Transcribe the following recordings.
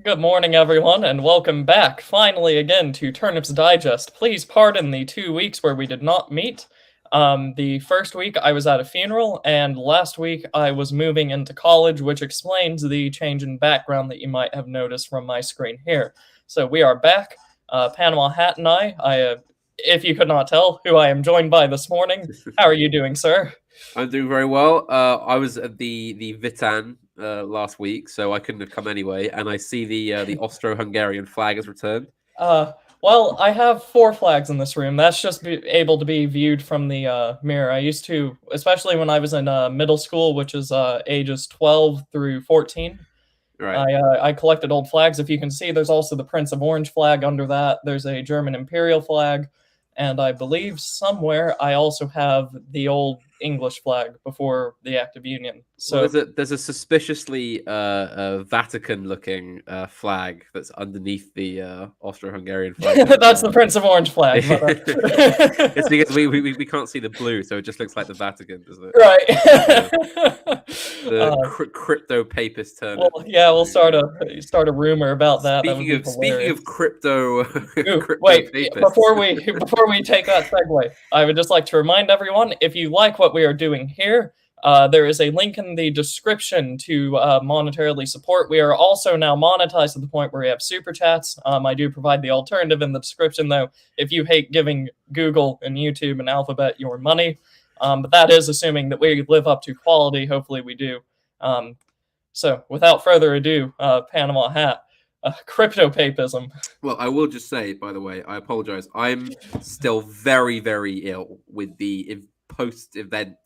Good morning, everyone, and welcome back, finally again, to Turnip's Digest. Please pardon the 2 weeks where we did not meet. The first week I was at a funeral, and last week I was moving into college, which explains the change in background that you might have noticed from my screen here. So we are back, Panama Hat and I, if you could not tell, who I am joined by this morning. How are you doing, sir? I'm doing very well. I was at the Vitan last week, so I couldn't have come anyway. And I see the Austro-Hungarian flag has returned. Uh, well, I have four flags in this room. That's just able to be viewed from the mirror. I used to, especially when I was in middle school, which is ages 12 through 14. Right. I collected old flags. If you can see, there's also the Prince of Orange flag under that. There's a German Imperial flag. And I believe somewhere I also have the old English flag before the Act of Union. So Well, there's a suspiciously Vatican-looking flag that's underneath the Austro-Hungarian flag. that's the Prince of Orange flag. But, it's because we can't see the blue, so it just looks like the Vatican, doesn't it? Right. The crypto papist turn. Well, yeah, we'll start a rumor about that. Speaking of crypto, wait, papists. before we take that segue, I would just like to remind everyone, if you like what we are doing here, there is a link in the description to monetarily support. We are also now monetized to the point where we have super chats. I do provide the alternative in the description, though, if you hate giving Google and YouTube and Alphabet your money. But that is assuming that we live up to quality. Hopefully we do. So without further ado, Panama Hat, crypto papism. Well, I will just say, by the way, I apologize. I'm still very, very ill with the post-event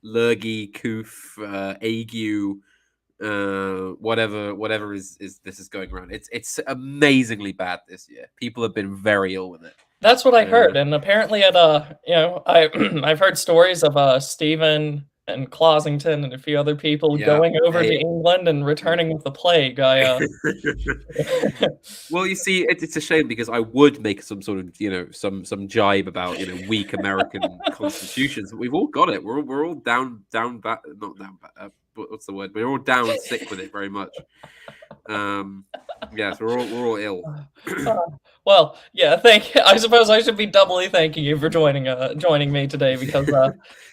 lurgy, coof, ague, whatever is this is going around. It's amazingly bad this year. People have been very ill with it. That's what I heard, and apparently I've heard stories of Stephen and Closington and a few other people going over to England and returning with the plague. Well, you see, it's a shame because I would make some sort of some jibe about weak American constitutions. We've all got it. We're all down back, not down back. What's the word? We're all down sick with it very much. Yes, we're all ill. Well, yeah, I suppose I should be doubly thanking you for joining me today because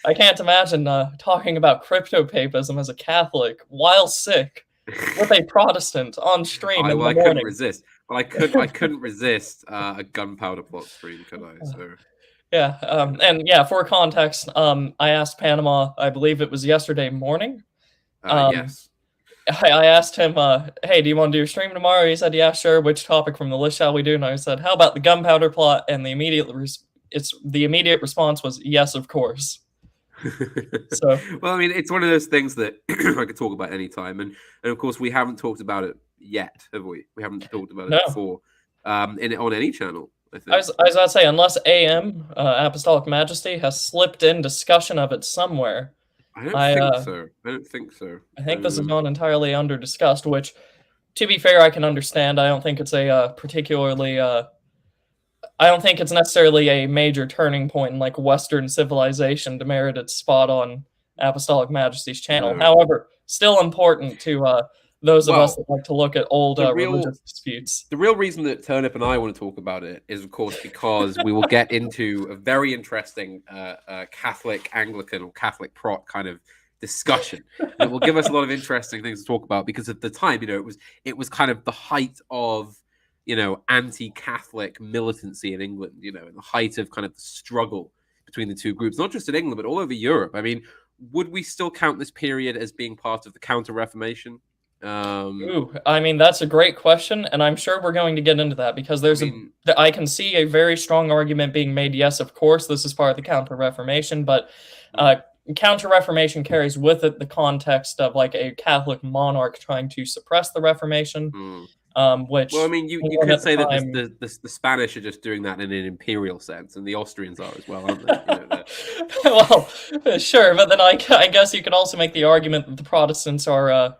I can't imagine talking about crypto papism as a Catholic while sick with a Protestant on stream in the morning. Couldn't resist. Well, I couldn't resist a Gunpowder Plot stream, could I? So. Yeah, and yeah, for context, I asked Panama, I believe it was yesterday morning. Yes. I asked him, hey, do you want to do a stream tomorrow? He said, yeah, sure. Which topic from the list shall we do? And I said, how about the Gunpowder Plot? And the immediate response was, yes, of course. So, well, I mean, it's one of those things that I could talk about anytime. And of course, we haven't talked about it yet, have we? We haven't talked about it before on any channel. I think. I was about to say, unless AM, Apostolic Majesty, has slipped in discussion of it somewhere. I don't think so. I think this is not entirely under discussed, which, to be fair, I can understand. I don't think it's a particularly. I don't think it's necessarily a major turning point in like Western civilization to merit its spot on Apostolic Majesty's channel. No. However, still important to those of us that like to look at old religious disputes. The real reason that Turnip and I want to talk about it is, of course, because we will get into a very interesting Catholic Anglican or Catholic Prot kind of discussion. It will give us a lot of interesting things to talk about because at the time, it was kind of the height of anti-Catholic militancy in England. In the height of kind of the struggle between the two groups, not just in England but all over Europe. I mean, would we still count this period as being part of the Counter-Reformation? I mean, that's a great question, and I'm sure we're going to get into that because I can see a very strong argument being made. Yes, of course, this is part of the Counter-Reformation, but Counter-Reformation carries with it the context of like a Catholic monarch trying to suppress the Reformation. Which, well, I mean, you could say that the Spanish are just doing that in an imperial sense, and the Austrians are as well, aren't they? Well, sure, but then I guess you could also make the argument that the Protestants are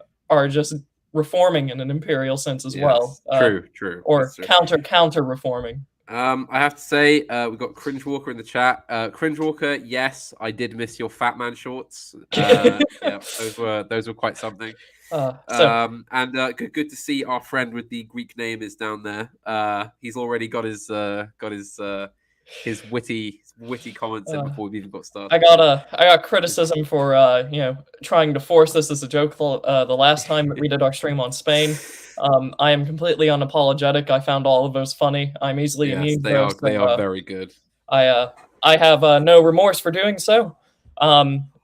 just reforming in an imperial sense as well. True. Or counter reforming. I have to say, we've got Cringe Walker in the chat. Cringe Walker, yes, I did miss your Fat Man shorts. Yeah, those were quite something. So Good to see our friend with the Greek name is down there. He's already got his witty comments in before we've even got started. I got criticism for trying to force this as a joke the last time that we did our stream on Spain. I am completely unapologetic. I found all of those funny. I'm easily Yes, amused they though, are. They are so very good. I have no remorse for doing so.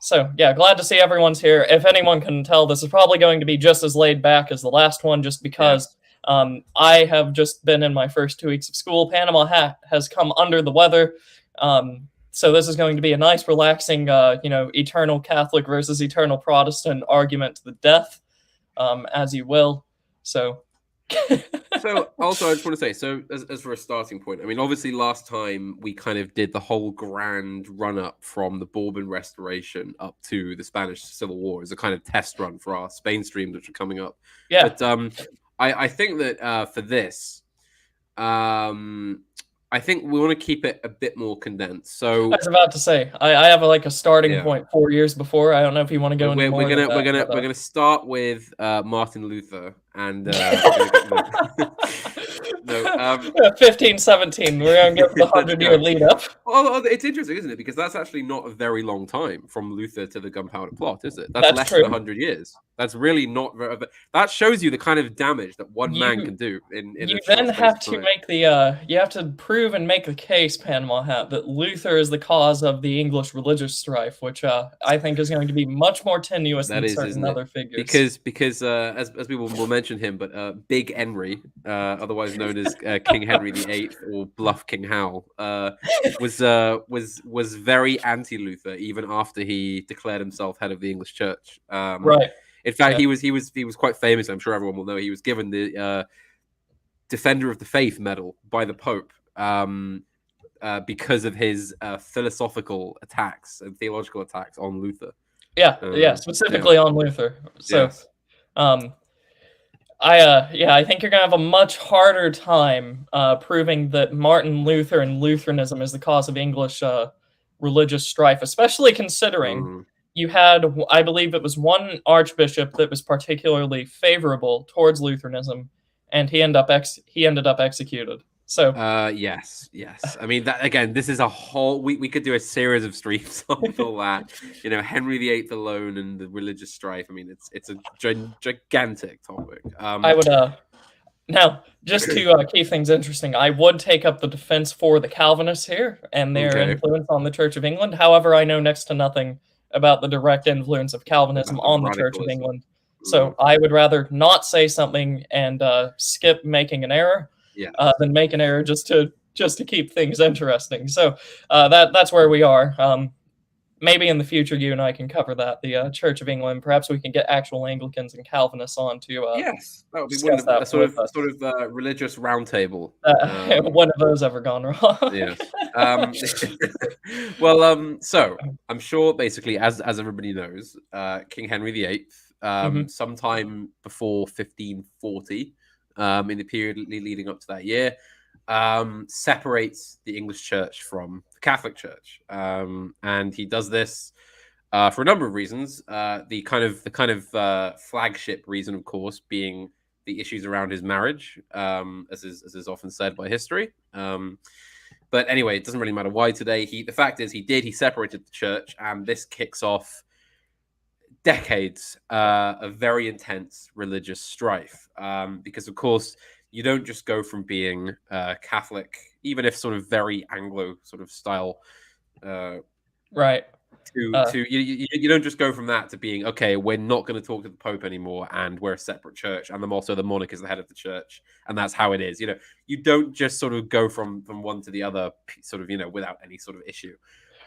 So yeah, glad to see everyone's here. If anyone can tell, this is probably going to be just as laid back as the last one, just because I have just been in my first 2 weeks of school. Panama Hat has come under the weather. So this is going to be a nice, relaxing, eternal Catholic versus eternal Protestant argument to the death, as you will. So. So also I just want to say, so as for a starting point, I mean, obviously last time we kind of did the whole grand run up from the Bourbon Restoration up to the Spanish Civil War as a kind of test run for our Spain streams, which are coming up. Yeah. But I think that for this, I think we want to keep it a bit more condensed. So I was about to say I have a starting point 4 years before. I don't know if you want to go any more. We're gonna start with Martin Luther and no 1517. We're gonna get the 100-year lead up. Well, it's interesting, isn't it? Because that's actually not a very long time from Luther to the Gunpowder Plot, is it? That's less than 100 years. That's really not very. That shows you the kind of damage that one man can do. You then have to make you have to prove and make the case, Panama Hat, that Luther is the cause of the English religious strife, which I think is going to be much more tenuous than certain other figures. Because as we will mention him, but Big Henry, otherwise known as King Henry VIII or Bluff King Hal, was very anti-Luther even after he declared himself head of the English Church. Right. In fact, he was quite famous. I'm sure everyone will know. He was given the Defender of the Faith medal by the Pope because of his philosophical attacks and theological attacks on Luther. Yeah, specifically on Luther. So, I think you're gonna have a much harder time proving that Martin Luther and Lutheranism is the cause of English religious strife, especially considering you had, I believe it was one archbishop that was particularly favorable towards Lutheranism, and he ended up executed. So yes. I mean, that again, this is a whole. We could do a series of streams on all that. Henry VIII alone and the religious strife. I mean, it's a gigantic topic. I would now just to keep things interesting, I would take up the defense for the Calvinists here and their influence on the Church of England. However, I know next to nothing about the direct influence of Calvinism on the Church of England. So I would rather not say something and skip making an error than make an error just to keep things interesting. So that's where we are. Maybe in the future, you and I can cover that, the Church of England. Perhaps we can get actual Anglicans and Calvinists on to yes, that would be wonderful. A sort of religious roundtable. When have those ever gone wrong? Yes. Well, so I'm sure, basically, as everybody knows, King Henry VIII, sometime before 1540, in the period leading up to that year, separates the English Church from the Catholic Church, and he does this for a number of reasons. The kind of flagship reason, of course, being the issues around his marriage, as is often said by history. But anyway, it doesn't really matter why today. The fact is, he separated the church, and this kicks off decades of very intense religious strife. Because, of course, you don't just go from being Catholic, even if sort of very Anglo sort of style, right? You don't just go from that to being, okay, we're not going to talk to the Pope anymore, and we're a separate church, and then also the monarch is the head of the church, and that's how it is. You don't just sort of go from one to the other, sort of, without any sort of issue.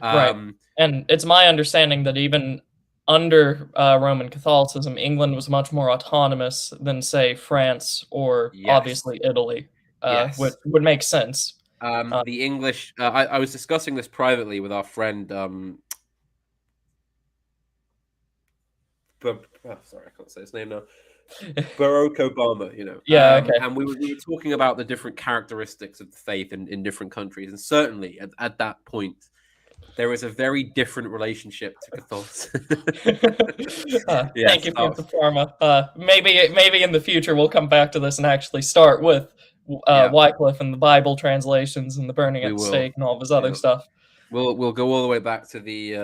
Right. And it's my understanding that even under Roman Catholicism, England was much more autonomous than, say, France or obviously Italy, which would make sense. The English, I was discussing this privately with our friend. Sorry, I can't say his name now. Barack Obama, you know. Yeah. Okay. And we were talking about the different characteristics of the faith in different countries, and certainly at that point, there is a very different relationship to Catholicism. Thank Yes, you for the pharma. Maybe in the future we'll come back to this and actually start with yeah, Wycliffe and the Bible translations and the burning we at the will. stake and all of his other Yeah. stuff. We'll go all the way back to the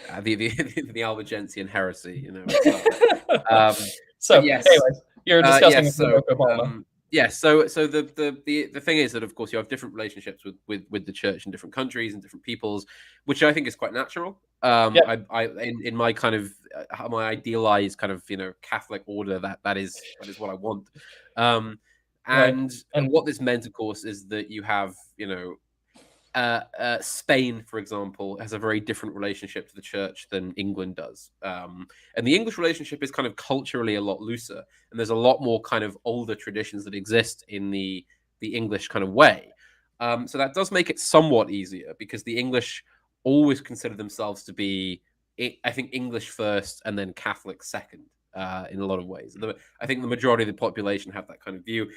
Albigensian heresy, you know. So, But yes, anyways, you're discussing yes. with So Barack Obama. yes. So the thing is that of course you have different relationships with the church in different countries and different peoples, which I think is quite natural. Yep. I in my kind of my idealized kind of Catholic order that is what I want. Right. And And what this meant, of course, is that you have Spain, for example, has a very different relationship to the church than England does. And the English relationship is kind of culturally a lot looser, and there's a lot more kind of older traditions that exist in the English kind of way. So that does make it somewhat easier because the English always consider themselves to be, I think, English first and then Catholic second in a lot of ways. I think the majority of the population have that kind of view.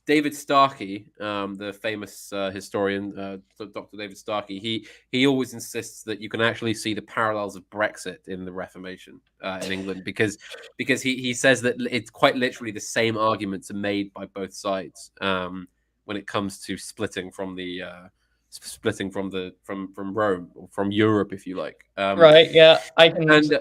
David Starkey, the famous historian, Dr. David Starkey, he always insists that you can actually see the parallels of Brexit in the Reformation in England because he says that it's quite literally the same arguments are made by both sides when it comes to splitting from Rome or from Europe, if you like. right, yeah, I can. And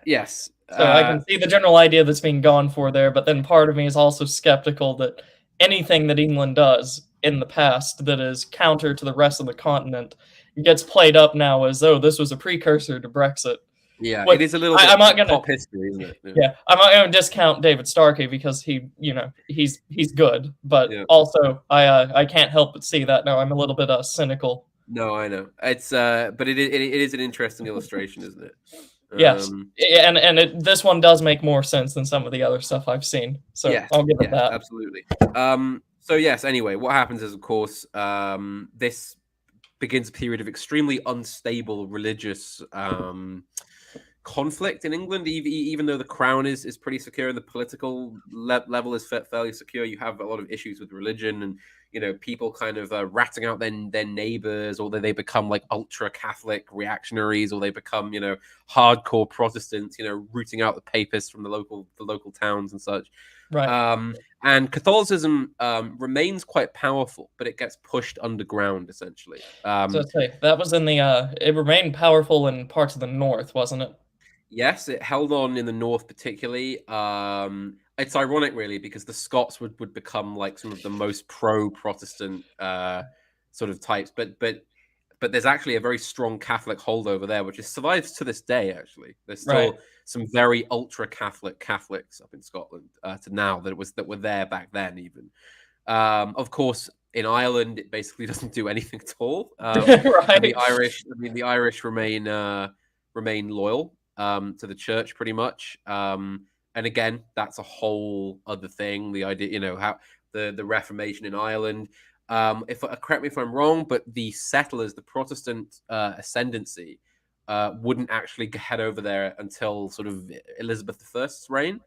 yes. So I can see the general idea that's being gone for there, but then part of me is also skeptical that anything that England does in the past that is counter to the rest of the continent gets played up now as though this was a precursor to Brexit. Yeah, Which it is a little I'm not bit gonna, pop history, isn't it? yeah, I'm not gonna discount David Starkey because he's good, but Yeah. also I can't help but see that now I'm a little bit cynical. No, I know. It's but it is an interesting illustration, isn't it? Yes, and this one does make more sense than some of the other stuff I've seen, so Yes, I'll give it yes, that. absolutely. So yes, anyway, what happens is, of course, this begins a period of extremely unstable religious conflict in England. Even though the crown is pretty secure and the political level is fairly secure, you have a lot of issues with religion and people kind of ratting out their neighbors, or they become like ultra Catholic reactionaries, or they become hardcore Protestants, rooting out the papists from the local towns and such. Right. And Catholicism remains quite powerful, but it gets pushed underground essentially. So I'd say that was in the it remained powerful in parts of the north, wasn't it? Yes, it held on in the north particularly. It's ironic, really, because the Scots would become like some of the most pro-Protestant sort of types, but there's actually a very strong Catholic holdover there, which survives to this day. Actually, there's still some very ultra Catholics up in Scotland to now that were there back then. Even, of course, in Ireland, it basically doesn't do anything at all. And the Irish remain loyal to the church pretty much. And again, that's a whole other thing. The idea, how the Reformation in Ireland. Correct me if I'm wrong, but the settlers, the Protestant ascendancy, wouldn't actually head over there until sort of Elizabeth I's reign.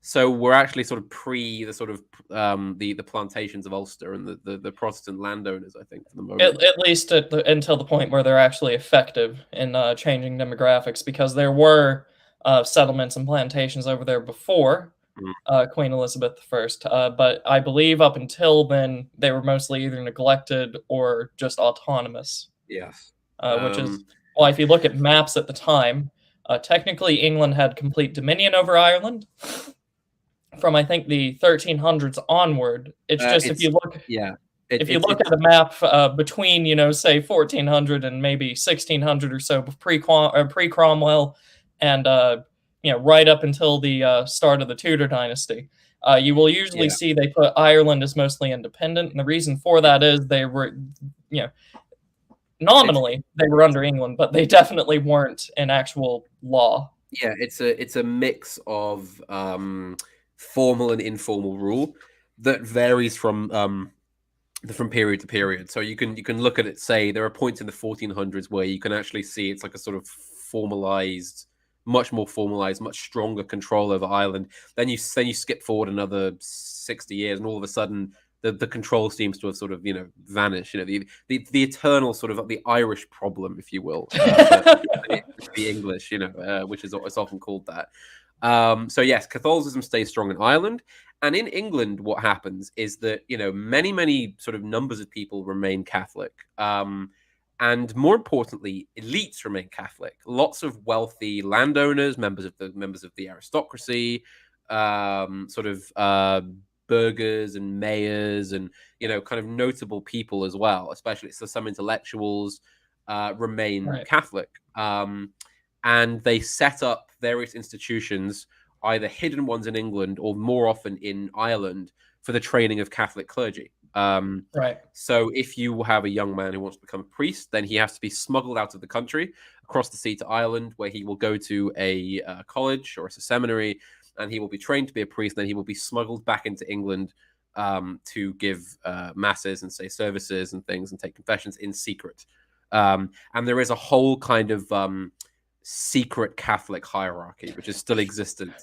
So we're actually sort of pre the sort of the plantations of Ulster and the Protestant landowners, I think, for the moment. At least until the point where they're actually effective in changing demographics, because there were settlements and plantations over there before Queen Elizabeth I, but I believe up until then they were mostly either neglected or just autonomous. Yes. Which is why, if you look at maps at the time, technically England had complete dominion over Ireland from, I think, the 1300s onward. It's just if you look, if you look at a map between, say 1400 and maybe 1600 or so pre-Cromwell, and right up until the start of the Tudor dynasty, you will usually see they put Ireland as mostly independent, and the reason for that is they were, nominally they were under England, but they definitely weren't in actual law. Yeah, it's a mix of formal and informal rule that varies from period to period. So you can look at it. Say there are points in the 1400s where you can actually see it's like a sort of formalized much more formalized, much stronger control over Ireland. Then you skip forward another 60 years, and all of a sudden the control seems to have sort of vanished. The eternal sort of the Irish problem, if you will, the English, which is it's often called that. So yes, Catholicism stays strong in Ireland, and in England, what happens is that many sort of numbers of people remain Catholic, and more importantly, elites remain Catholic. Lots of wealthy landowners, members of the aristocracy, sort of burghers and mayors, and kind of notable people as well. Especially so some intellectuals remain Right. Catholic. And they set up various institutions, either hidden ones in England or more often in Ireland, for the training of Catholic clergy. Right. So if you have a young man who wants to become a priest, then he has to be smuggled out of the country, across the sea to Ireland, where he will go to a college or a seminary, and he will be trained to be a priest. Then he will be smuggled back into England to give masses and say services and things and take confessions in secret. And there is a whole kind of secret Catholic hierarchy, which is still existent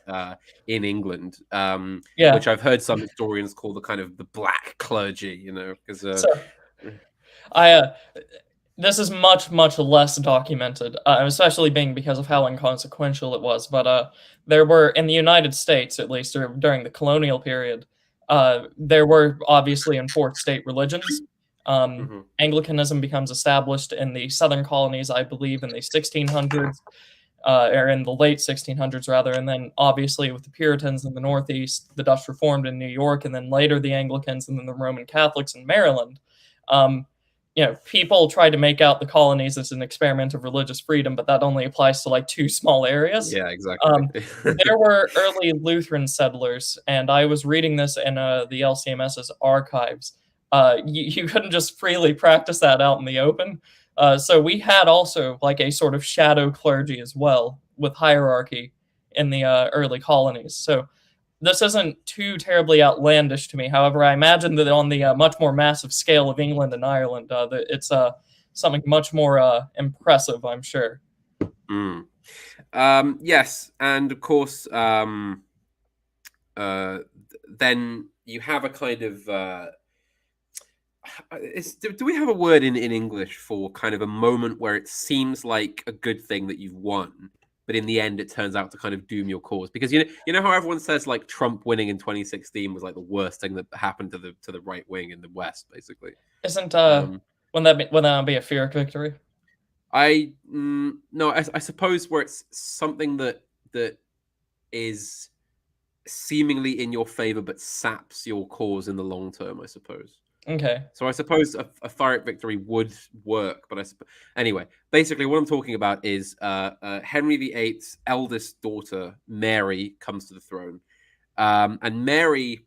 in England, Yeah. which I've heard some historians call the kind of the black clergy, because So I this is much less documented, especially being because of how inconsequential it was. But there were in the United States, at least during the colonial period, there were obviously enforced state religions. Anglicanism becomes established in the southern colonies, I believe, in the 1600s, or in the late 1600s rather, and then obviously with the Puritans in the Northeast, the Dutch Reformed in New York, and then later the Anglicans, and then the Roman Catholics in Maryland. People tried to make out the colonies as an experiment of religious freedom, but that only applies to like two small areas. Yeah, exactly. There were early Lutheran settlers, and I was reading this in the LCMS's archives. You couldn't just freely practice that out in the open. So we had also like a sort of shadow clergy as well, with hierarchy in the early colonies. So this isn't too terribly outlandish to me. However, I imagine that on the much more massive scale of England and Ireland, that it's something much more impressive, I'm sure. Yes, and of course, then you have a kind of do we have a word in English for kind of a moment where it seems like a good thing that you've won, but in the end it turns out to kind of doom your cause? Because you know how everyone says like Trump winning in 2016 was like the worst thing that happened to the right wing in the West, basically. Isn't wouldn't that be a Pyrrhic victory? No, I suppose where it's something that is seemingly in your favor but saps your cause in the long term, I suppose. Okay. So I suppose a Pyrrhic victory would work, but anyway, basically what I'm talking about is Henry VIII's eldest daughter, Mary, comes to the throne, and Mary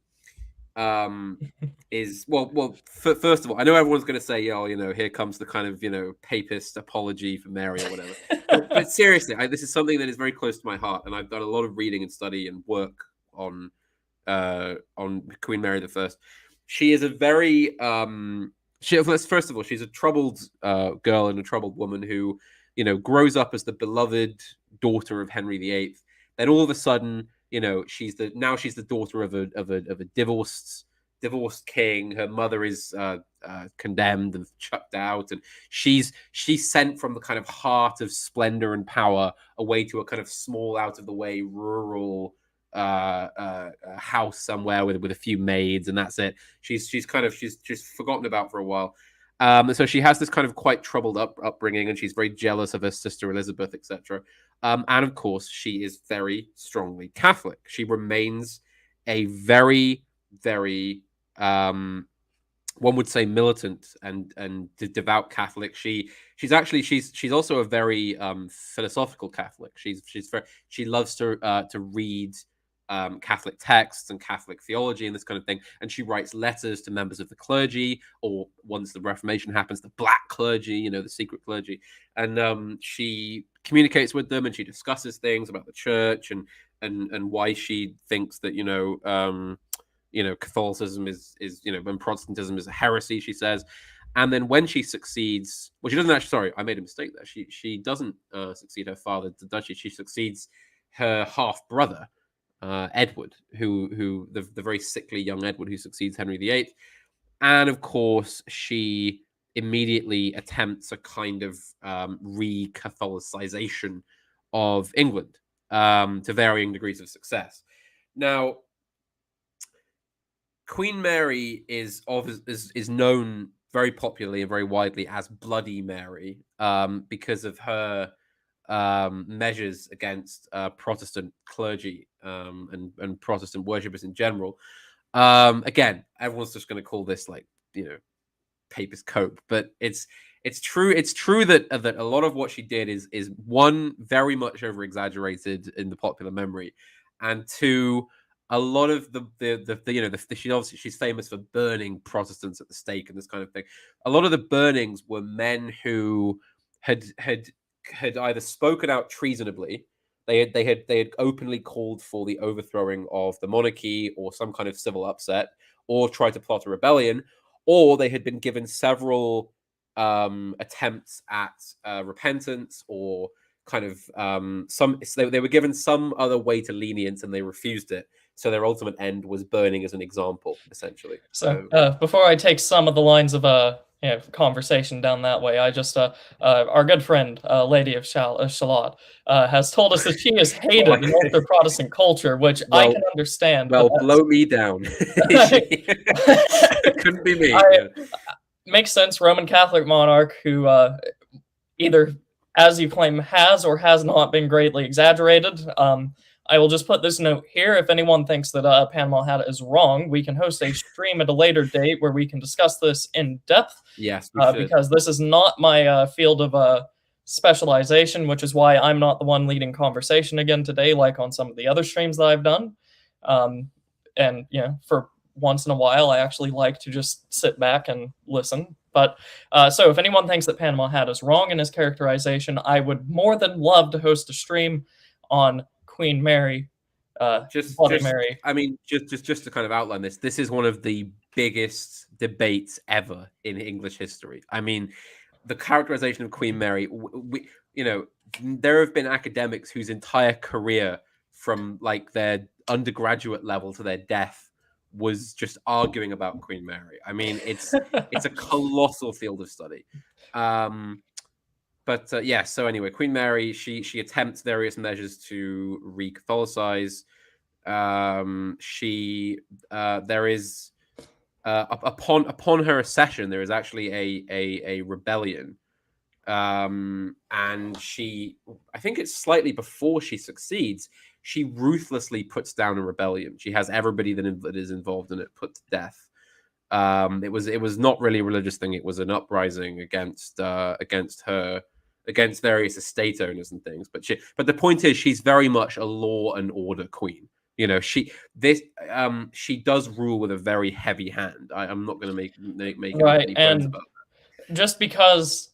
is first of all, I know everyone's going to say, oh, here comes the kind of papist apology for Mary or whatever, but seriously, this is something that is very close to my heart, and I've done a lot of reading and study and work on Queen Mary I. She is a very first of all, she's a troubled girl and a troubled woman who grows up as the beloved daughter of Henry VIII. Then all of a sudden, she's the daughter of a divorced king. Her mother is condemned and chucked out, and she's sent from the kind of heart of splendor and power away to a kind of small, out of the way, rural house somewhere with a few maids, and that's it. She's forgotten about for a while. So she has this kind of quite troubled upbringing, and she's very jealous of her sister Elizabeth, etc. And of course, she is very strongly Catholic. She remains a very, very one would say militant and devout Catholic. She's also a very philosophical Catholic. She loves to read Catholic texts and Catholic theology and this kind of thing, and she writes letters to members of the clergy, or once the Reformation happens, the black clergy, the secret clergy, and she communicates with them, and she discusses things about the church and why she thinks that Catholicism is and Protestantism is a heresy, she says. And then when she succeeds, well, she doesn't actually. Sorry, I made a mistake there. She doesn't succeed her father, the duchy. She succeeds her half brother, Edward, who the very sickly young Edward who succeeds Henry VIII. And of course, she immediately attempts a kind of re-Catholicization of England to varying degrees of success. Now, Queen Mary is known very popularly and very widely as Bloody Mary because of her measures against Protestant clergy and Protestant worshippers in general. Again, everyone's just going to call this like, papist cope, but it's true. It's true that a lot of what she did is one, very much over exaggerated in the popular memory, and two, a lot of she's famous for burning Protestants at the stake and this kind of thing. A lot of the burnings were men who had either spoken out treasonably. They had openly called for the overthrowing of the monarchy or some kind of civil upset, or tried to plot a rebellion, or they had been given several attempts at repentance, or kind of they were given some other way to lenience and they refused it. So their ultimate end was burning as an example, essentially. So before I take some of the lines of conversation down that way, I just our good friend Lady of Shalott has told us that she is hated in ultra Protestant culture, which I can understand. Well, blow me down. It couldn't be me. Makes sense. Roman Catholic monarch who either, as you claim, has or has not been greatly exaggerated. I will just put this note here. If anyone thinks that Panama Hat is wrong, we can host a stream at a later date where we can discuss this in depth. Yes, we should. Because this is not my field of specialization, which is why I'm not the one leading conversation again today, like on some of the other streams that I've done. And for once in a while, I actually like to just sit back and listen. But so if anyone thinks that Panama Hat is wrong in his characterization, I would more than love to host a stream on Queen Mary, Mary. I mean, just to kind of outline this, this is one of the biggest debates ever in English history. I mean, the characterization of Queen Mary, there have been academics whose entire career, from like their undergraduate level to their death, was just arguing about Queen Mary. I mean, it's a colossal field of study. But so anyway, Queen Mary, she attempts various measures to re-Catholicize. There is upon her accession, there is actually a rebellion, and she, I think it's slightly before she succeeds, she ruthlessly puts down a rebellion. She has everybody that is involved in it put to death. It was not really a religious thing. It was an uprising against her. Against various estate owners and things, but the point is, she's very much a law and order queen. She does rule with a very heavy hand. I'm not going to make right, any and about that. Just because,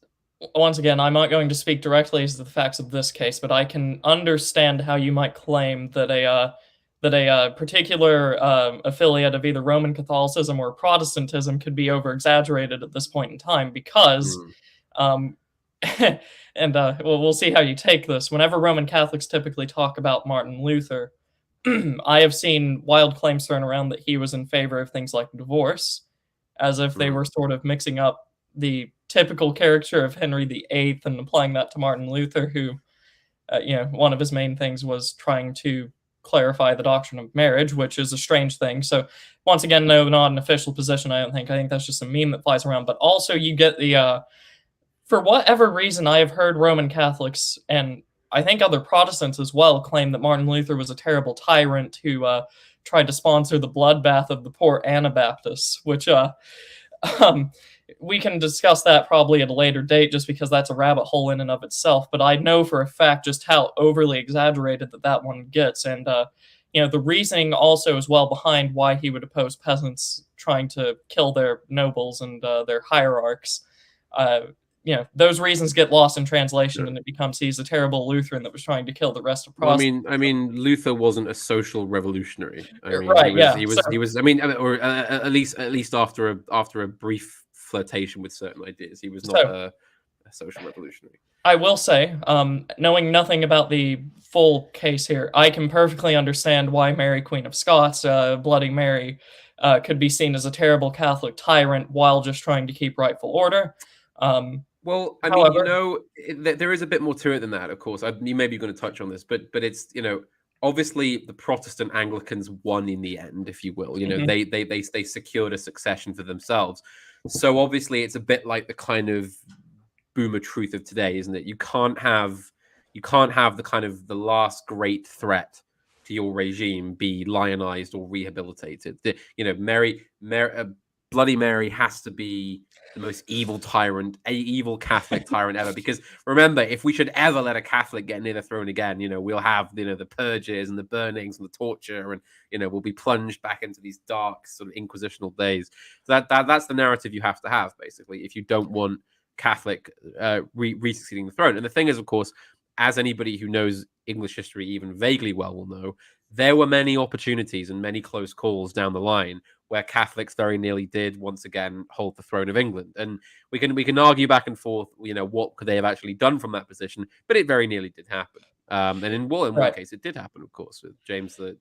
once again, I'm not going to speak directly as to the facts of this case, but I can understand how you might claim that a particular affiliate of either Roman Catholicism or Protestantism could be over exaggerated at this point in time, because. And we'll see how you take this. Whenever Roman Catholics typically talk about Martin Luther, I have seen wild claims thrown around that he was in favor of things like divorce, as if they were sort of mixing up the typical caricature of Henry VIII and applying that to Martin Luther, who, one of his main things was trying to clarify the doctrine of marriage, which is a strange thing. So once again, no, not an official position, I don't think. I think that's just a meme that flies around. But also you get the... for whatever reason, I have heard Roman Catholics, and I think other Protestants as well, claim that Martin Luther was a terrible tyrant who tried to sponsor the bloodbath of the poor Anabaptists, which we can discuss that probably at a later date, just because that's a rabbit hole in and of itself. But I know for a fact just how overly exaggerated that one gets. And, the reasoning also as well behind why he would oppose peasants trying to kill their nobles and their hierarchs. Those reasons get lost in translation, and it becomes he's a terrible Lutheran that was trying to kill the rest of Protestants. I mean, Luther wasn't a social revolutionary. Right? He was. I mean, or at least after a brief flirtation with certain ideas. He was not So a social revolutionary. I will say, knowing nothing about the full case here, I can perfectly understand why Mary, Queen of Scots, Bloody Mary, could be seen as a terrible Catholic tyrant while just trying to keep rightful order. Well, I mean, However, there is a bit more to it than that, of course. You may be going to touch on this, but it's, obviously the Protestant Anglicans won in the end, if you will. mhm, They secured a succession for themselves. So obviously it's a bit like the kind of boomer truth of today, isn't it? You can't have the kind of the last great threat to your regime be lionized or rehabilitated. Bloody Mary has to be the most evil tyrant, evil Catholic tyrant ever. Because remember, if we should ever let a Catholic get near the throne again, we'll have the purges and the burnings and the torture, and we'll be plunged back into these dark sort of inquisitional days. So that's the narrative you have to have, basically, if you don't want Catholic re-succeeding the throne. And the thing is, of course, as anybody who knows English history even vaguely well will know, there were many opportunities and many close calls down the line where Catholics very nearly did once again hold the throne of England. And we can argue back and forth, what could they have actually done from that position, but it very nearly did happen. And in one right. case, it did happen, of course, with James II.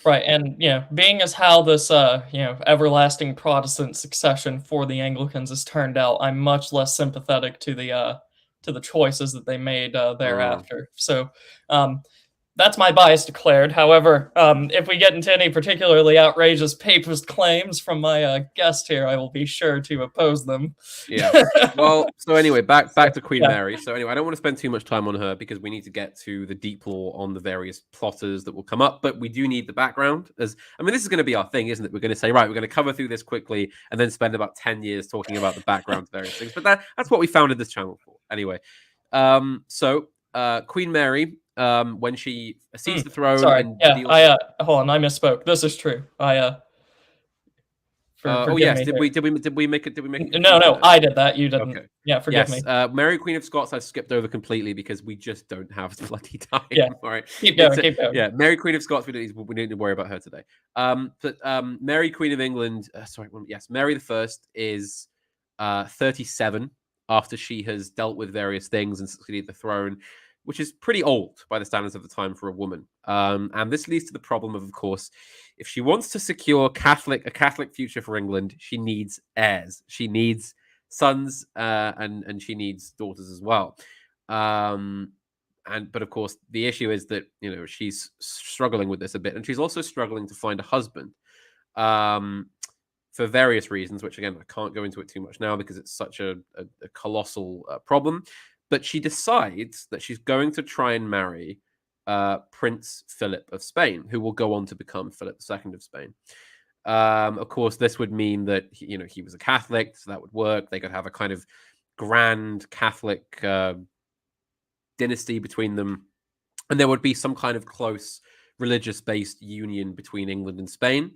Right, and being as how this everlasting Protestant succession for the Anglicans has turned out, I'm much less sympathetic to the choices that they made thereafter. So, that's my bias declared. However, if we get into any particularly outrageous papist claims from my guest here, I will be sure to oppose them. Yeah. Well, so anyway, back to Queen yeah. Mary. So anyway, I don't want to spend too much time on her because we need to get to the deep lore on the various plotters that will come up. But we do need the background. This is going to be our thing, isn't it? We're going to say, right, we're going to cover through this quickly and then spend about 10 years talking about the background to various things. But that's what we founded this channel for. Anyway, Queen Mary, when she seized the throne, sorry, and yeah, hold on, I misspoke. This is true. oh forgive yes, me. Did we make it? No, I did that. You didn't. Okay. Yeah, forgive me. Mary, Queen of Scots, I skipped over completely because we just don't have the bloody time. Yeah. All right. Keep going. Yeah, Mary, Queen of Scots, we don't need to worry about her today. But Mary, Queen of England, Mary the First is 37 after she has dealt with various things and succeeded the throne, which is pretty old by the standards of the time for a woman. And this leads to the problem of course, if she wants to secure a Catholic future for England, she needs heirs. She needs sons, and she needs daughters as well. But of course, the issue is that she's struggling with this a bit, and she's also struggling to find a husband. For various reasons, which again I can't go into it too much now because it's such a colossal problem. But she decides that she's going to try and marry Prince Philip of Spain, who will go on to become Philip II of Spain. Of course, this would mean that he was a Catholic, so that would work. They could have a kind of grand Catholic dynasty between them, and there would be some kind of close religious-based union between England and Spain.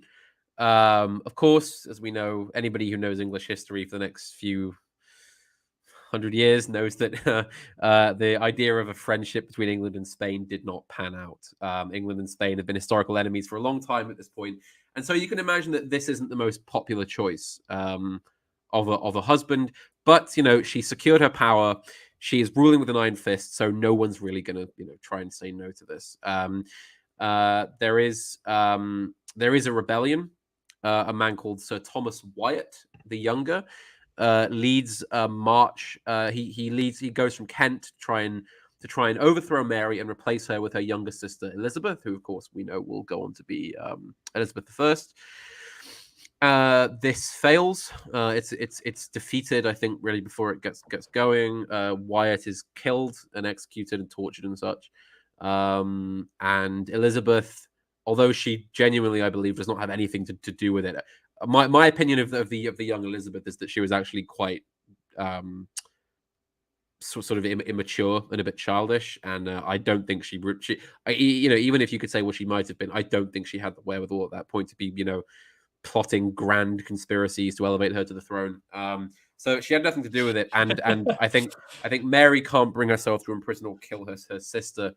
Of course, as we know, anybody who knows English history for the next few 100 years knows that the idea of a friendship between England and Spain did not pan out. England and Spain have been historical enemies for a long time at this point, and so you can imagine that this isn't the most popular choice of a husband. But she secured her power. She is ruling with an iron fist, so no one's really going to try and say no to this. There is a rebellion. A man called Sir Thomas Wyatt the Younger leads a march. He goes from Kent to try and overthrow Mary and replace her with her younger sister Elizabeth, who of course we know will go on to be Elizabeth I. This fails. It's defeated, I think, really before it gets going. Wyatt is killed and executed and tortured and such. And Elizabeth, although she genuinely, I believe, does not have anything to do with it. My opinion of the young Elizabeth is that she was actually quite sort of immature and a bit childish, and I don't think she even if you could say, well, she might have been, I don't think she had the wherewithal at that point to be plotting grand conspiracies to elevate her to the throne. So she had nothing to do with it, and I think Mary can't bring herself to imprison or kill her sister.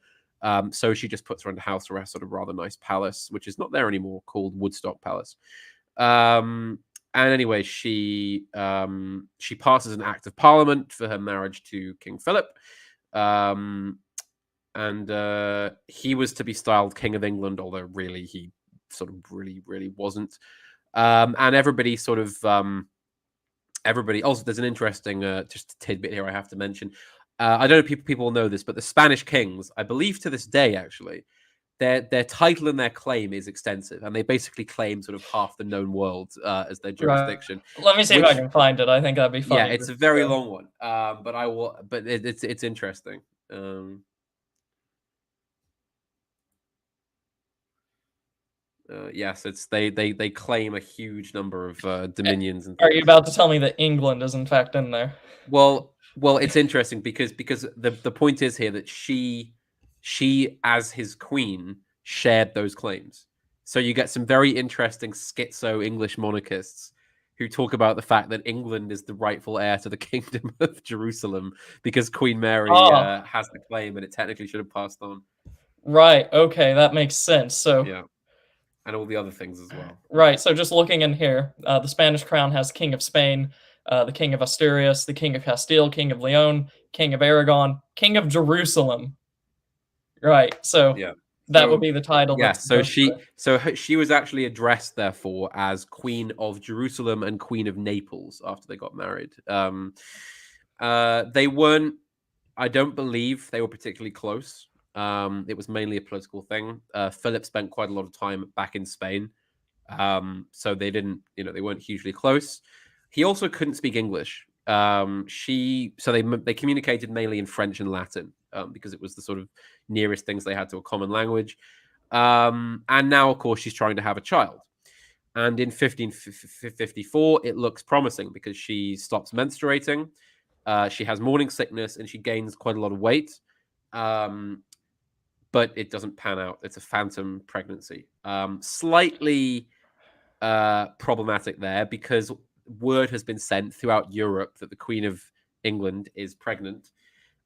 So she just puts her under house arrest at a rather nice palace, which is not there anymore, called Woodstock Palace. And anyway, she passes an act of parliament for her marriage to King Philip. And he was to be styled King of England, although really he sort of really wasn't. And everybody sort of everybody. Also, there's an interesting just a tidbit here I have to mention. I don't know if people know this, but the Spanish kings, I believe to this day, actually, their title and their claim is extensive, and they basically claim sort of half the known world as their Right. jurisdiction. Let me see if I can find it. I think that'd be Yeah, funny. it's a very long one, but I will. But it's interesting. Yes, it's they claim a huge number of dominions and Are you things. about to tell me that England is in fact in there? Well, it's interesting because the point is here that she as his queen shared those claims. So you get some very interesting schizo English monarchists who talk about the fact that England is the rightful heir to the kingdom of Jerusalem because Queen Mary Oh, has the claim and it technically should have passed on. right. Okay, that makes sense. So, Yeah, and all the other things as well. right. So, just looking in here, the Spanish crown has King of Spain, the King of Asturias, the King of Castile, King of Leon, King of Aragon, King of Jerusalem. Right. So, Yeah. that would So be the title yeah, that's supposed she was actually addressed therefore as Queen of Jerusalem and Queen of Naples after they got married. They weren't. I don't believe they were particularly close. It was mainly a political thing. Philip spent quite a lot of time back in Spain, so they didn't. They weren't hugely close. He also couldn't speak English. They communicated mainly in French and Latin because it was the sort of nearest things they had to a common language. And now, of course, she's trying to have a child. And in 1554, it looks promising because she stops menstruating. She has morning sickness and she gains quite a lot of weight. But it doesn't pan out. It's a phantom pregnancy. Slightly problematic there because word has been sent throughout Europe that the Queen of England is pregnant.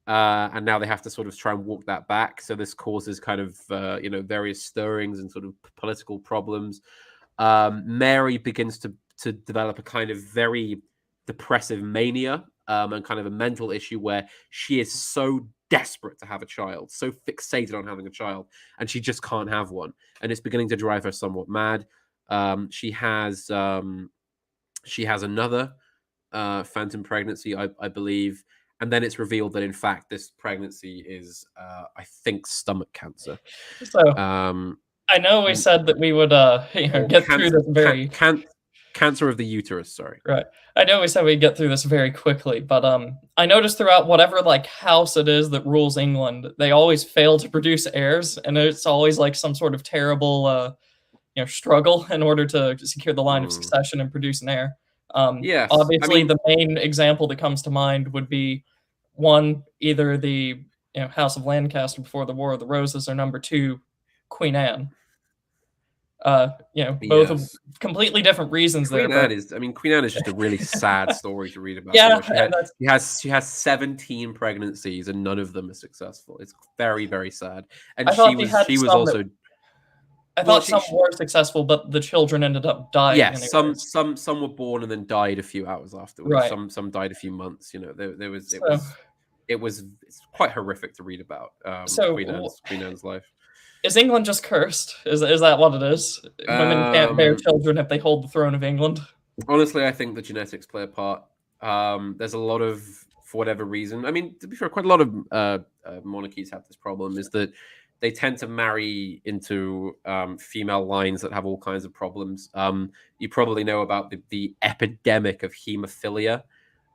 And now they have to sort of try and walk that back. So this causes kind of, various stirrings and sort of political problems. Mary begins to develop a kind of very depressive mania and kind of a mental issue where she is so desperate to have a child, so fixated on having a child, and she just can't have one. And it's beginning to drive her somewhat mad. She has another phantom pregnancy, I believe. And then it's revealed that, in fact, this pregnancy is, I think, stomach cancer. be. So, Um, I know we said that we would, or get through this very cancer of the uterus. Sorry. right. I know we said we'd get through this very quickly, but I noticed throughout whatever like house it is that rules England, they always fail to produce heirs, and it's always like some sort of terrible, struggle in order to secure the line of succession and produce an heir. Yes, Obviously, the main example that comes to mind would be one, either the House of Lancaster before the War of the Roses, or number two, Queen Anne. Both of yes. completely different reasons there, but Queen Anne is just a really sad story to read about. yeah, She has 17 pregnancies and none of them are successful. It's very, very sad. And I thought she was also. I thought some were successful, but the children ended up dying. Yeah, anyways. some were born and then died a few hours afterwards. Right. Some died a few months. It's quite horrific to read about. Queen Anne's life. Is England just cursed? Is that what it is? Women can't bear children if they hold the throne of England. Honestly, I think the genetics play a part. There's a lot of, for whatever reason. I mean, to be fair, quite a lot of monarchies have this problem. Is that they tend to marry into female lines that have all kinds of problems. You probably know about the epidemic of haemophilia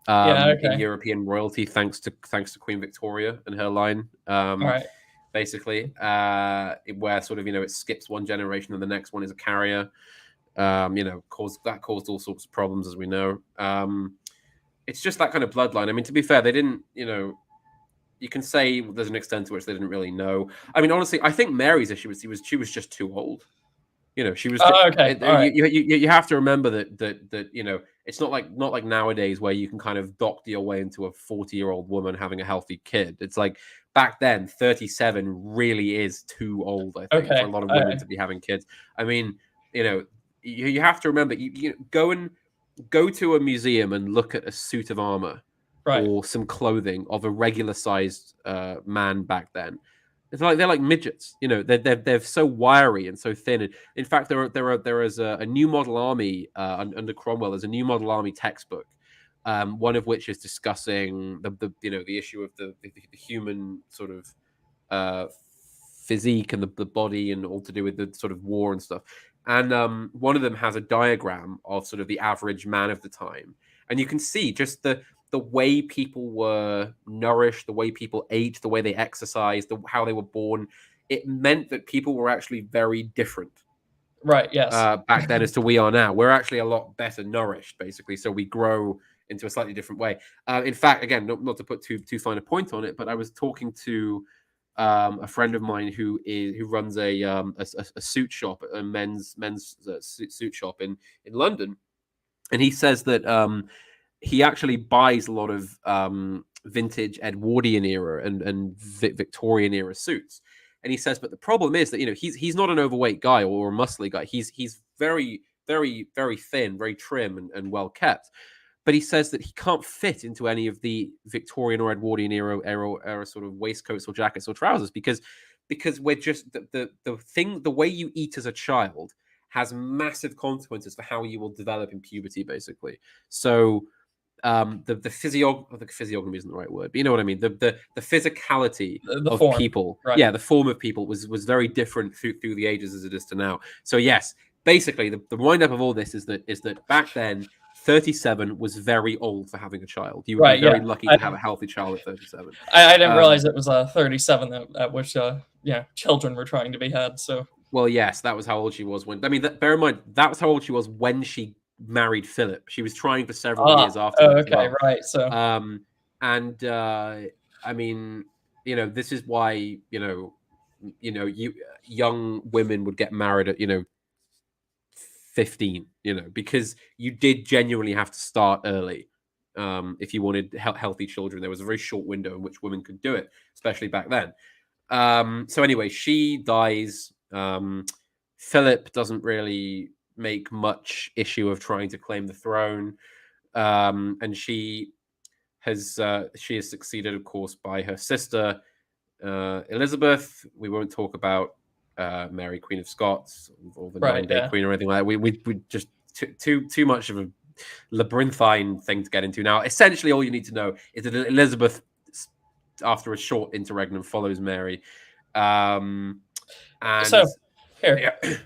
in European royalty, thanks to Queen Victoria and her line. Right. Basically, where sort of it skips one generation and the next one is a carrier. Caused all sorts of problems, as we know. It's just that kind of bloodline. I mean, to be fair, they didn't. You can say there's an extent to which they didn't really know. I mean, honestly, I think Mary's issue was she was just too old. She was. You have to remember that it's not like nowadays where you can kind of doctor your way into a 40-year-old woman having a healthy kid. It's like back then, 37 really is too old. I think for a lot of women to be having kids. I mean, you have to remember, you go and go to a museum and look at a suit of armor Right. or some clothing of a regular sized man back then. It's like they're like midgets, you know. They're so wiry and so thin. And in fact, there is a new model army under Cromwell. There's a new model army textbook, one of which is discussing the issue of the human sort of uh, physique and the body and all to do with the sort of war and stuff. And one of them has a diagram of sort of the average man of the time, and you can see just the way people were nourished, the way people ate, the way they exercised, how they were born. It meant that people were actually very different Right. Yes. back then as to we are now. We're actually a lot better nourished, basically. So we grow into a slightly different way. In fact, again, not to put too fine a point on it, but I was talking to a friend of mine who runs a suit shop, a men's suit shop in London, and he says that he actually buys a lot of vintage Edwardian era and Victorian era suits. And he says, but the problem is that he's not an overweight guy or a muscly guy. He's very very very thin, very trim and well kept. But he says that he can't fit into any of the Victorian or Edwardian era sort of waistcoats or jackets or trousers because we're just the way you eat as a child has massive consequences for how you will develop in puberty, basically. So the physiognomy isn't the right word, but you know what I mean. The physicality The of form. people, Right. yeah, the form of people was very different through the ages as it is to now. So yes, basically the wind up of all this is that back then 37 was very old for having a child. You would Right. be very Yeah. lucky to have a healthy child at 37. I didn't realize it was 37 at which children were trying to be had. So Well, yes, that was how old she was when. I mean, bear in mind that was how old she was when she married Philip. She was trying for several years after that as okay, well. right. So And I mean, this is why young women would get married at 15, because you did genuinely have to start early. If you wanted healthy children, there was a very short window in which women could do it, especially back then. So anyway, she dies. Philip doesn't really make much issue of trying to claim the throne, and she is succeeded, of course, by her sister Elizabeth. We won't talk about Mary, Queen of Scots, or the right. 9-Day Yeah. Queen or anything like that. We just too much of a labyrinthine thing to get into. Now, essentially, all you need to know is that Elizabeth, after a short interregnum, follows Mary. And So here, yeah.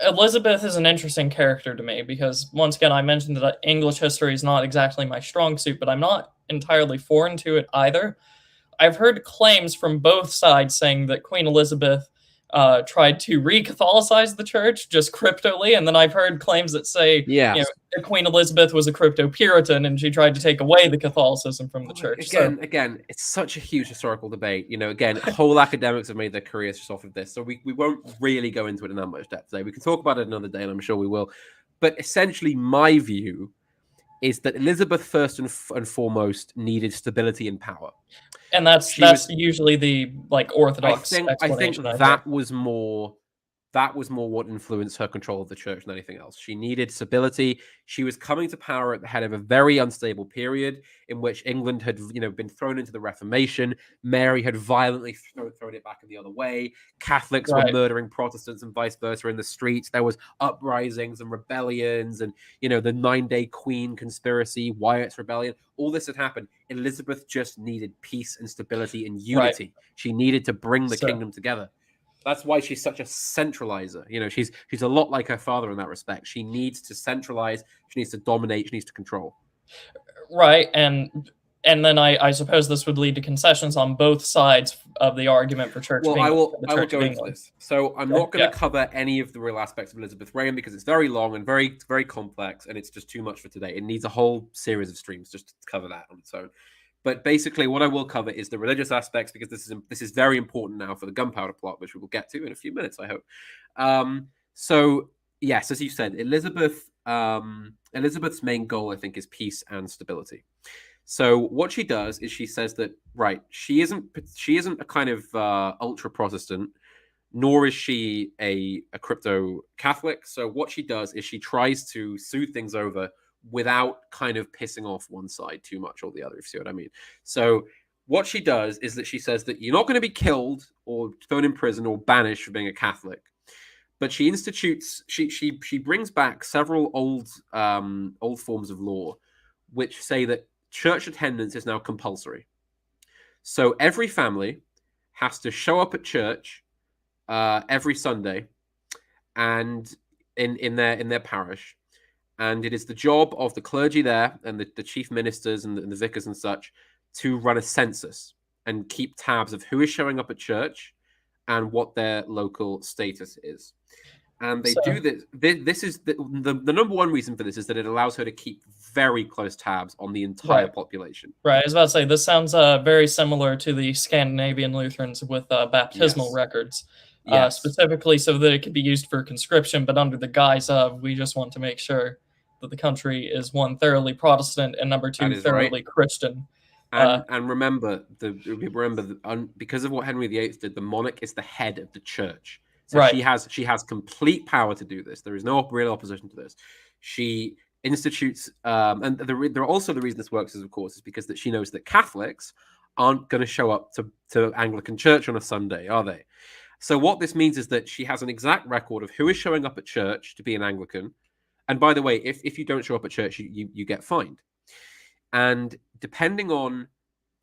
Elizabeth is an interesting character to me because once again, I mentioned that English history is not exactly my strong suit, but I'm not entirely foreign to it either. I've heard claims from both sides saying that Queen Elizabeth tried to re-Catholicize the church just cryptally, and then I've heard claims that say, Yes. that Queen Elizabeth was a crypto-Puritan and she tried to take away the Catholicism from the church. Again, it's such a huge historical debate. Again, whole academics have made their careers just off of this, so we won't really go into it in that much depth today. We can talk about it another day, and I'm sure we will. But essentially, my view is that Elizabeth first and foremost needed stability and power. And that's usually the orthodox explanation. That was more what influenced her control of the church than anything else. She needed stability. She was coming to power at the head of a very unstable period in which England had, been thrown into the Reformation. Mary had violently thrown it back in the other way. Catholics were murdering Protestants and vice versa in the streets. There was uprisings and rebellions and, the 9-Day Queen conspiracy, Wyatt's rebellion. All this had happened. Elizabeth just needed peace and stability and unity. Right. She needed to bring the kingdom together. That's why she's such a centralizer. She's a lot like her father in that respect. She needs to centralize. She needs to dominate. She needs to control. Right, and then I suppose this would lead to concessions on both sides of the argument for Church of England. I will go into this. So I'm not going to cover any of the real aspects of Elizabeth Reign because it's very long and very, very complex, and it's just too much for today. It needs a whole series of streams just to cover that on its own. But basically, what I will cover is the religious aspects because this is very important now for the Gunpowder Plot, which we will get to in a few minutes, I hope. So yes, as you said, Elizabeth's main goal, I think, is peace and stability. So what she does is she says that she isn't a kind of ultra Protestant, nor is she a crypto Catholic. So what she does is she tries to smooth things over without kind of pissing off one side too much or the other, if you see what I mean. So what she does is that she says that you're not going to be killed or thrown in prison or banished for being a Catholic, but she brings back several old forms of law which say that church attendance is now compulsory. So every family has to show up at church every Sunday and in their parish. And it is the job of the clergy there and the chief ministers and the vicars and such to run a census and keep tabs of who is showing up at church and what their local status is. And they do this. This is the number one reason for this is that it allows her to keep very close tabs on the entire population. Right. I was about to say, this sounds very similar to the Scandinavian Lutherans with baptismal records. Specifically so that it could be used for conscription, but under the guise of, we just want to make sure that the country is, one, thoroughly Protestant, and number two, thoroughly Christian. And remember, because of what Henry VIII did, the monarch is the head of the church. So she has complete power to do this. There is no real opposition to this. She institutes, and there are also the reason this works is, of course, is because that she knows that Catholics aren't going to show up to Anglican church on a Sunday, are they? So what this means is that she has an exact record of who is showing up at church to be an Anglican. And by the way, if you don't show up at church, you get fined. And depending on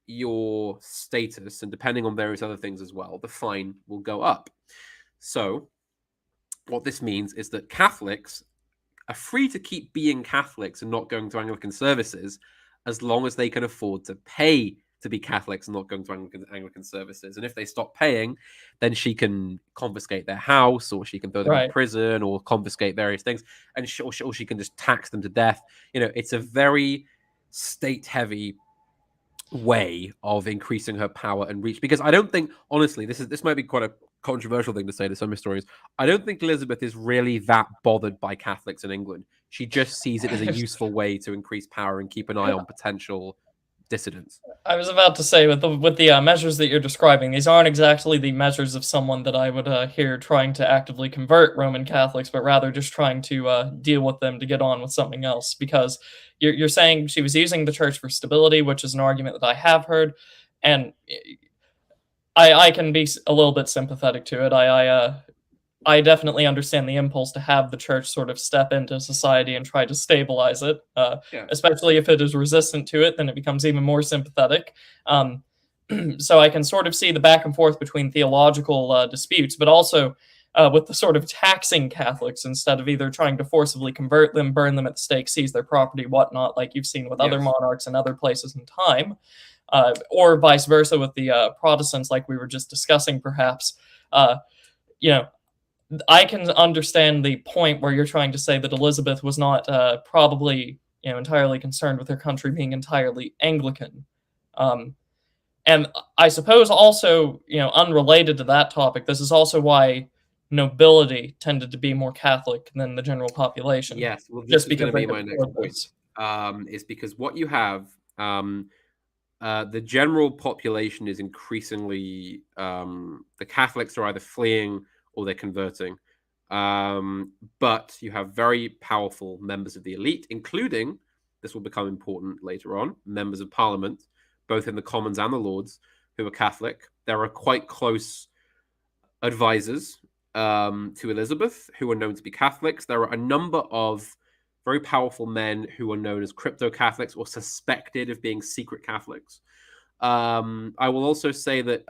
your status and depending on various other things as well, the fine will go up. So what this means is that Catholics are free to keep being Catholics and not going to Anglican services as long as they can afford to pay to be Catholics and not going to Anglican services. And if they stop paying, then she can confiscate their house, or she can throw them in prison, or confiscate various things, and or she can just tax them to death. It's a very state-heavy way of increasing her power and reach. Because I don't think, honestly, this might be quite a controversial thing to say to some historians, I don't think Elizabeth is really that bothered by Catholics in England. She just sees it as a useful way to increase power and keep an eye on potential dissidents. I was about to say, with the measures that you're describing, these aren't exactly the measures of someone that I would hear trying to actively convert Roman Catholics, but rather just trying to deal with them to get on with something else. Because you're saying she was using the church for stability, which is an argument that I have heard, and I can be a little bit sympathetic to it. I definitely understand the impulse to have the church sort of step into society and try to stabilize it, especially if it is resistant to it, then it becomes even more sympathetic. So I can sort of see the back and forth between theological disputes, but also with the sort of taxing Catholics instead of either trying to forcibly convert them, burn them at the stake, seize their property, whatnot, like you've seen with other monarchs in other places in time, or vice versa with the Protestants, like we were just discussing, perhaps. I can understand the point where you're trying to say that Elizabeth was not probably entirely concerned with her country being entirely Anglican. And I suppose also, unrelated to that topic, this is also why nobility tended to be more Catholic than the general population. Yes, well, just because going to be my next point. Is because what you have, the general population is increasingly, the Catholics are either fleeing or they're converting. But you have very powerful members of the elite, including, this will become important later on, members of Parliament, both in the Commons and the Lords, who are Catholic. There are quite close advisors to Elizabeth who are known to be Catholics. There are a number of very powerful men who are known as crypto-Catholics or suspected of being secret Catholics. I will also say that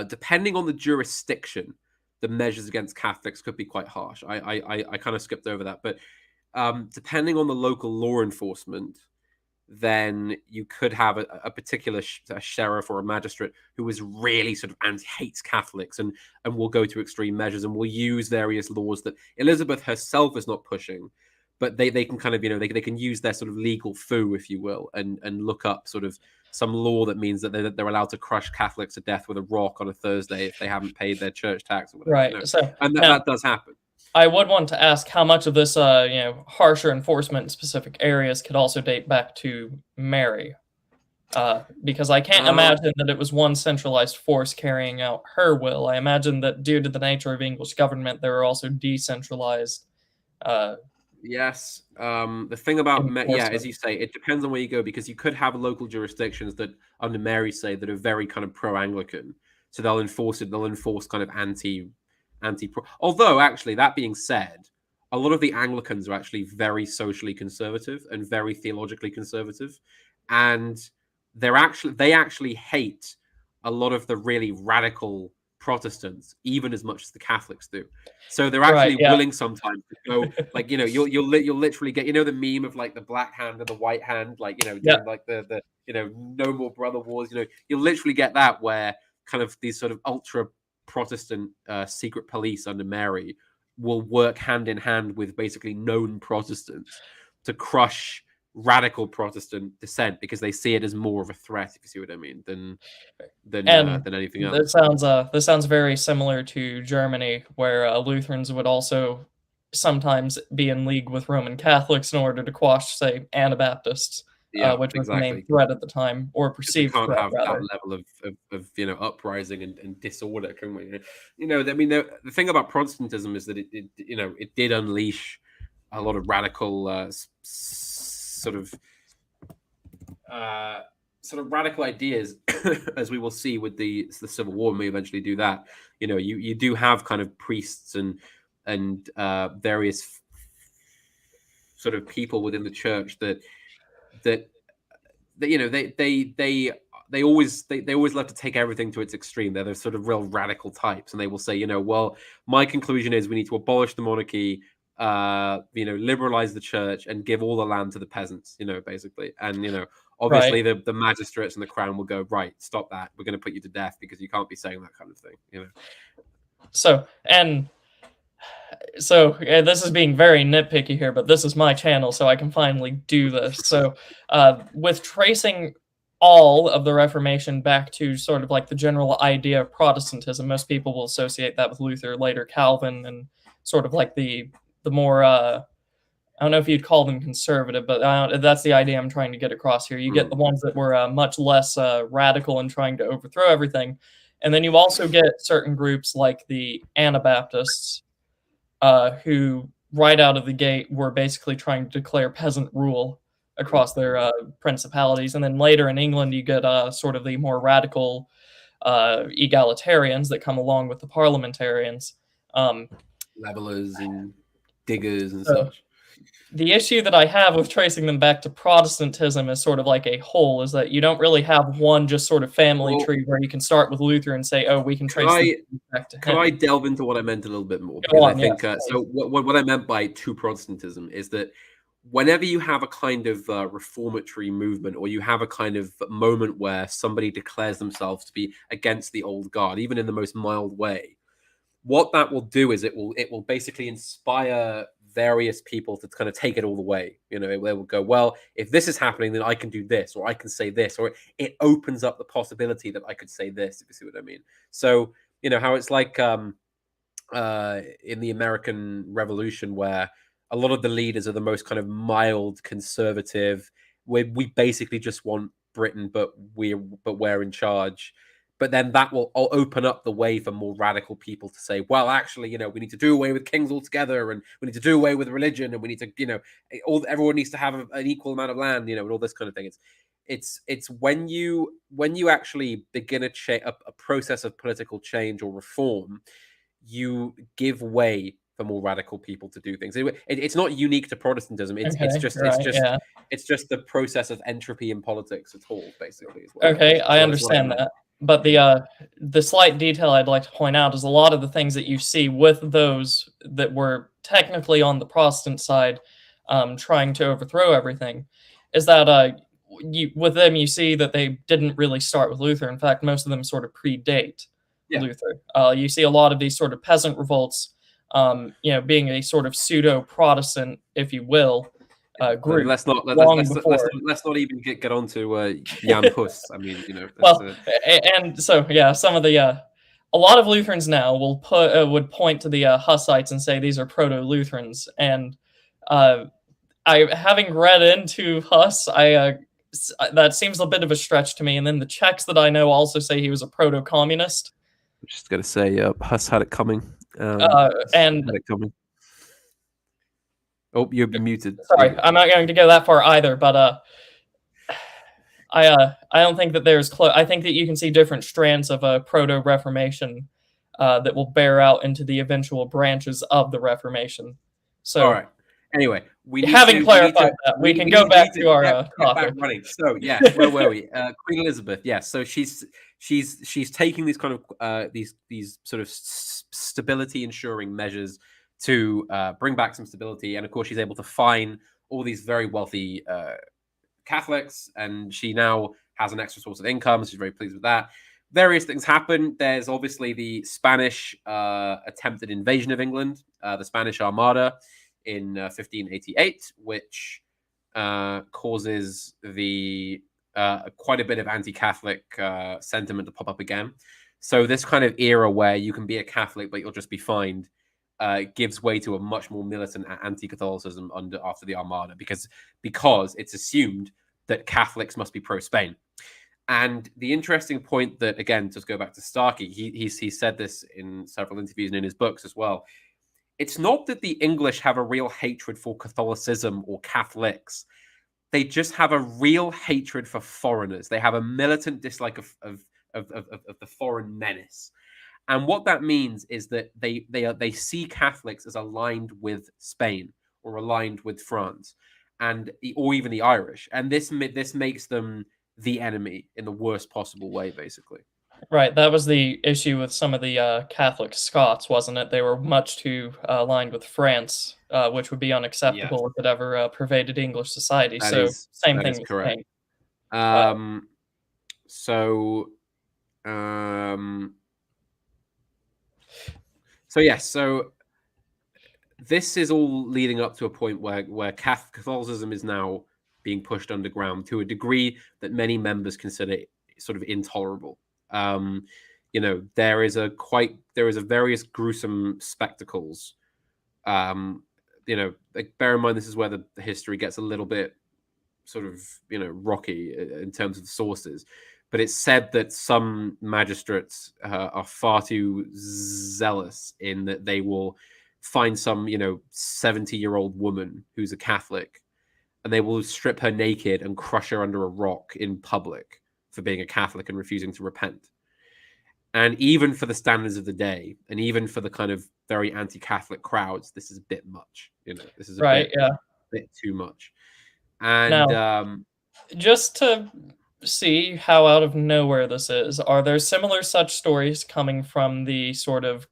depending on the jurisdiction, the measures against Catholics could be quite harsh. I kind of skipped over that. But depending on the local law enforcement, then you could have a particular sheriff or a magistrate who is really sort of hates Catholics and will go to extreme measures and will use various laws that Elizabeth herself is not pushing, but they can kind of, they can use their sort of legal foo, if you will, and look up sort of some law that means that they're allowed to crush Catholics to death with a rock on a Thursday if they haven't paid their church tax or whatever. Right. So, and that does happen. I would want to ask how much of this, harsher enforcement in specific areas could also date back to Mary, because I can't imagine that it was one centralized force carrying out her will. I imagine that due to the nature of English government, there are also decentralized Yes. The thing about yeah, as enforcement. you say, it depends on where you go because you could have local jurisdictions that, under Mary, say that are very kind of pro-Anglican, so they'll enforce it. They'll enforce kind of anti. Although, actually, that being said, a lot of the Anglicans are actually very socially conservative and very theologically conservative, and they actually hate a lot of the really radical Protestants, even as much as the Catholics do. So they're Right, actually yeah. willing sometimes to go, like, you'll literally get, the meme of like the black hand and the white hand, like, Yeah. during like the no more brother wars. You'll literally get that where kind of these sort of ultra Protestant secret police under Mary will work hand in hand with basically known Protestants to crush radical Protestant dissent because they see it as more of a threat, if you see what I mean, And than anything else. this sounds very similar to Germany, where Lutherans would also sometimes be in league with Roman Catholics in order to quash, say, Anabaptists, Yeah, which was the main exactly. threat at the time, or Because we perceived can't threat, have that rather. level of uprising and disorder, can we? I mean, the thing about Protestantism is that it did unleash a lot of radical uh, sort of radical ideas, as we will see with the Civil War, and we eventually do that. You do have kind of priests and various sort of people within the church that they always love to take everything to its extreme. They're the sort of real radical types, and they will say, well, my conclusion is we need to abolish the monarchy, liberalize the church, and give all the land to the peasants, basically. And Right. obviously the magistrates and the crown will go, right, stop that. We're going to put you to death because you can't be saying that kind of thing. So, and so this is being very nitpicky here, but this is my channel, so I can finally do this. So, with tracing all of the Reformation back to sort of like the general idea of Protestantism, most people will associate that with Luther, later Calvin, and sort of like the more I don't know if you'd call them conservative, but that's the idea I'm trying to get across here. You get Mm. the ones that were much less radical in trying to overthrow everything, and then you also get certain groups like the Anabaptists, who right out of the gate were basically trying to declare peasant rule across their principalities. And then later in England, you get sort of the more radical egalitarians that come along with the parliamentarians. Um, Levelers and diggers and so such. the issue that I have with tracing them back to Protestantism is sort of like a whole, is that you don't really have one just sort of family Well, tree where you can start with Luther and say, oh, we can could trace them I back to Could I him. delve into what I meant a little bit more? Go Because I on, think yes, so. please. What I meant by true Protestantism is that whenever you have a kind of reformatory movement, or you have a kind of moment where somebody declares themselves to be against the old guard, even in the most mild way, what that will do is it will basically inspire various people to kind of take it all the way. They will go, well, if this is happening, then I can do this, or I can say this, or it opens up the possibility that I could say this, if you see what I mean. So how it's like in the American Revolution, where a lot of the leaders are the most kind of mild conservative. We basically just want Britain, but we're in charge. But then that will open up the way for more radical people to say, well, actually, we need to do away with kings altogether, and we need to do away with religion, and we need to, everyone needs to have an equal amount of land, and all this kind of thing. It's when you actually begin a process of political change or reform, you give way for more radical people to do things. It's not unique to Protestantism. Okay, right, yeah. It's just the process of entropy in politics at all, basically, is what I Okay, meant. I So that's what I understand meant. that. But the slight detail I'd like to point out is a lot of the things that you see with those that were technically on the Protestant side, trying to overthrow everything, is that with them you see that they didn't really start with Luther. In fact, most of them sort of predate Yeah. Luther. You see a lot of these sort of peasant revolts, being a sort of pseudo Protestant, if you will, group long before. Let's not even get on to Jan Hus. I mean, that's Well, and so yeah, some of the a lot of Lutherans now will would point to the Hussites and say these are proto-Lutherans, and uh, I having read into Huss, that seems a bit of a stretch to me. And then the Czechs that I know also say he was a proto-communist. I'm just gonna say, Hus had it coming. And had it coming. Oh, you're muted. Sorry, I'm not going to go that far either, but I don't think that there's I think that you can see different strands of a proto-Reformation that will bear out into the eventual branches of the Reformation. All So, right. Anyway, having clarified that, we can go we back need to to our get back topic. running. So yes, where were we? Queen Elizabeth. Yes. So she's taking these kind of these sort of stability ensuring measures to bring back some stability, and of course she's able to fine all these very wealthy Catholics, and she now has an extra source of income. So she's very pleased with that. Various things happen. There's obviously the Spanish attempted invasion of England, the Spanish Armada in 1588, which causes the quite a bit of anti-Catholic sentiment to pop up again. So this kind of era where you can be a Catholic but you'll just be fined gives way to a much more militant anti-Catholicism after the Armada because it's assumed that Catholics must be pro-Spain. And the interesting point that, again, just go back to Starkey, he said this in several interviews and in his books as well. It's not that the English have a real hatred for Catholicism or Catholics. They just have a real hatred for foreigners. They have a militant dislike of the foreign menace. And what that means is that they see Catholics as aligned with Spain or aligned with France, or even the Irish. And this makes them the enemy in the worst possible way, basically. Right, that was the issue with some of the Catholic Scots, wasn't it? They were much too aligned with France, which would be unacceptable if it ever pervaded English society. Same thing with correct. Spain. So this is all leading up to a point where Catholicism is now being pushed underground to a degree that many members consider sort of intolerable. There is a various gruesome spectacles. Bear in mind this is where the history gets a little bit sort of rocky in terms of the sources. But it's said that some magistrates are far too zealous in that they will find some 70-year-old woman who's a Catholic, and they will strip her naked and crush her under a rock in public for being a Catholic and refusing to repent. And even for the standards of the day, and even for the kind of very anti-Catholic crowds, this is a bit much. This is a bit too much. And now, just to see how out of nowhere this is, are there similar such stories coming from the sort of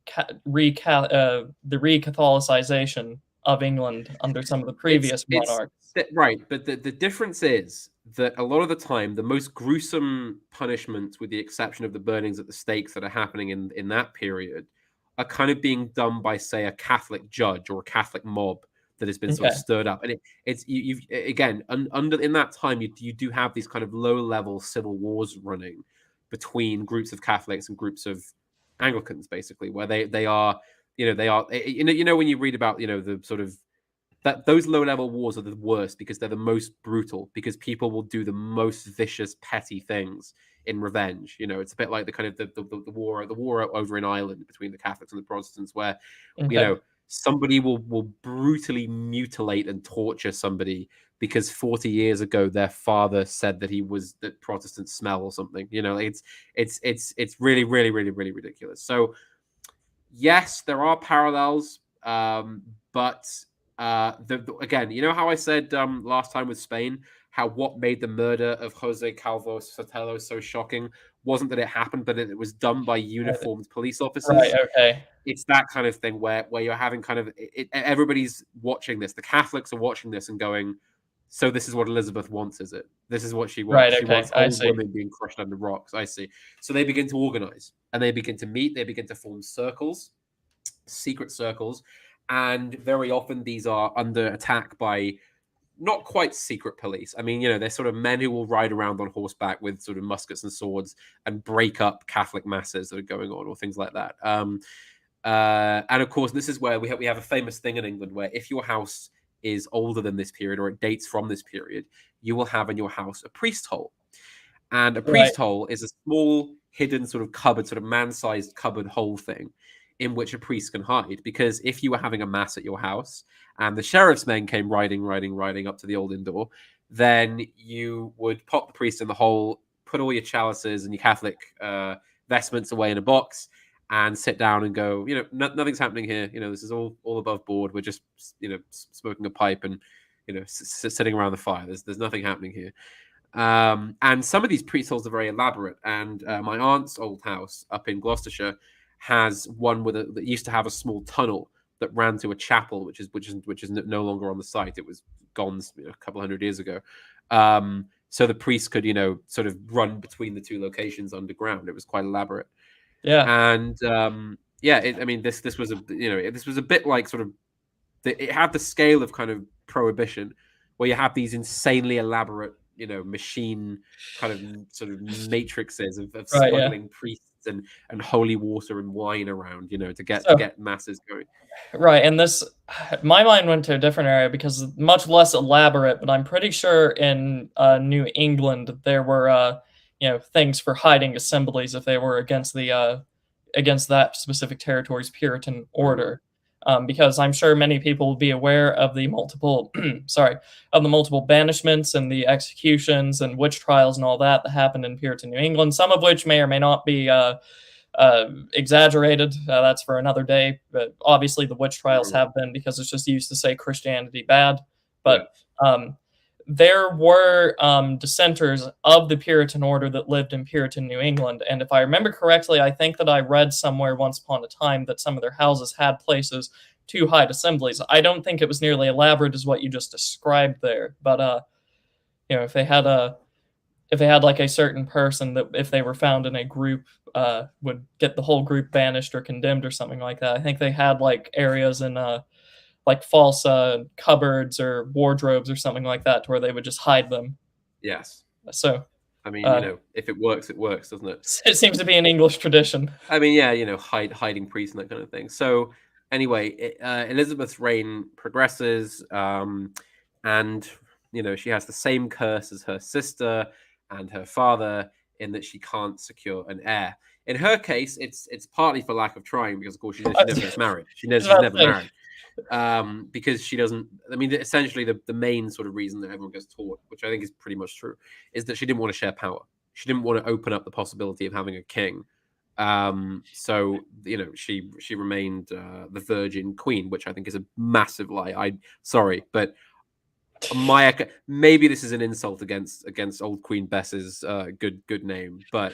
re-Catholicization of England under some of the previous monarchs? Right, but the difference is that a lot of the time, the most gruesome punishments, with the exception of the burnings at the stakes that are happening in that period, are kind of being done by, say, a Catholic judge or a Catholic mob that has been sort of stirred up. And you've again, in that time, you do have these kind of low-level civil wars running between groups of Catholics and groups of Anglicans, basically, where they are when you read about the sort of that those low-level wars are the worst because they're the most brutal, because people will do the most vicious, petty things in revenge. It's a bit like the kind of the war over in Ireland between the Catholics and the Protestants, where somebody will brutally mutilate and torture somebody because 40 years ago their father said that Protestants smell or something. It's really, really, really, really ridiculous. So yes, there are parallels, but again, how I said last time with Spain, how what made the murder of Jose Calvo Sotelo so shocking wasn't that it happened, but it was done by uniformed police officers. Right, okay. It's that kind of thing where you're having kind of everybody's watching this. The Catholics are watching this and going, so this is what Elizabeth wants, is it? This is what she wants. Right, okay. She wants old women being crushed under rocks. I see. So they begin to organize and they begin to meet. They begin to form circles, secret circles. And very often these are under attack by not quite secret police. I mean, they're sort of men who will ride around on horseback with sort of muskets and swords and break up Catholic masses that are going on or things like that. And of course, this is where we have a famous thing in England where if your house is older than this period or it dates from this period, you will have in your house a priest hole. And a priest hole is a small hidden sort of cupboard, sort of man-sized cupboard hole thing in which a priest can hide. Because if you were having a mass at your house and the sheriff's men came riding up to the old inn door, then you would pop the priest in the hole, put all your chalices and your Catholic vestments away in a box, and sit down and go, nothing's happening here. This is all above board. We're just, smoking a pipe and, sitting around the fire. There's nothing happening here. And some of these priest holes are very elaborate. And my aunt's old house up in Gloucestershire has one that used to have a small tunnel that ran to a chapel, which is no longer on the site. It was gone a couple hundred years ago. So the priest could, sort of run between the two locations underground. It was quite elaborate. Yeah. And this was a bit like sort of it had the scale of kind of prohibition, where you have these insanely elaborate, machine kind of sort of matrices of Right, yeah. smuggling priests and holy water and wine around, to get masses going. Right, and my mind went to a different area because it's much less elaborate, but I'm pretty sure in New England there were things for hiding assemblies if they were against that specific territory's Puritan order. Because I'm sure many people will be aware of the multiple banishments and the executions and witch trials and all that happened in Puritan New England, some of which may or may not be exaggerated. That's for another day. But obviously, the witch trials have been, because it's just used to say Christianity bad. But there were dissenters of the Puritan order that lived in Puritan New England. And if I remember correctly, I think that I read somewhere once upon a time that some of their houses had places to hide assemblies. I don't think it was nearly elaborate as what you just described there. But if they had like a certain person that, if they were found in a group, would get the whole group banished or condemned or something like that. I think they had like areas in like false cupboards or wardrobes or something like that, to where they would just hide them. Yes. So, I mean, if it works, doesn't it? It seems to be an English tradition. I mean, yeah, hiding priests and that kind of thing. So, anyway, Elizabeth's reign progresses, and she has the same curse as her sister and her father, in that she can't secure an heir. In her case, it's partly for lack of trying, because of course she never gets married. She's never married. Because she doesn't. I mean, essentially, the main sort of reason that everyone gets taught, which I think is pretty much true, is that she didn't want to share power. She didn't want to open up the possibility of having a king. So she remained the Virgin Queen, which I think is a massive lie. Sorry, but maybe this is an insult against old Queen Bess's good name, but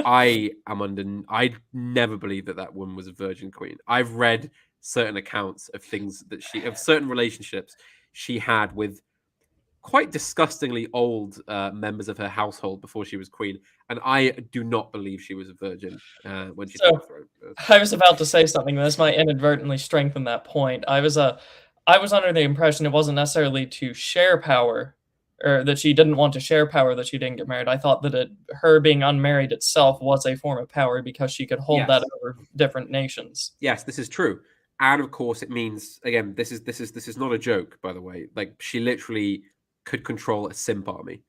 I never believed that woman was a Virgin Queen. I've read certain accounts of things of certain relationships she had with quite disgustingly old members of her household before she was queen, and I do not believe she was a virgin when she took the throne. I was about to say something. This might inadvertently strengthen that point. I was under the impression it wasn't necessarily to share power, or that she didn't want to share power, that she didn't get married. I thought that her being unmarried itself was a form of power, because she could hold that over different nations. Yes, this is true. And of course, it means, again, this is not a joke, by the way. Like, she literally could control a simp army.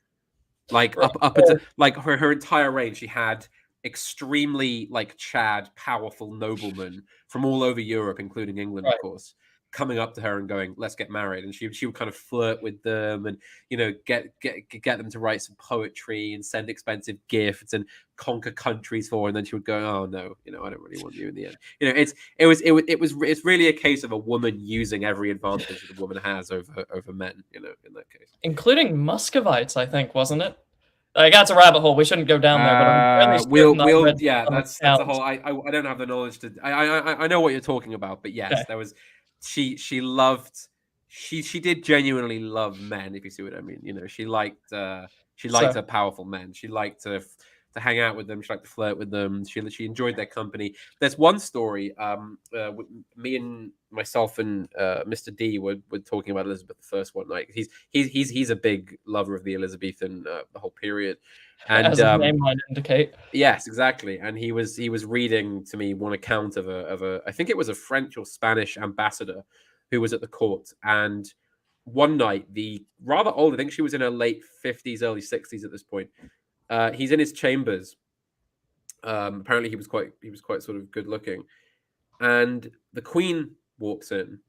Like, up into like her entire reign, she had extremely Chad powerful noblemen from all over Europe, including England, of course, coming up to her and going, "Let's get married." And she would kind of flirt with them, and get them to write some poetry and send expensive gifts and conquer countries for her. And then she would go, "Oh no, I don't really want you in the end." It's really a case of a woman using every advantage that a woman has over men. In that case, including Muscovites, I think, wasn't it? That's a rabbit hole. We shouldn't go down there. But I'm that's a whole. I don't have the knowledge to. I know what you're talking about, but yes, there was. She did genuinely love men, if you see what I mean. She liked her powerful men. She liked to hang out with them. She liked to flirt with them. She enjoyed their company. There's one story. Me and myself and Mr. D were talking about Elizabeth I one night. He's a big lover of the Elizabethan the whole period. And as the name might indicate. Yes, exactly. And he was reading to me one account of a I think it was a French or Spanish ambassador who was at the court. And one night, the rather old, I think she was in her late 50s, early 60s at this point. He's in his chambers. Apparently, he was quite sort of good looking, and the Queen walks in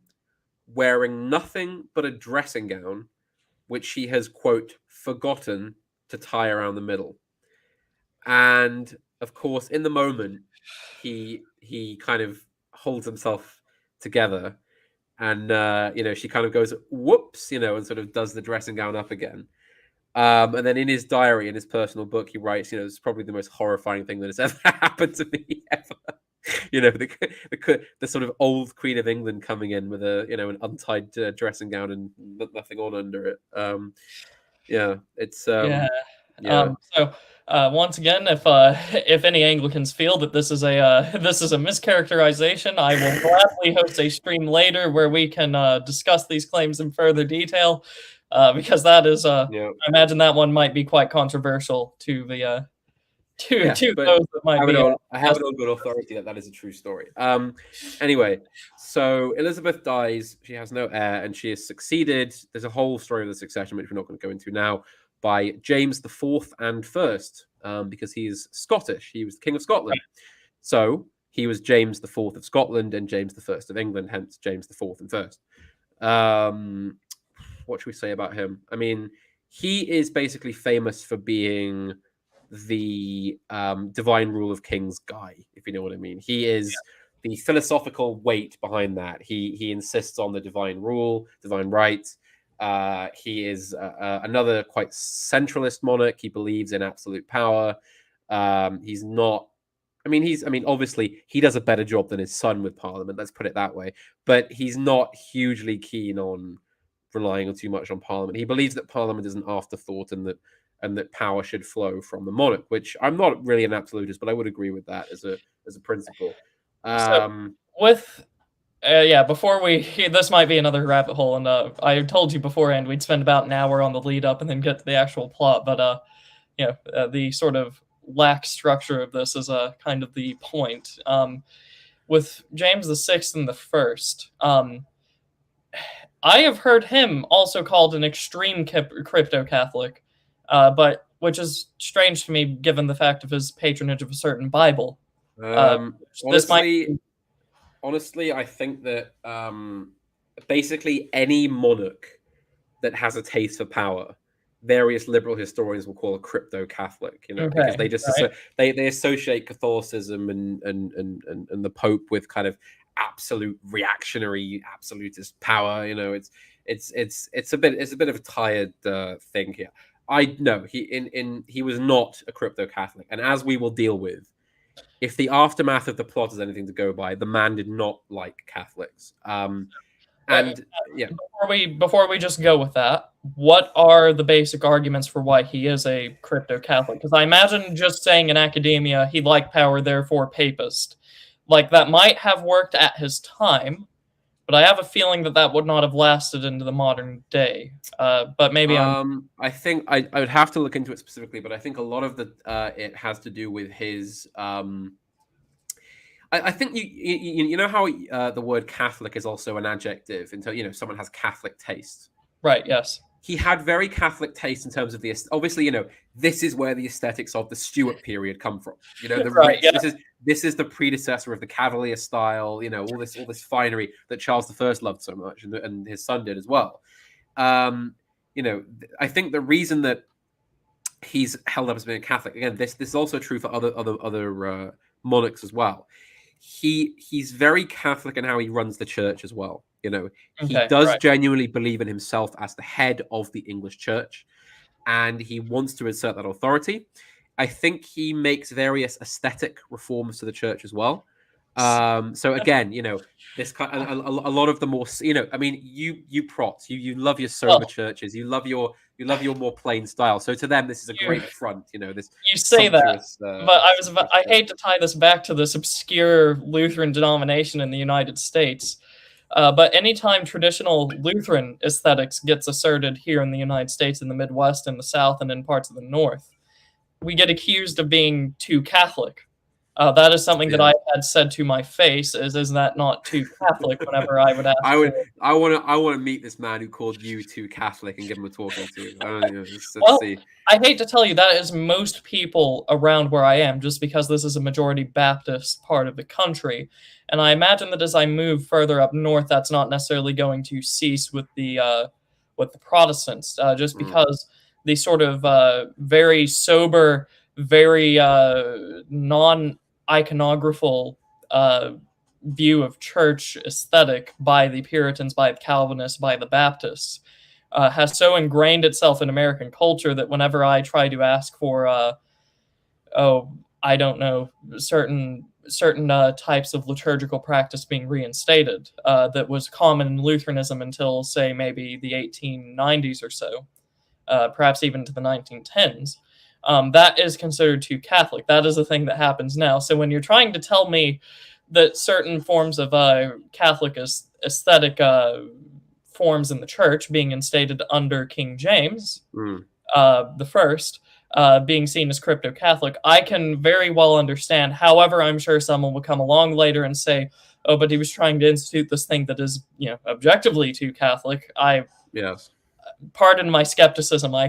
wearing nothing but a dressing gown, which she has, quote, forgotten to tie around the middle. And of course, in the moment, he kind of holds himself together, and she kind of goes, whoops, and sort of does the dressing gown up again. And then in his diary, in his personal book, he writes, it's probably the most horrifying thing that has ever happened to me ever. The sort of old Queen of England coming in with an untied dressing gown and nothing on under it. It's Yeah. yeah. So once again, if any Anglicans feel that this is a mischaracterization, I will gladly host a stream later where we can discuss these claims in further detail, because that is I imagine that one might be quite controversial to the to those that might be. I have it on good authority that is a true story. Anyway, so Elizabeth dies. She has no heir, and she is succeeded. There's a whole story of the succession, which we're not going to go into now, by James the Fourth and First, because he's Scottish. He was the King of Scotland. So he was James the Fourth of Scotland and James the First of England, hence James the Fourth and First. What should we say about him? I mean, he is basically famous for being the divine rule of kings guy, if you know what I mean. He is the philosophical weight behind that. He insists on the divine rule, divine right. He is another quite centralist monarch. He believes in absolute power. He's not. Obviously, he does a better job than his son with Parliament. Let's put it that way. But he's not hugely keen on relying on too much on Parliament. He believes that Parliament is an afterthought and that power should flow from the monarch, which I'm not really an absolutist, but I would agree with that as a principle. Before this might be another rabbit hole, and I told you beforehand we'd spend about an hour on the lead up and then get to the actual plot, but the sort of lax structure of this is kind of the point. With James the Sixth and the First, I have heard him also called an extreme crypto-Catholic, but which is strange to me given the fact of his patronage of a certain Bible. Honestly, I think that basically any monarch that has a taste for power, various liberal historians will call a crypto-Catholic, because they just they associate Catholicism and the Pope with kind of absolute reactionary absolutist power. It's a bit of a tired thing here. I know he was not a crypto-Catholic, and as we will deal with, if the aftermath of the plot is anything to go by, the man did not like Catholics. Before we just go with that, what are the basic arguments for why he is a crypto-Catholic? Because I imagine just saying in academia he liked power, therefore papist, like that might have worked at his time, but I have a feeling that would not have lasted into the modern day. But maybe I think I would have to look into it specifically, but I think a lot of it has to do with his. I think you know how the word Catholic is also an adjective until someone has Catholic taste. Right. Yes. He had very Catholic taste in terms of the obviously this is where the aesthetics of the Stuart period come from. The right, rich. Yeah. This is the predecessor of the Cavalier style. All this finery that Charles I loved so much, and his son did as well. I think the reason that he's held up as being a Catholic, again, this is also true for other monarchs as well. He's very Catholic in how he runs the church as well. He does genuinely believe in himself as the head of the English church, and he wants to assert that authority. I think he makes various aesthetic reforms to the church as well. So again, this kind a lot of the more, you prots, you love your sober churches, you love your more plain style. So to them, this is a great front. This you say that, but I hate to tie this back to this obscure Lutheran denomination in the United States. But anytime traditional Lutheran aesthetics gets asserted here in the United States, in the Midwest, in the South, and in parts of the North, we get accused of being too Catholic. That is something that Yeah. I had said to my face. Is that not too Catholic? Whenever I would ask for. I want to meet this man who called you too Catholic and give him a talking to. I don't know. Let's Well, see. I hate to tell you that is most people around where I am, just because this is a majority Baptist part of the country. And I imagine that as I move further up north, that's not necessarily going to cease with the Protestants, just because the sort of very sober, very non-iconographical view of church aesthetic by the Puritans, by the Calvinists, by the Baptists has so ingrained itself in American culture that whenever I try to ask for, I don't know, certain types of liturgical practice being reinstated that was common in Lutheranism until, say, maybe the 1890s or so, perhaps even to the 1910s. That is considered too Catholic. That is a thing that happens now. So when you're trying to tell me that certain forms of Catholic aesthetic forms in the church being instated under King James the first, being seen as crypto-Catholic, I can very well understand. However, I'm sure someone will come along later and say, "Oh, but he was trying to institute this thing that is, objectively too Catholic." Yes. Pardon my skepticism. I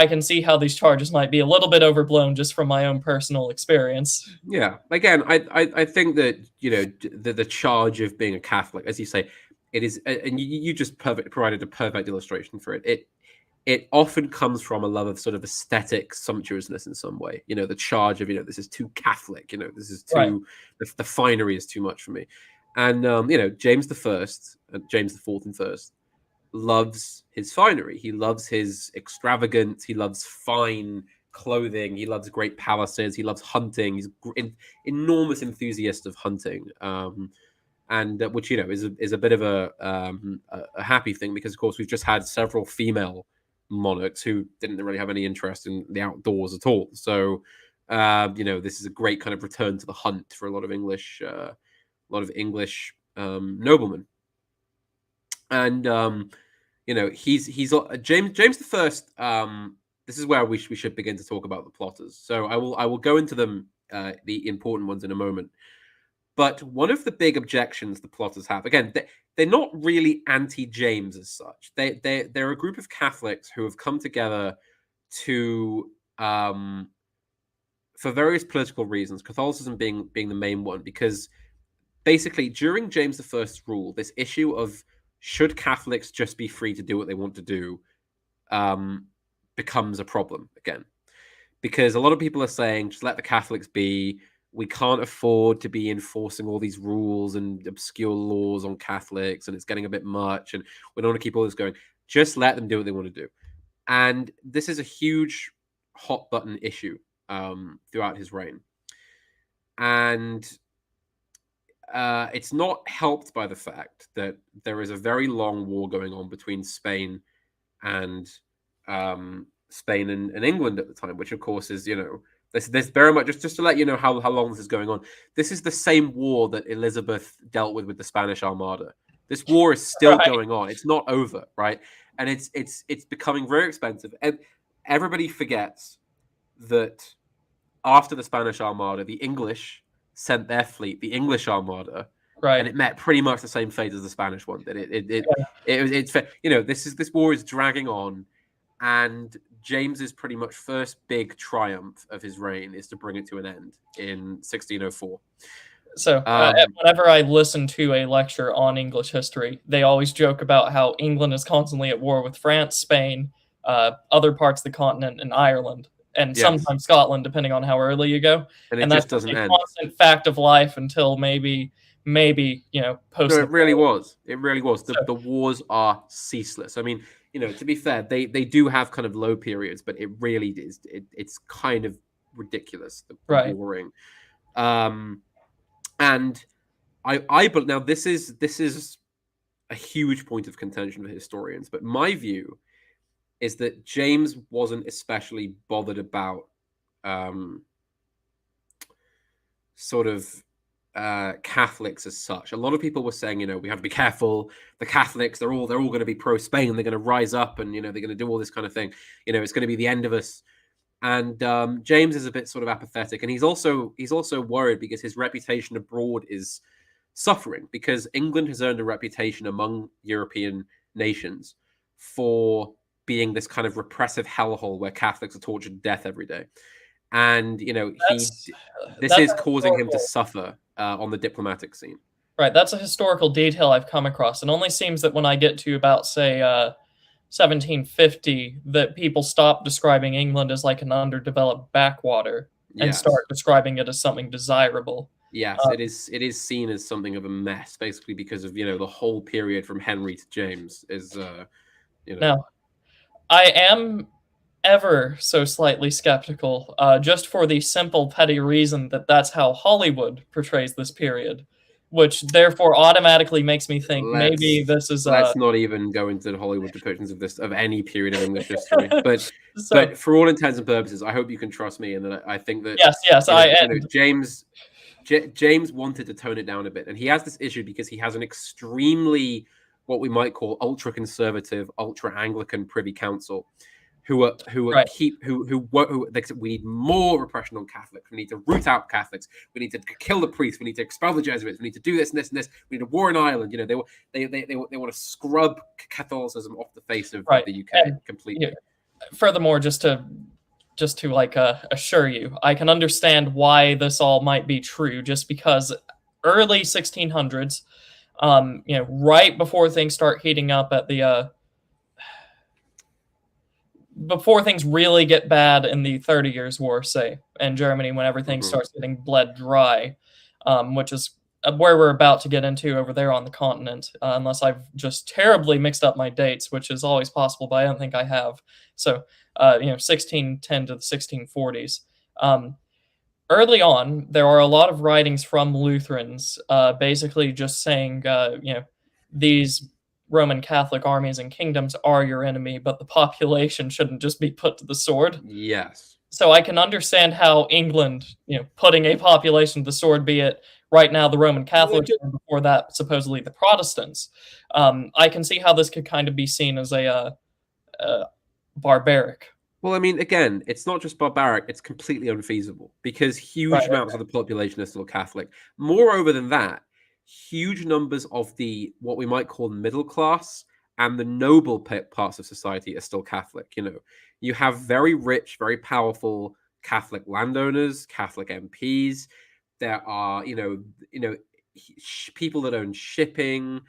can see how these charges might be a little bit overblown just from my own personal experience. Yeah. Again, I think that the charge of being a Catholic, as you say, it is, and you just provided a perfect illustration for it. It often comes from a love of sort of aesthetic sumptuousness in some way. The charge of this is too Catholic. This is too the finery is too much for me. And James the First, James the Fourth and First, loves his finery. He loves his extravagance. He loves fine clothing. He loves great palaces. He loves hunting. He's an enormous enthusiast of hunting. And which is a bit of a happy thing, because of course we've just had several female monarchs who didn't really have any interest in the outdoors at all. So this is a great kind of return to the hunt for a lot of English noblemen. And he's James the First. This is where we should begin to talk about the plotters. So I will go into them, the important ones, in a moment. But one of the big objections the plotters have, again, they're not really anti-James as such. They're a group of Catholics who have come together to, for various political reasons, Catholicism being the main one, because basically during James I's rule, this issue of should Catholics just be free to do what they want to do becomes a problem again. Because a lot of people are saying, just let the Catholics be. We can't afford to be enforcing all these rules and obscure laws on Catholics, and it's getting a bit much, and we don't want to keep all this going. Just let them do what they want to do. And this is a huge hot button issue throughout his reign. And it's not helped by the fact that there is a very long war going on between Spain and England at the time, which of course is, this very much, just to let you know how long this is going on. This is the same war that Elizabeth dealt with the Spanish Armada. This war is still going on. It's not over, right? And it's becoming very expensive. And everybody forgets that after the Spanish Armada, the English sent their fleet, the English Armada, and it met pretty much the same fate as the Spanish one. That this war is dragging on, and James's pretty much first big triumph of his reign is to bring it to an end in 1604. So whenever I listen to a lecture on English history, they always joke about how England is constantly at war with France, Spain, other parts of the continent, and Ireland, and sometimes Scotland, depending on how early you go. And that's just doesn't a end. Constant fact of life until maybe post. No, it really was. It really was. The wars are ceaseless. I mean, to be fair, they do have kind of low periods, but it really is. It's kind of ridiculous, the warring. And but now this is a huge point of contention for historians. But my view is that James wasn't especially bothered about sort of Catholics as such. A lot of people were saying, we have to be careful. The Catholics, they're all going to be pro Spain. They're going to rise up, and they're going to do all this kind of thing. It's going to be the end of us. And James is a bit sort of apathetic, and he's also worried because his reputation abroad is suffering, because England has earned a reputation among European nations for being this kind of repressive hellhole where Catholics are tortured to death every day. And That's this that's is a causing him to historical suffer on the diplomatic scene. right. That's a historical detail I've come across. It only seems that when I get to about say 1750, that people stop describing England as like an underdeveloped backwater and Yes. start describing it as something desirable. Yes, Uh, it is. It is seen as something of a mess, basically, because of the whole period from Henry to James is you know Now, I am ever so slightly skeptical, just for the simple, petty reason that that's how Hollywood portrays this period, which therefore automatically makes me think maybe let's this is let's not even go into the Hollywood depictions of any period of English history. But so. for all intents and purposes, I hope you can trust me, and that I think that Yes, yes, I and James wanted to tone it down a bit, and he has this issue because he has an extremely, what we might call, ultra conservative, ultra Anglican Privy Council, who right. they said, we need more repression on Catholics. We need to root out Catholics. We need to kill the priests. We need to expel the Jesuits. We need to do this and this and this. We need a war in Ireland. They want to scrub Catholicism off the face of Right. the UK And completely. furthermore, just to like assure you, I can understand why this all might be true, just because early 1600s, right before things start heating up at the before things really get bad in the 30 Years' War, say, in Germany, when everything Mm-hmm. starts getting bled dry, which is where we're about to get into over there on the continent, unless I've just terribly mixed up my dates, which is always possible, but I don't think I have. So, 1610 to the 1640s. Early on, there are a lot of writings from Lutherans, basically just saying, these Roman Catholic armies and kingdoms are your enemy, but the population shouldn't just be put to the sword. Yes. So I can understand how England, putting a population to the sword, be it right now the Roman Catholics, and before that supposedly the Protestants. I can see how this could kind of be seen as a barbaric. Well, I mean, again, it's not just barbaric, it's completely unfeasible because huge Right. amounts of the population are still Catholic. Moreover than that, huge numbers of the what we might call middle class and the noble parts of society are still Catholic. You have very rich, very powerful Catholic landowners, Catholic MPs. There are, people that own shipping,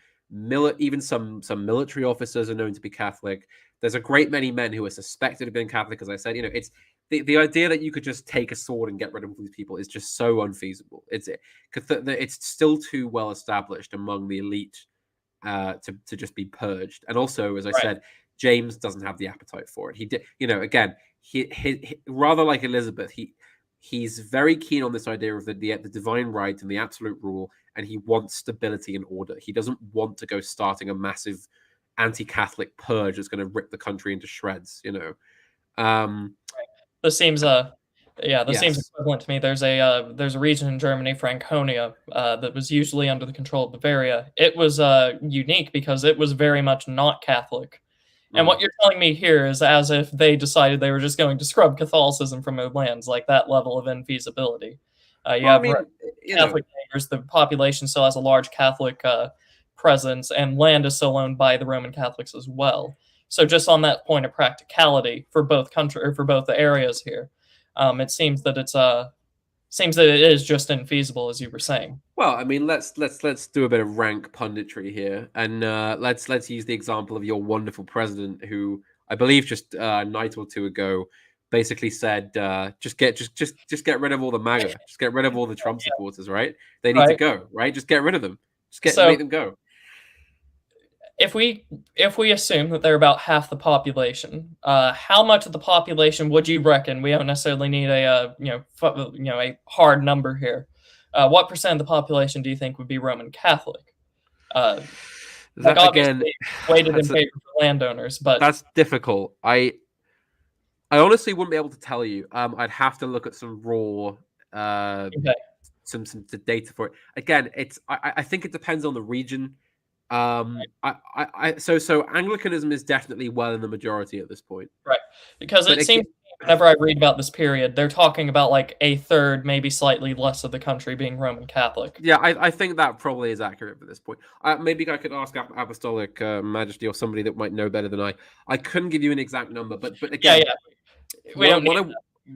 even some military officers are known to be Catholic. There's a great many men who are suspected of being Catholic, as I said. It's the idea that you could just take a sword and get rid of all these people is just so unfeasible. It's still too well established among the elite to just be purged. And also, as I Right. said, James doesn't have the appetite for it. He did, again, he rather like Elizabeth, he's very keen on this idea of the divine right and the absolute rule, and he wants stability and order. He doesn't want to go starting a massive anti-Catholic purge that's going to rip the country into shreds. This seems this seems Yes. equivalent to me. There's a region in Germany, Franconia, that was usually under the control of Bavaria. It was unique because it was very much not Catholic. And what you're telling me here is as if they decided they were just going to scrub Catholicism from their lands, like that level of infeasibility. You Well, I have mean, Catholic neighbors. The population still has a large Catholic presence, and land is still owned by the Roman Catholics as well. So, just on that point of practicality for both for both the areas here, it seems that it is just infeasible, as you were saying. well, I mean, let's do a bit of rank punditry here, and let's use the example of your wonderful president, who I believe just a night or two ago basically said, just get rid of all the MAGA, just get rid of all the Trump supporters, right? They need to Right. go, right? Just get rid of them, So, make them go. if we assume that they're about half the population, how much of the population would you reckon? We don't necessarily need a hard number here. What percent of the population do you think would be Roman Catholic? That again, obviously weighted in favor for landowners, but that's difficult. I honestly wouldn't be able to tell you. I'd have to look at some raw, okay. some data for it. Again, I think it depends on the region. So Anglicanism is definitely well in the majority at this point. Right, because But it seems whenever I read about this period, they're talking about like a third, maybe slightly less of the country being Roman Catholic. Yeah, I think that probably is accurate at this point. Maybe I could ask Apostolic Majesty or somebody that might know better than I. I couldn't give you an exact number, but Yeah, again, yeah. We don't need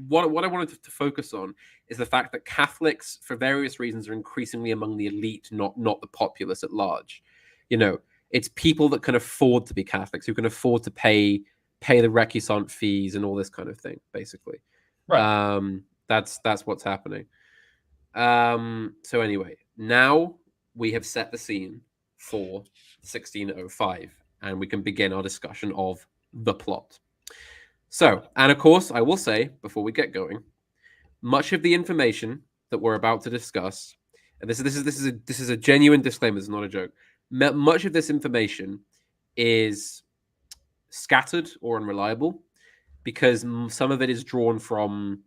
what I wanted to focus on is the fact that Catholics, for various reasons, are increasingly among the elite, not the populace at large. You know, it's people that can afford to be Catholics, who can afford to pay the recusant fees and all this kind of thing. Basically, right. that's what's happening. So anyway, now we have set the scene for 1605, and we can begin our discussion of the plot. So, and of course, I will say before we get going, much of the information that we're about to discuss, and this is a genuine disclaimer. This is not a joke. Much of this information is scattered or unreliable because some of it is drawn from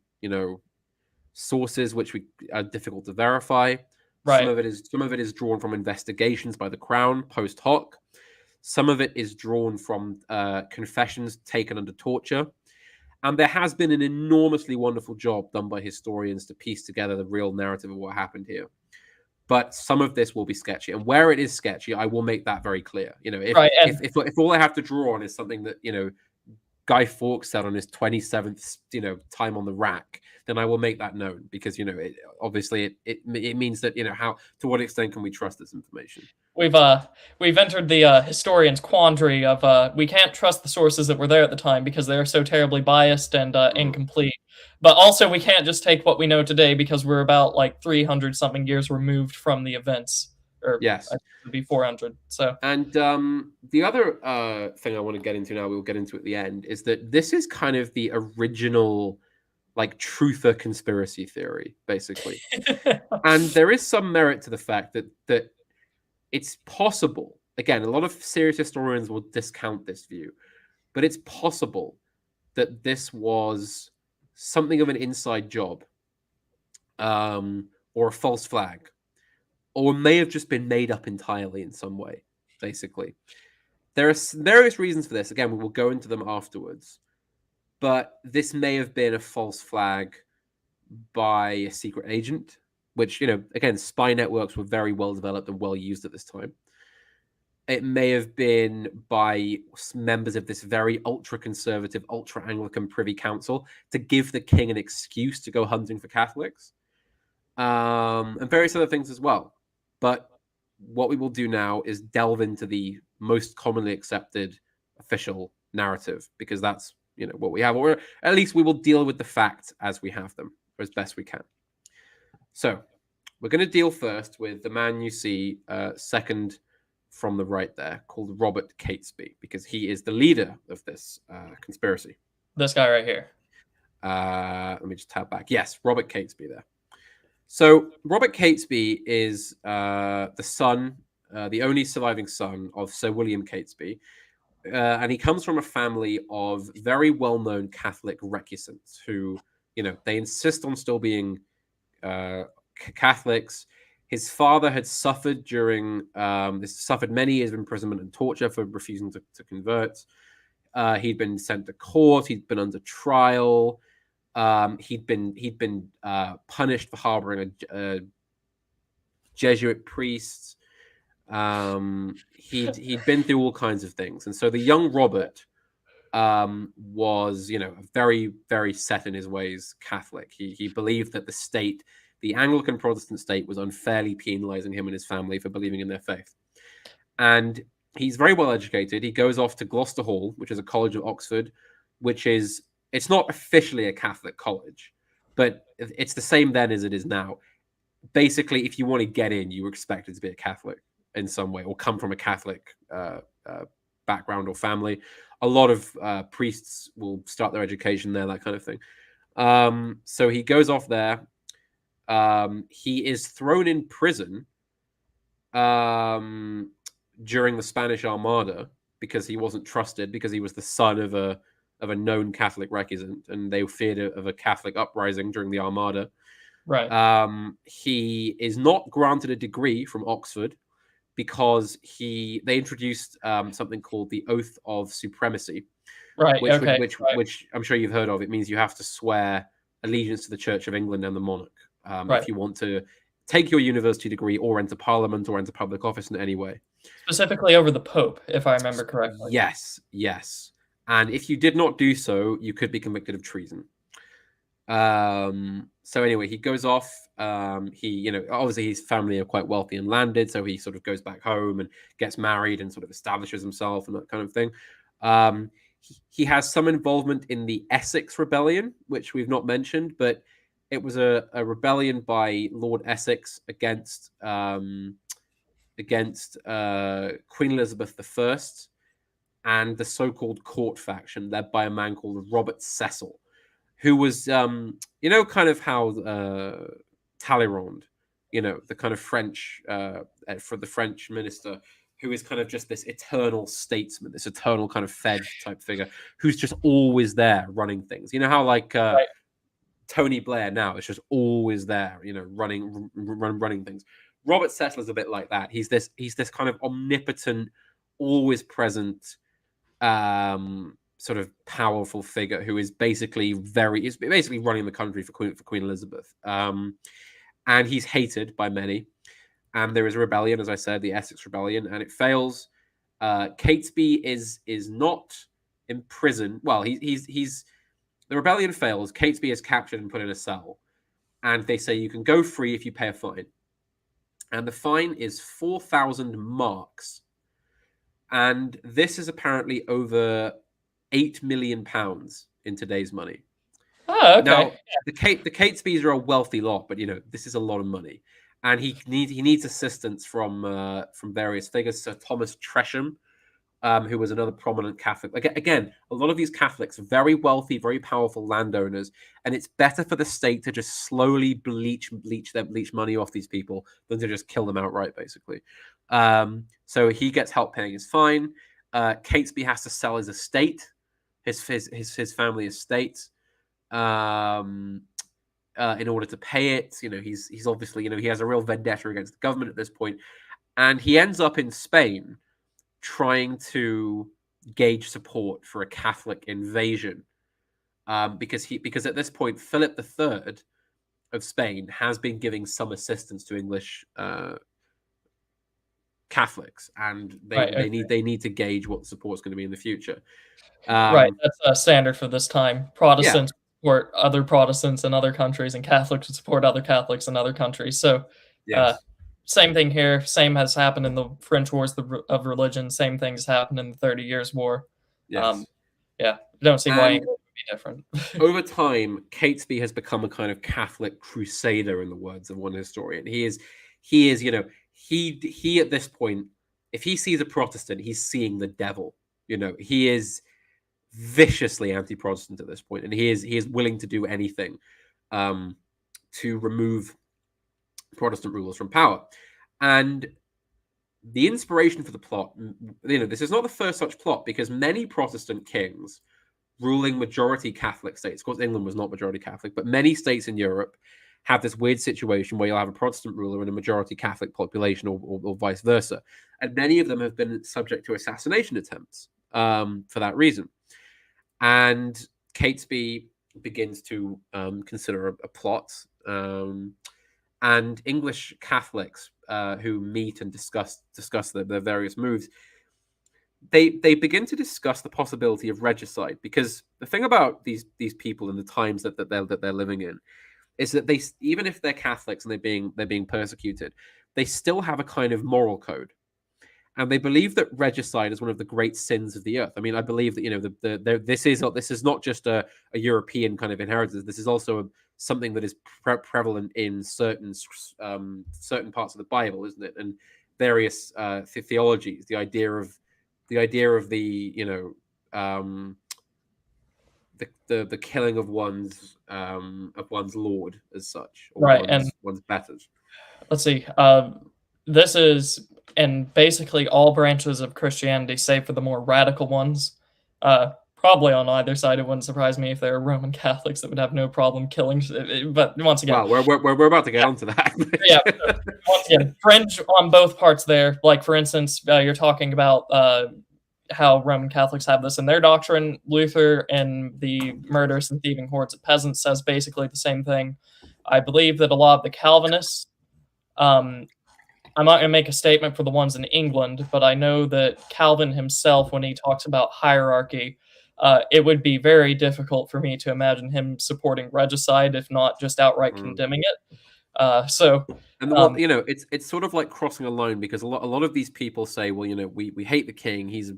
sources which are difficult to verify. Some Right. of it is drawn from investigations by the Crown post hoc. Some of it is drawn from confessions taken under torture. And there has been an enormously wonderful job done by historians to piece together the real narrative of what happened here. But some of this will be sketchy, and where it is sketchy, I will make that very clear. If all I have to draw on is something that Guy Fawkes said on his 27th time on the rack, then I will make that known, because obviously it means that how, to what extent can we trust this information? We've entered the historian's quandary of we can't trust the sources that were there at the time because they are so terribly biased and incomplete. But also we can't just take what we know today because we're about like 300 something years removed from the events, or yes, I think it would be 400. So, and the other thing I want to get into now, we'll get into at the end, is that this is kind of the original truther conspiracy theory, basically. And there is some merit to the fact that it's possible. Again, a lot of serious historians will discount this view, but it's possible that this was something of an inside job, or a false flag, or may have just been made up entirely in some way, basically. There are various reasons for this. Again, we will go into them afterwards. But this may have been a false flag by a secret agent, which, again, spy networks were very well developed and well used at this time. It may have been by members of this very ultra-conservative, ultra-Anglican Privy Council to give the king an excuse to go hunting for Catholics, and various other things as well. But what we will do now is delve into the most commonly accepted official narrative, because that's what we have, or at least we will deal with the facts as we have them, or as best we can. So we're going to deal first with the man you see second from the right there, called Robert Catesby, because he is the leader of this conspiracy. This guy right here. Let me just tab back. Yes, Robert Catesby there. So Robert Catesby is the son, the only surviving son of Sir William Catesby, and he comes from a family of very well-known Catholic recusants who, they insist on still being Catholics. His father had suffered suffered many years of imprisonment and torture for refusing to convert. He'd been sent to court. He'd been under trial. He'd been punished for harboring a Jesuit priest. He'd been through all kinds of things, and so the young Robert was, very, very set in his ways Catholic. He believed that the state, the Anglican Protestant state, was unfairly penalizing him and his family for believing in their faith. And he's very well educated. He goes off to Gloucester Hall, which is a college at Oxford, it's not officially a Catholic college, but it's the same then as it is now. Basically, if you want to get in, you were expected to be a Catholic in some way, or come from a Catholic background or family. A lot of priests will start their education there, that kind of thing. So he goes off there. He is thrown in prison during the Spanish Armada because he wasn't trusted, because he was the son of a known Catholic recusant, and they feared of a Catholic uprising during the Armada. Right. He is not granted a degree from Oxford because they introduced something called the Oath of Supremacy, Right. which Okay. Right. which I'm sure you've heard of. It means you have to swear allegiance to the Church of England and the monarch Right. if you want to take your university degree or enter Parliament or enter public office in any way. Specifically over the Pope, if I remember correctly. Yes, yes. And if you did not do so, you could be convicted of treason. So anyway, he goes off. He, you know, obviously his family are quite wealthy and landed, so he sort of goes back home and gets married and sort of establishes himself and that kind of thing. He has some involvement in the Essex Rebellion, which we've not mentioned, but it was a rebellion by Lord Essex against Queen Elizabeth I and the so-called court faction led by a man called Robert Cecil, who was, you know, kind of how Talleyrand, you know, the kind of French, for the French minister, who is kind of just this eternal statesman, this eternal kind of Fed type figure, who's just always there running things. You know how like Right. Tony Blair now is just always there, you know, running things. Robert Cecil is a bit like that. He's this kind of omnipotent, always present, sort of powerful figure who is basically running the country for Queen Elizabeth. And he's hated by many. And there is a rebellion, as I said, the Essex Rebellion, and it fails. Catesby is not imprisoned. Well, he's the rebellion fails. Catesby is captured and put in a cell, and they say you can go free if you pay a fine. And the fine is 4,000 marks, and this is apparently over £8 million in today's money. Oh, okay. Now, the Catesbys are a wealthy lot, but you know this is a lot of money, and he needs assistance from various figures. Sir Thomas Tresham, who was another prominent Catholic. Again, a lot of these Catholics, very wealthy, very powerful landowners, and it's better for the state to just slowly bleach money off these people than to just kill them outright, basically. So he gets help paying his fine. Catesby has to sell his estate, his family estate, in order to pay it. You know, he's obviously, you know, he has a real vendetta against the government at this point, and he ends up in Spain trying to gauge support for a Catholic invasion, because at this point Philip III of Spain has been giving some assistance to English Catholics, and they need to gauge what the support is going to be in the future. Right, that's a standard for this time. Protestants support other Protestants in other countries, and Catholics support other Catholics in other countries. So, same thing here. Same has happened in the French Wars of Religion. Same things happened in the 30 Years' War. Yes. Don't see why England would be different. Over time, Catesby has become a kind of Catholic crusader, in the words of one historian. He is, you know, he at this point, if he sees a Protestant, he's seeing the devil. You know, he is viciously anti-Protestant at this point, and he is willing to do anything to remove Protestant rulers from power. And the inspiration for the plot, you know, this is not the first such plot, because many Protestant kings ruling majority Catholic states, of course England was not majority Catholic, but many states in Europe have this weird situation where you'll have a Protestant ruler and a majority Catholic population, or vice versa. And many of them have been subject to assassination attempts for that reason. And Catesby begins to consider a plot, and English Catholics who meet and discuss their various moves, they begin to discuss the possibility of regicide, because the thing about these people in the times that they're living in is that they, even if they're Catholics and they're being persecuted, they still have a kind of moral code. And they believe that regicide is one of the great sins of the earth. I mean, I believe that, you know, this is not just a European kind of inheritance. This is also something that is prevalent in certain parts of the Bible, isn't it? And various theologies. The idea of the, you know, the killing of one's lord as such, or Right, one's betters. Let's see. This is in basically all branches of Christianity, save for the more radical ones. Probably on either side. It wouldn't surprise me if there are Roman Catholics that would have no problem killing. But once again, wow, we're about to get onto that. Once again, fringe on both parts there. Like, for instance, you're talking about how Roman Catholics have this in their doctrine. Luther in the Murderous and Thieving Hordes of Peasants says basically the same thing. I believe that a lot of the Calvinists, I'm not going to make a statement for the ones in England, but I know that Calvin himself, when he talks about hierarchy, it would be very difficult for me to imagine him supporting regicide, if not just outright condemning it. Well, it's sort of like crossing a line, because a lot of these people say, well, we hate the king. He's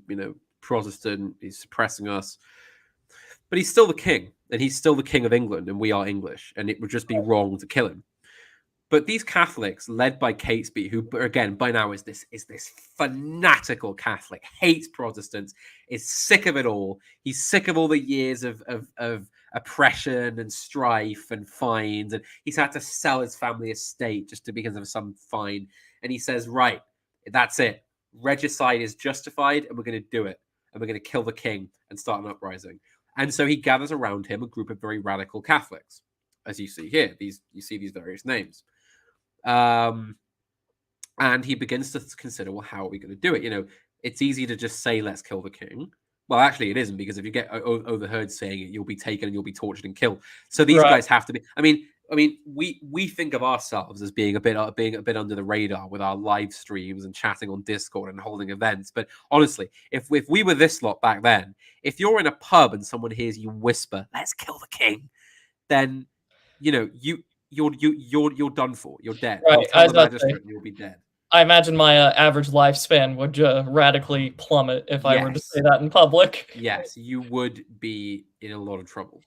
Protestant. He's suppressing us, but he's still the king, and he's still the king of England, and we are English, and it would just be wrong to kill him. But these Catholics, led by Catesby, who again by now is this fanatical Catholic, hates Protestants, is sick of it all. He's sick of all the years of oppression and strife and fines, and he's had to sell his family estate just because of some fine. And he says, right, that's it. Regicide is justified, and we're going to do it, and we're going to kill the king and start an uprising. And so he gathers around him a group of very radical Catholics, as you see here. You see these various names. And he begins to consider, well, how are we going to do it? It's easy to just say, let's kill the king. Well, actually, it isn't, because if you get overheard saying it, you'll be taken and you'll be tortured and killed. So these guys have to be. I mean, we think of ourselves as being a bit under the radar with our live streams and chatting on Discord and holding events. But honestly, if we were this lot back then, if you're in a pub and someone hears you whisper, "Let's kill the king," then you're done for. You're dead. Right. I'll tell the magistrate and you'll be dead. I imagine my average lifespan would radically plummet if I were to say that in public. Yes, you would be in a lot of trouble.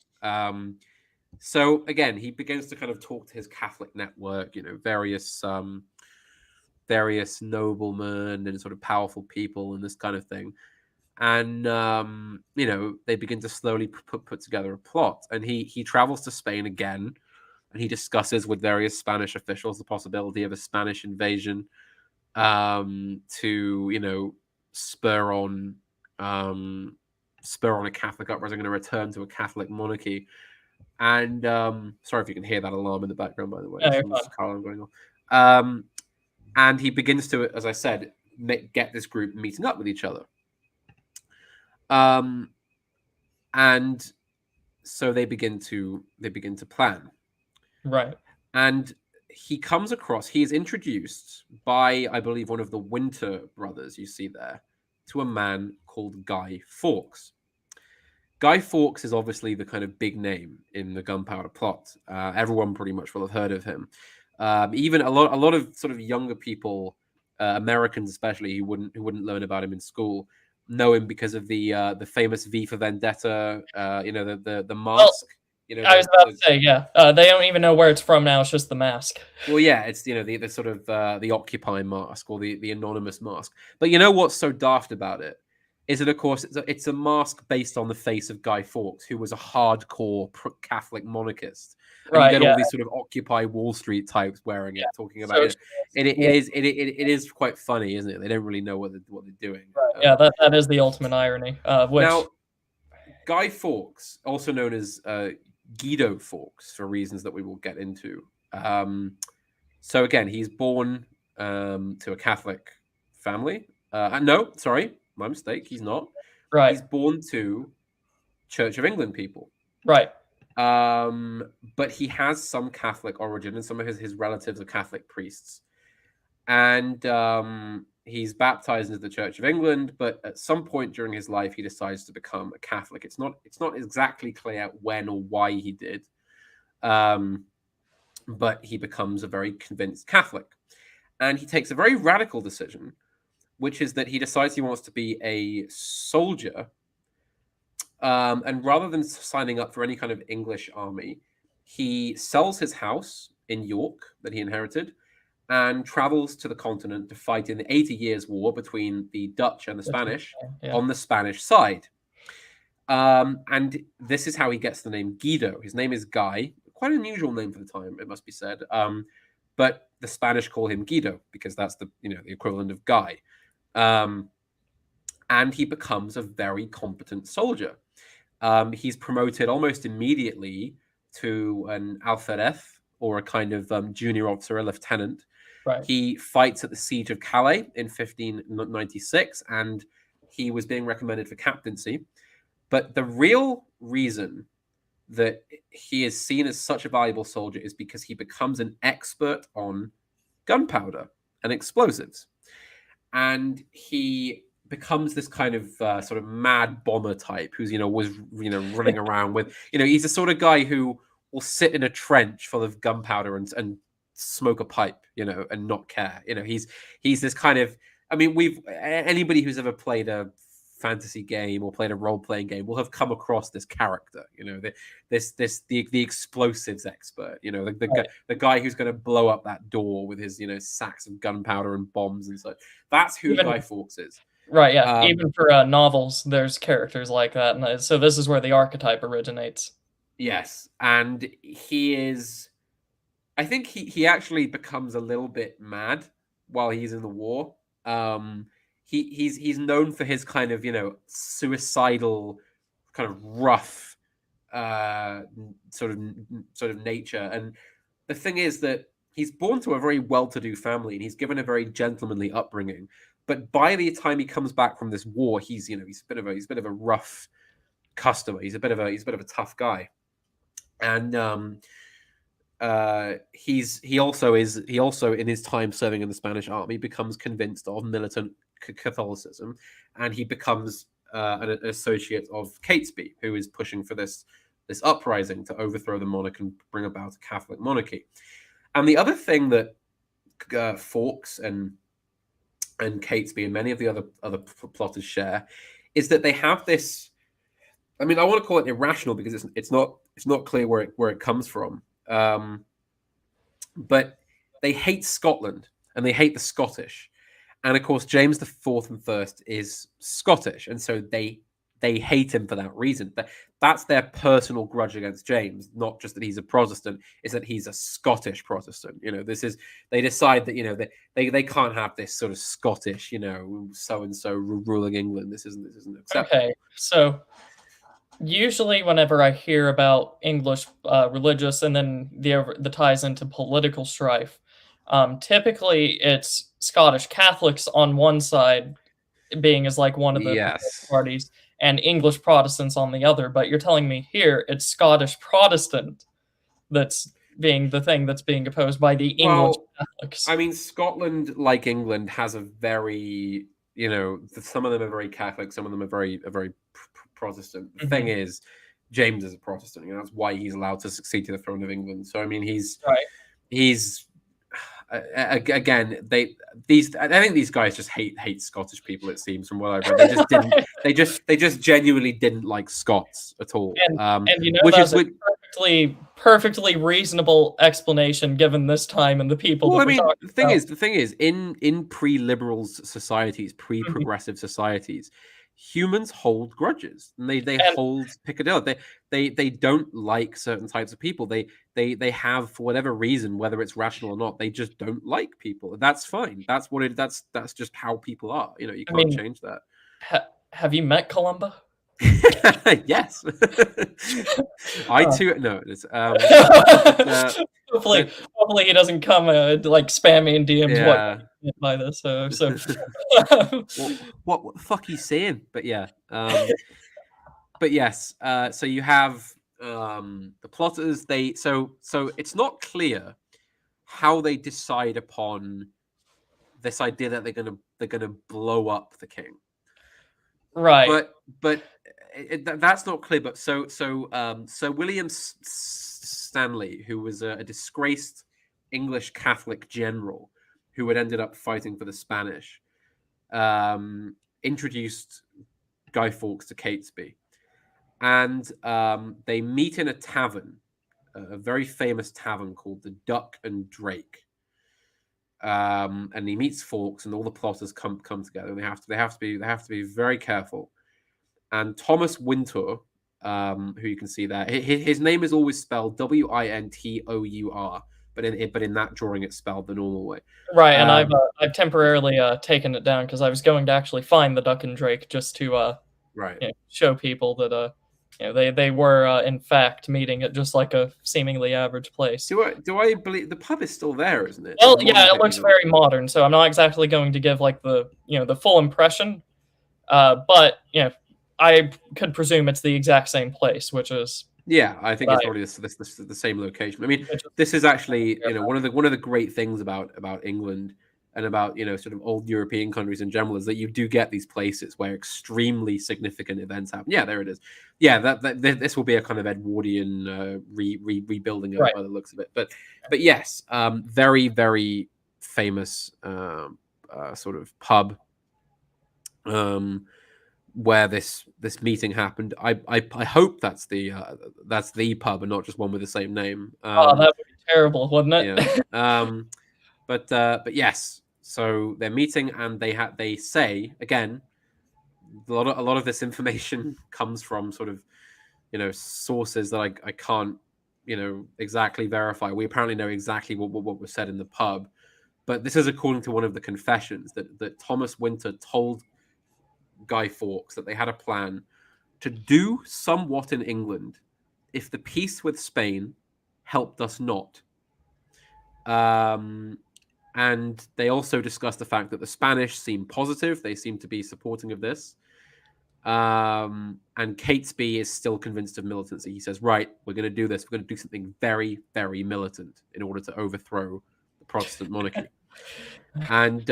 So again, he begins to kind of talk to his Catholic network, various noblemen and sort of powerful people and this kind of thing. And they begin to slowly put together a plot. And he travels to Spain again, and he discusses with various Spanish officials the possibility of a Spanish invasion, to spur on a Catholic uprising and a return to a Catholic monarchy. And sorry if you can hear that alarm in the background, by the way. Alarm going on. And he begins to, as I said, get this group meeting up with each other. And so they begin to plan. Right. And he is introduced by, I believe, one of the Winter brothers you see there, to a man called Guy Fawkes. Guy Fawkes is obviously the kind of big name in the Gunpowder Plot. Everyone pretty much will have heard of him. Even a lot of sort of younger people, Americans especially, who wouldn't learn about him in school, know him because of the famous V for Vendetta. The mask. I was about to say, they don't even know where it's from now. It's just the mask. Well, yeah, it's the sort of the Occupy mask, or the anonymous mask. But you know what's so daft about it is that, of course, it's a mask based on the face of Guy Fawkes, who was a hardcore Catholic monarchist. And you get all these sort of Occupy Wall Street types wearing it, talking about it. It is quite funny, isn't it? They don't really know what they're doing. Right. That is the ultimate irony. Now, Guy Fawkes, also known as Guido Fawkes, for reasons that we will get into. So again, he's born to a Catholic family. No, sorry, my mistake. He's not. Right. He's born to Church of England people. Right. But he has some Catholic origin, and some of his relatives are Catholic priests. And he's baptized into the Church of England, but at some point during his life, he decides to become a Catholic. It's not exactly clear when or why he did, but he becomes a very convinced Catholic. And he takes a very radical decision, which is that he decides he wants to be a soldier. And rather than signing up for any kind of English army, he sells his house in York that he inherited and travels to the continent to fight in the 80 Years' War between the Dutch and the Spanish on the Spanish side. And this is how he gets the name Guido. His name is Guy. Quite an unusual name for the time, it must be said. But the Spanish call him Guido because that's the equivalent of Guy. And he becomes a very competent soldier. He's promoted almost immediately to an alferez, or a kind of junior officer, a lieutenant. Right. He fights at the Siege of Calais in 1596, and he was being recommended for captaincy. But the real reason that he is seen as such a valuable soldier is because he becomes an expert on gunpowder and explosives. And he becomes this kind of sort of mad bomber type who's, was, running around with, he's the sort of guy who will sit in a trench full of gunpowder and smoke a pipe, and not care. He's this kind of, I mean, anybody who's ever played a fantasy game or played a role-playing game will have come across this character, the explosives expert, the guy who's going to blow up that door with his, sacks of gunpowder and bombs and such. That's who Guy Fawkes is. Right, yeah. Even for novels, there's characters like that. And so this is where the archetype originates. Yes. And I think he actually becomes a little bit mad while he's in the war. He's known for his kind of, suicidal, kind of rough sort of nature. And the thing is that he's born to a very well-to-do family and he's given a very gentlemanly upbringing. But by the time he comes back from this war, he's a bit of a rough customer. He's a bit of a tough guy. And he also in his time serving in the Spanish army becomes convinced of militant Catholicism, and he becomes an associate of Catesby, who is pushing for this uprising to overthrow the monarch and bring about a Catholic monarchy. And the other thing that Fawkes and Catesby and many of the other plotters share is that they have this. I mean, I want to call it irrational because it's not clear where it comes from. But they hate Scotland and they hate the Scottish, and of course James IV and First is Scottish, and so they hate him for that reason. That's their personal grudge against James, not just that he's a Protestant, is that he's a Scottish Protestant. They decide that they can't have this sort of Scottish, so and so ruling England. This isn't acceptable. Okay, so usually whenever I hear about English religious and then the ties into political strife, typically it's Scottish Catholics on one side being as like one of the parties and English Protestants on the other. But you're telling me here it's Scottish Protestant that's being the thing that's being opposed by the English Catholics. I mean, Scotland, like England, has a very, some of them are very Catholic, some of them are very Protestant. The thing is, James is a Protestant, that's why he's allowed to succeed to the throne of England. So I mean, he's again, I think these guys just hate Scottish people. It seems from what I've read, they just didn't. they just genuinely didn't like Scots at all. And that's a perfectly reasonable explanation given this time and the people. Well, I mean, the thing is, in pre-liberal societies, pre-progressive societies, humans hold grudges and they hold Piccadilly. They don't like certain types of people. They have, for whatever reason, whether it's rational or not, they just don't like people. That's fine. That's that's just how people are. You can't change that. Have you met Columba? Yes. I too. No, it's hopefully he doesn't come like spam me in DMs. Yeah. By this, so what the fuck are you saying? But yeah, but yes. So you have the plotters. So it's not clear how they decide upon this idea that they're gonna blow up the king. Right. But that's not clear. But so William Stanley, who was a disgraced English Catholic general who had ended up fighting for the Spanish, introduced Guy Fawkes to Catesby. And they meet in a tavern, a very famous tavern called the Duck and Drake. And he meets Fawkes, and all the plotters come together. And they have to be very careful. And Thomas Wintour, who you can see there, his name is always spelled Wintour. But in that drawing, it's spelled the normal way. Right, and I've temporarily taken it down because I was going to actually find the Duck and Drake just to show people that they were in fact meeting at just like a seemingly average place. Do I believe the pub is still there, isn't it? Well, yeah, it looks very modern, so I'm not exactly going to give like the the full impression. But I could presume it's the exact same place, which is Yeah, I think what it's probably the same location. I mean, which is this is actually, yeah, one of the great things about England and about, sort of old European countries in general, is that you do get these places where extremely significant events happen. Yeah, there it is. Yeah, this will be a kind of Edwardian rebuilding of it right. by the looks of it. But yes, very very famous sort of pub. Um, where this meeting happened. I hope that's the pub and not just one with the same name. Oh, that would be terrible, wouldn't Yeah. it? But yes. So they're meeting and they say again, a lot of this information comes from sort of sources that I can't exactly verify. We apparently know exactly what was said in the pub, but this is according to one of the confessions that Thomas Winter told Guy Fawkes that they had a plan to do somewhat in England if the peace with Spain helped us not. And they also discussed the fact that the Spanish seem positive. They seem to be supporting of this. And Catesby is still convinced of militancy. He says, right, we're going to do this. We're going to do something very, very militant in order to overthrow the Protestant monarchy. And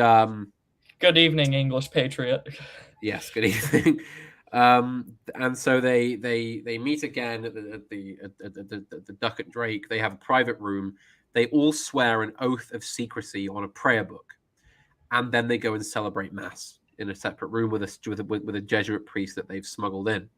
Good evening, English patriot. yes, good evening. And so they meet again at the Duck at Drake. They have a private room. They all swear an oath of secrecy on a prayer book, and then they go and celebrate mass in a separate room with a Jesuit priest that they've smuggled in.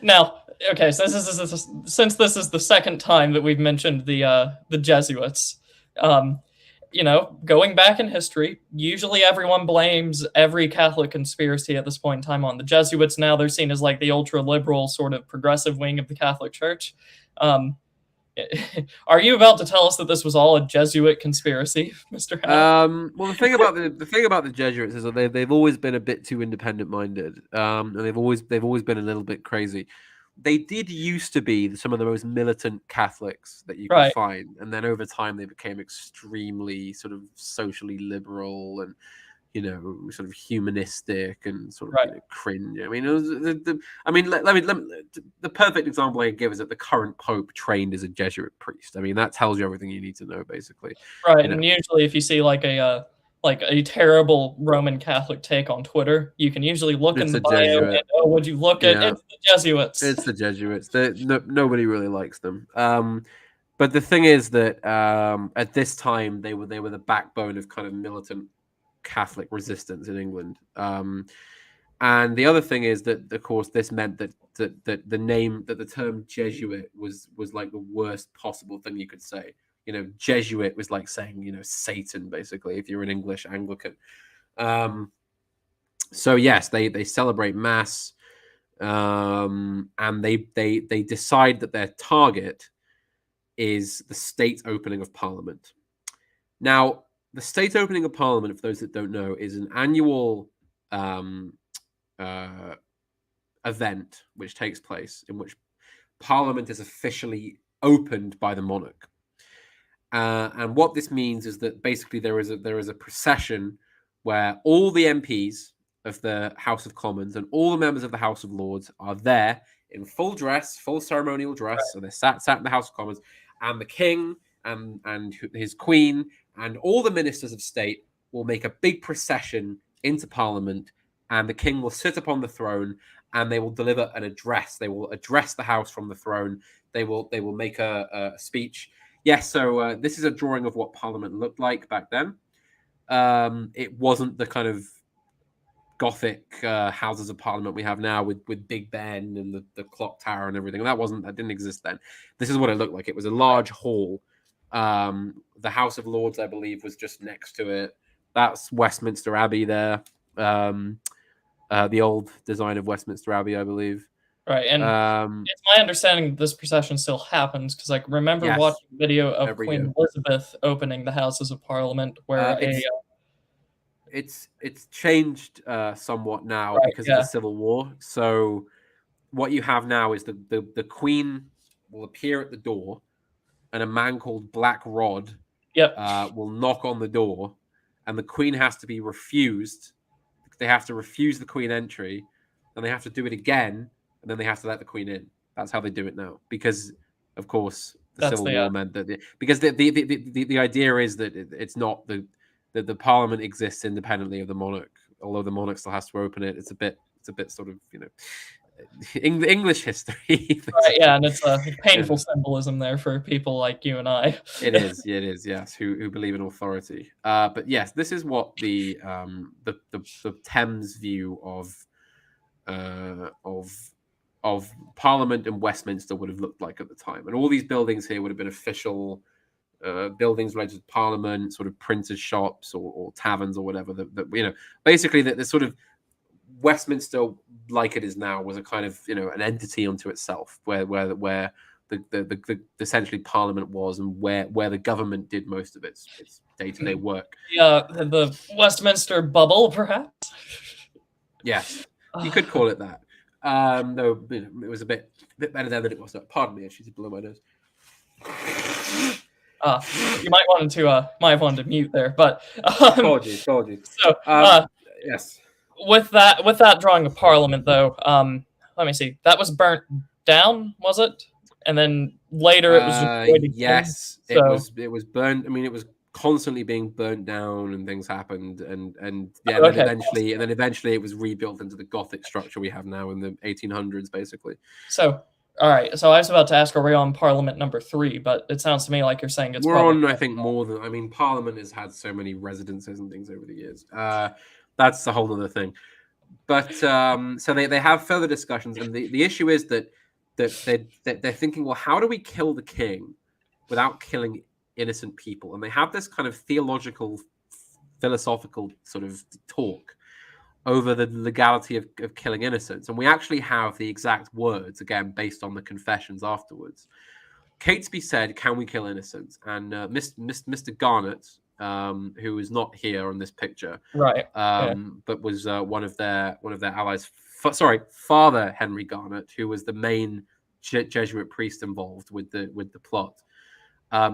Now, okay, so since this is the second time that we've mentioned the Jesuits, going back in history, usually everyone blames every Catholic conspiracy at this point in time on the Jesuits. Now they're seen as like the ultra liberal sort of progressive wing of the Catholic Church. Are you about to tell us that this was all a Jesuit conspiracy, Mr. Hat? Well, the thing about the Jesuits is that they've always been a bit too independent minded, and they've always been a little bit crazy. They did used to be some of the most militant Catholics that you could Right. find, and then over time they became extremely sort of socially liberal and sort of humanistic and sort of Right. cringe. I mean, it was the perfect example I can give is that the current Pope trained as a Jesuit priest. I mean, that tells you everything you need to know, basically. Right, You know, and usually if you see like a terrible Roman Catholic take on Twitter, you can usually look in it's the a bio and Jesuit. would you look at Yeah, it's the Jesuits. it's the Jesuits. Nobody really likes them. But the thing is that at this time they were the backbone of kind of militant Catholic resistance in England. And the other thing is that, of course, this meant that the term Jesuit was like the worst possible thing you could say. Jesuit was like saying Satan, basically, if you're an English Anglican. So yes, they celebrate mass, and they decide that their target is the state opening of Parliament. Now, the state opening of Parliament, for those that don't know, is an annual uh, event which takes place in which Parliament is officially opened by the monarch. And what this means is that basically there is a procession where all the MPs of the House of Commons and all the members of the House of Lords are there in full dress, full ceremonial dress. So they're sat in the House of Commons, and the king and his queen and all the ministers of state will make a big procession into Parliament, and the king will sit upon the throne and they will deliver an address. They will address the House from the throne. They will make a speech. Yes, so this is a drawing of what Parliament looked like back then. It wasn't the kind of Gothic Houses of Parliament we have now with Big Ben and the clock tower and everything. That didn't exist then. This is what it looked like. It was a large hall. The House of Lords, I believe, was just next to it. That's Westminster Abbey there. The old design of Westminster Abbey, I believe. Right, and it's my understanding that this procession still happens because I remember Yes, watching a video of every Queen year. Elizabeth opening the Houses of Parliament, where It's changed somewhat now right, because of yeah, the Civil War. So what you have now is the Queen will appear at the door, and a man called Black Rod yep, will knock on the door, and the Queen has to be refused. they have to refuse the Queen entry, and they have to do it again, and then they have to let the Queen in. That's how they do it now, because of course the Civil War meant that because the idea is that it's not the Parliament exists independently of the monarch, although the monarch still has to open it. It's a bit sort of English history. Right, yeah, and it's a painful symbolism there for people like you and I. It is, yes, who believe in authority. But yes, this is what the Thames view of Parliament and Westminster would have looked like at the time, and all these buildings here would have been official buildings related to Parliament, sort of printers' shops or taverns or whatever. That basically the sort of Westminster, like it is now, was a kind of an entity unto itself, where the essentially Parliament was, and where the government did most of its day-to-day work. The Westminster bubble, perhaps. Yes, you could call it that. No, it was a bit better there than it was. Pardon me, she's below my nose. You might have wanted to mute there, but told you. So yes. With that drawing of Parliament, though, let me see. That was burnt down, was it? And then later it was destroyed again. Yes, it was burned. I mean, it was constantly being burnt down, and things happened, and then eventually it was rebuilt into the Gothic structure we have now in the 1800s, basically. So, all right. So I was about to ask, are we on Parliament number 3? But it sounds to me like you're saying we're on. I think more than. I mean, Parliament has had so many residences and things over the years. That's a whole other thing. But so they have further discussions, and the issue is that they're thinking, well, how do we kill the king without killing innocent people? And they have this kind of theological, philosophical sort of talk over the legality of killing innocents. And we actually have the exact words, again, based on the confessions afterwards. Catesby said, "Can we kill innocents?" And Mr. Garnet, who is not here on this picture, right? But was one of their allies. Father Henry Garnet, who was the main Jesuit priest involved with the plot,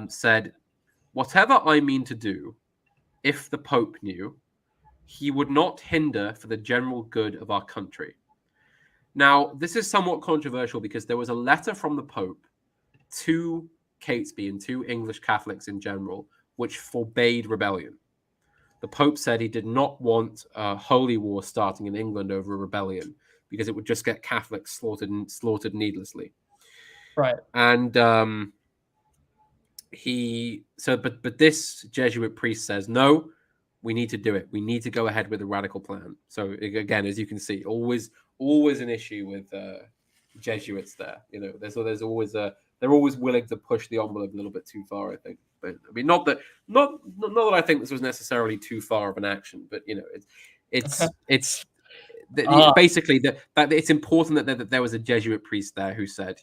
said, "Whatever I mean to do, if the Pope knew, he would not hinder for the general good of our country." Now, this is somewhat controversial because there was a letter from the Pope to Catesby and to English Catholics in general, which forbade rebellion. The Pope said he did not want a holy war starting in England over a rebellion because it would just get Catholics slaughtered needlessly. Right. And but this Jesuit priest says, no, we need to do it. We need to go ahead with a radical plan. So again, as you can see, always an issue with Jesuits there. There's always they're always willing to push the envelope a little bit too far, I think. But I mean, not that I think this was necessarily too far of an action, but it's basically that it's important that there was a Jesuit priest there who said,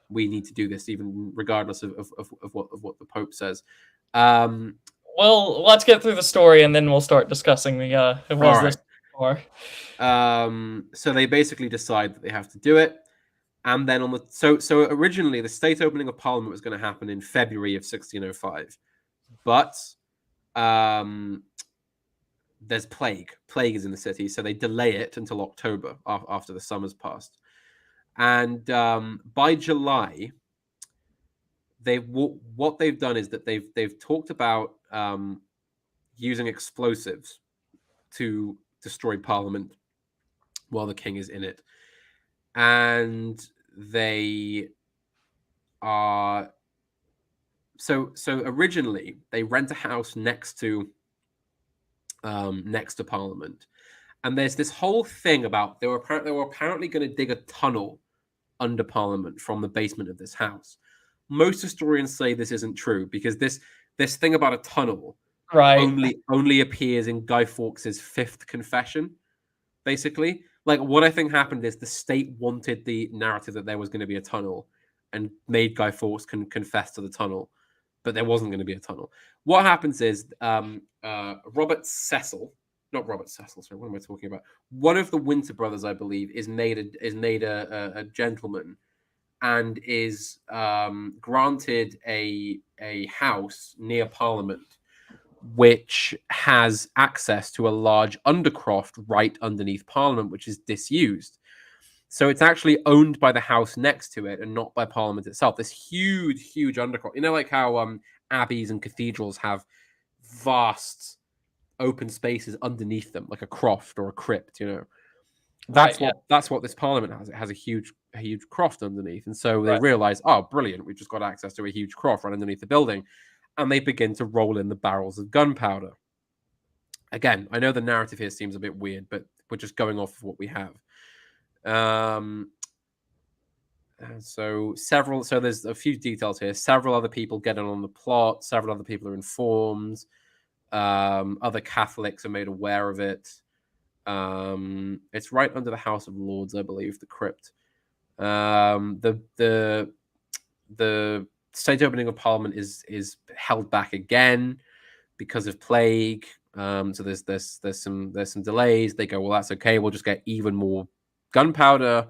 we need to do this, even regardless of what the Pope says. Well, let's get through the story, and then we'll start discussing the this for. So they basically decide that they have to do it. And then so originally the state opening of Parliament was going to happen in February of 1605, but there's plague. Plague is in the city, so they delay it until October after the summer's passed. And by July, what they've done is that they've talked about using explosives to destroy Parliament while the king is in it. And they are so originally they rent a house next to Parliament, and there's this whole thing about they were apparently going to dig a tunnel under Parliament from the basement of this house. Most historians say this isn't true because this thing about a tunnel only appears in Guy Fawkes's Fifth Confession, basically. Like, what I think happened is the state wanted the narrative that there was going to be a tunnel and made Guy Fawkes confess to the tunnel, but there wasn't going to be a tunnel. What happens is Robert Cecil, not Robert Cecil, sorry, what am I talking about? One of the Winter brothers, I believe, is made a gentleman and is granted a house near Parliament which has access to a large undercroft right underneath Parliament, which is disused. So it's actually owned by the house next to it and not by Parliament itself. This huge, huge undercroft. You know, like how abbeys and cathedrals have vast open spaces underneath them, like a croft or a crypt. You know, that's what this Parliament has. It has a huge croft underneath, and so they realize, oh, brilliant, we've just got access to a huge croft right underneath the building, and they begin to roll in the barrels of gunpowder. Again, I know the narrative here seems a bit weird, but we're just going off of what we have. So there's a few details here. Several other people get in on the plot. Several other people are informed. Other Catholics are made aware of it. It's right under the House of Lords, I believe, the crypt. The state opening of Parliament is held back again because of plague. So there's some delays. They go, well, that's okay. We'll just get even more gunpowder.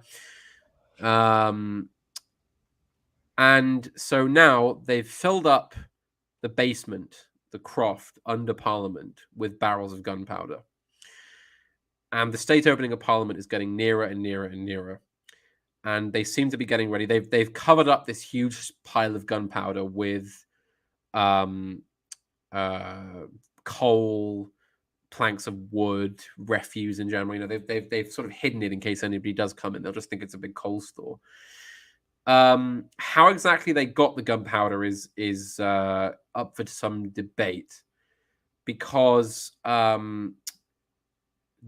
And so now they've filled up the basement, the croft under Parliament, with barrels of gunpowder. And the state opening of Parliament is getting nearer and nearer and nearer. And they seem to be getting ready. They've covered up this huge pile of gunpowder with coal, planks of wood, refuse in general. You know, they've sort of hidden it in case anybody does come in. They'll just think it's a big coal store. How exactly they got the gunpowder is up for some debate, because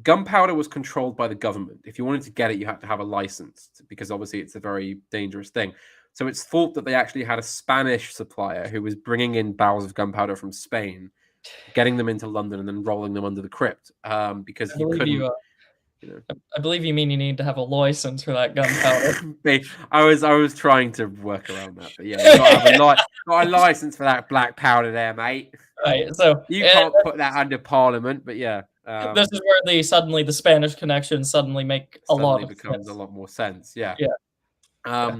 gunpowder was controlled by the government. If you wanted to get it, you had to have a license, because obviously it's a very dangerous thing. So it's thought that they actually had a Spanish supplier who was bringing in barrels of gunpowder from Spain, getting them into London, and then rolling them under the crypt, because you couldn't. I believe you mean you need to have a license for that gunpowder. I was trying to work around that, but yeah, you got a license for that black powder there, mate. Right, so you can't put that under Parliament, but yeah. This is where the Spanish connections suddenly make a lot of becomes sense. A lot more sense. Yeah. Yeah.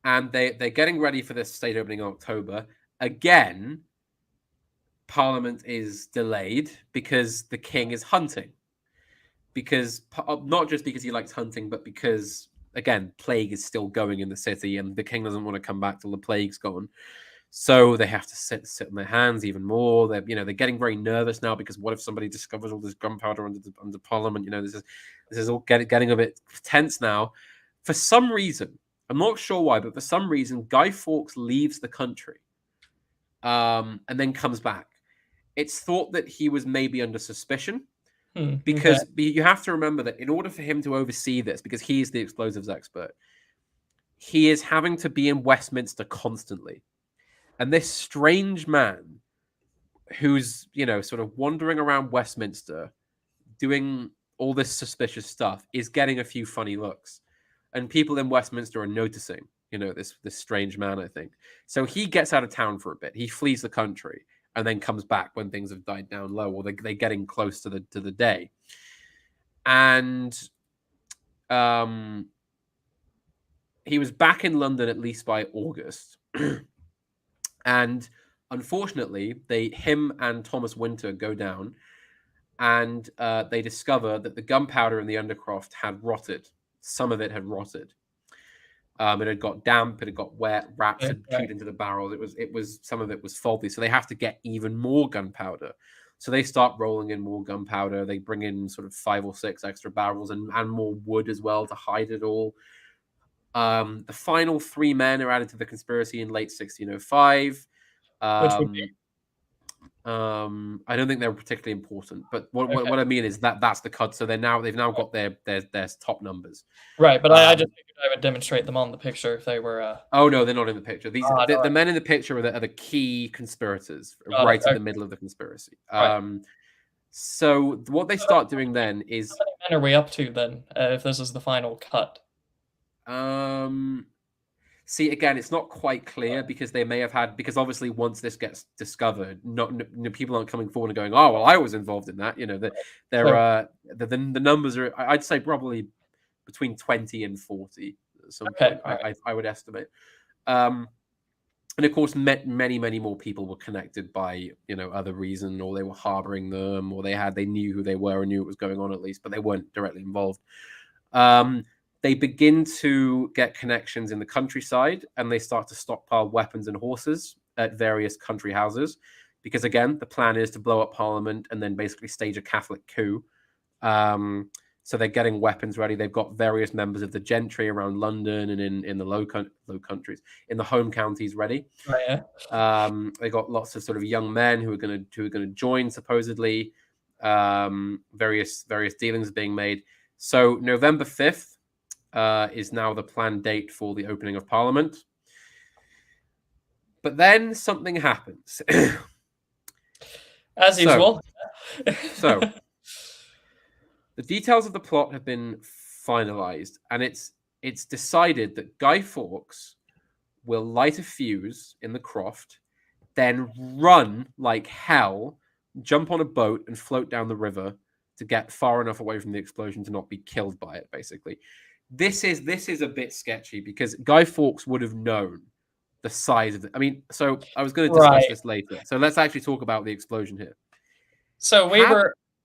And they're getting ready for this state opening in October. Again, Parliament is delayed because the king is hunting. Because not just because he likes hunting, but because, again, plague is still going in the city, and the king doesn't want to come back till the plague's gone. So they have to sit on their hands even more. They're getting very nervous now, because what if somebody discovers all this gunpowder under Parliament? You know, this is all getting a bit tense now. For some reason, I'm not sure why, but for some reason, Guy Fawkes leaves the country, and then comes back. It's thought that he was maybe under suspicion. Because you have to remember that in order for him to oversee this, because he is the explosives expert, he is having to be in Westminster constantly. And this strange man who's, sort of wandering around Westminster doing all this suspicious stuff is getting a few funny looks. And people in Westminster are noticing, this strange man, I think. So he gets out of town for a bit. He flees the country, and then comes back when things have died down low, or they're getting close to the day. And he was back in London at least by August. And unfortunately, him and Thomas Winter go down, and they discover that the gunpowder in the undercroft had rotted. Some of it had rotted. It had got damp, it had got wet, rats had chewed into the barrels. It was some of it was faulty, so they have to get even more gunpowder. So they start rolling in more gunpowder. They bring in sort of 5 or 6 extra barrels and more wood as well to hide it all. The final 3 men are added to the conspiracy in late 1605. Which would be? I don't think they're particularly important, but what I mean is that's the cut. So they've now got their top numbers. Right, but I just figured I would demonstrate them on the picture if they were. Oh no, they're not in the picture. The men in the picture are the key conspirators, right in the middle of the conspiracy. So what they start doing then is, how many men are we up to then? If this is the final cut. See, again, it's not quite clear, because they may have had, because obviously once this gets discovered, people aren't coming forward and going, oh, well, I was involved in that. The numbers are, I'd say, probably between 20 and 40 at some point, I would estimate. And of course, many more people were connected by other reason, or they were harboring them, or they knew who they were and knew what was going on at least, but they weren't directly involved. They begin to get connections in the countryside, and they start to stockpile weapons and horses at various country houses, because again, the plan is to blow up Parliament and then basically stage a Catholic coup. So they're getting weapons ready. They've got various members of the gentry around London and in the low countries, in the home counties ready. Right. Yeah. They got lots of sort of young men who are going to join supposedly. Various dealings being made. So November 5th is now the planned date for the opening of Parliament. But then something happens. As usual. So the details of the plot have been finalized, and it's decided that Guy Fawkes will light a fuse in the croft, then run like hell, jump on a boat, and float down the river to get far enough away from the explosion to not be killed by it, basically. This is a bit sketchy because Guy Fawkes would have known the size of it. I mean, so I was going to discuss this later. So let's actually talk about the explosion here. So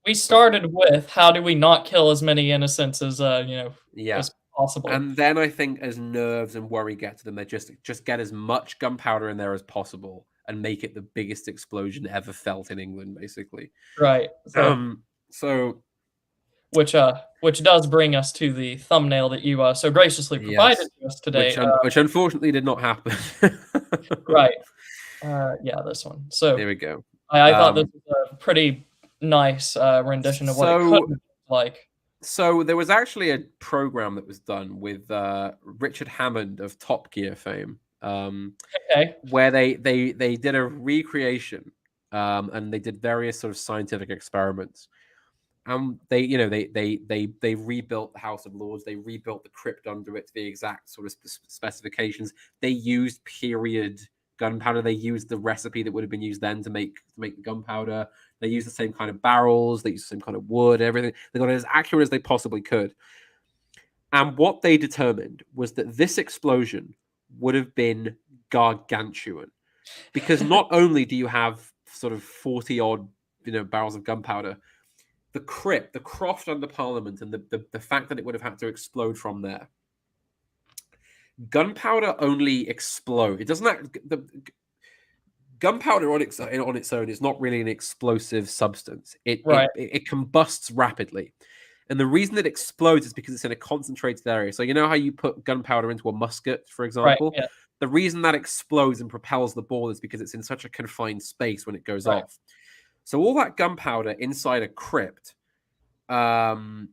we started with how do we not kill as many innocents as as possible. And then I think as nerves and worry get to them, they just get as much gunpowder in there as possible and make it the biggest explosion ever felt in England, basically. Right. So which does bring us to the thumbnail that you so graciously provided to us today, which unfortunately did not happen. Right. Yeah, this one. So here we go. I thought this was a pretty nice rendition of what it could look like. So there was actually a program that was done with Richard Hammond of Top Gear fame, where they did a recreation, and they did various sort of scientific experiments. They rebuilt the House of Lords. They rebuilt the crypt under it to the exact sort of specifications. They used period gunpowder. They used the recipe that would have been used then to make the gunpowder. They used the same kind of barrels. They used the same kind of wood. Everything. They got it as accurate as they possibly could. And what they determined was that this explosion would have been gargantuan, because not only do you have sort of 40 odd barrels of gunpowder, the croft under Parliament, and the fact that it would have had to explode from there. Gunpowder only explode. It doesn't. Gunpowder on its own is not really an explosive substance. It combusts rapidly, and the reason it explodes is because it's in a concentrated area. So you know how you put gunpowder into a musket, for example. Right, yeah. The reason that explodes and propels the ball is because it's in such a confined space when it goes off. So all that gunpowder inside a crypt, in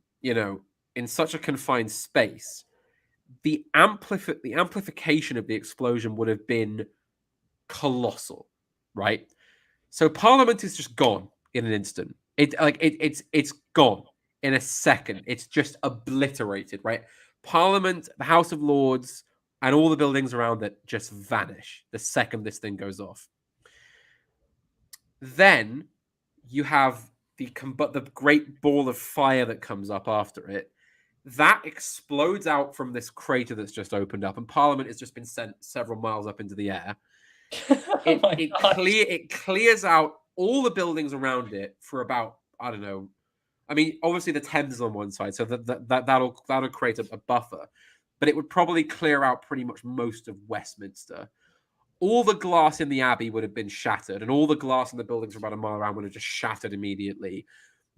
such a confined space, the amplification of the explosion would have been colossal, right? So Parliament is just gone in an instant. It's gone in a second. It's just obliterated, right? Parliament, the House of Lords, and all the buildings around it just vanish the second this thing goes off. Then you have the great ball of fire that comes up after it. That explodes out from this crater that's just opened up, and Parliament has just been sent several miles up into the air. It clears out all the buildings around it for about, I don't know. I mean, obviously the Thames is on one side, so that'll create a buffer, but it would probably clear out pretty much most of Westminster. All the glass in the Abbey would have been shattered, and all the glass in the buildings for about a mile around would have just shattered immediately.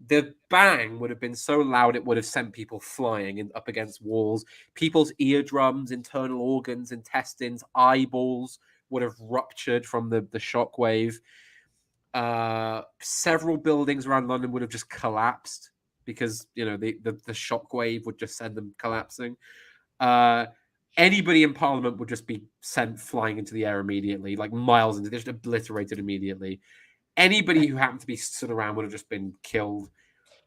The bang would have been so loud it would have sent people flying up against walls. People's eardrums, internal organs, intestines, eyeballs would have ruptured from the shockwave. Several buildings around London would have just collapsed because the shockwave would just send them collapsing. Anybody in Parliament would just be sent flying into the air immediately, like miles into, just obliterated immediately. Anybody who happened to be stood around would have just been killed.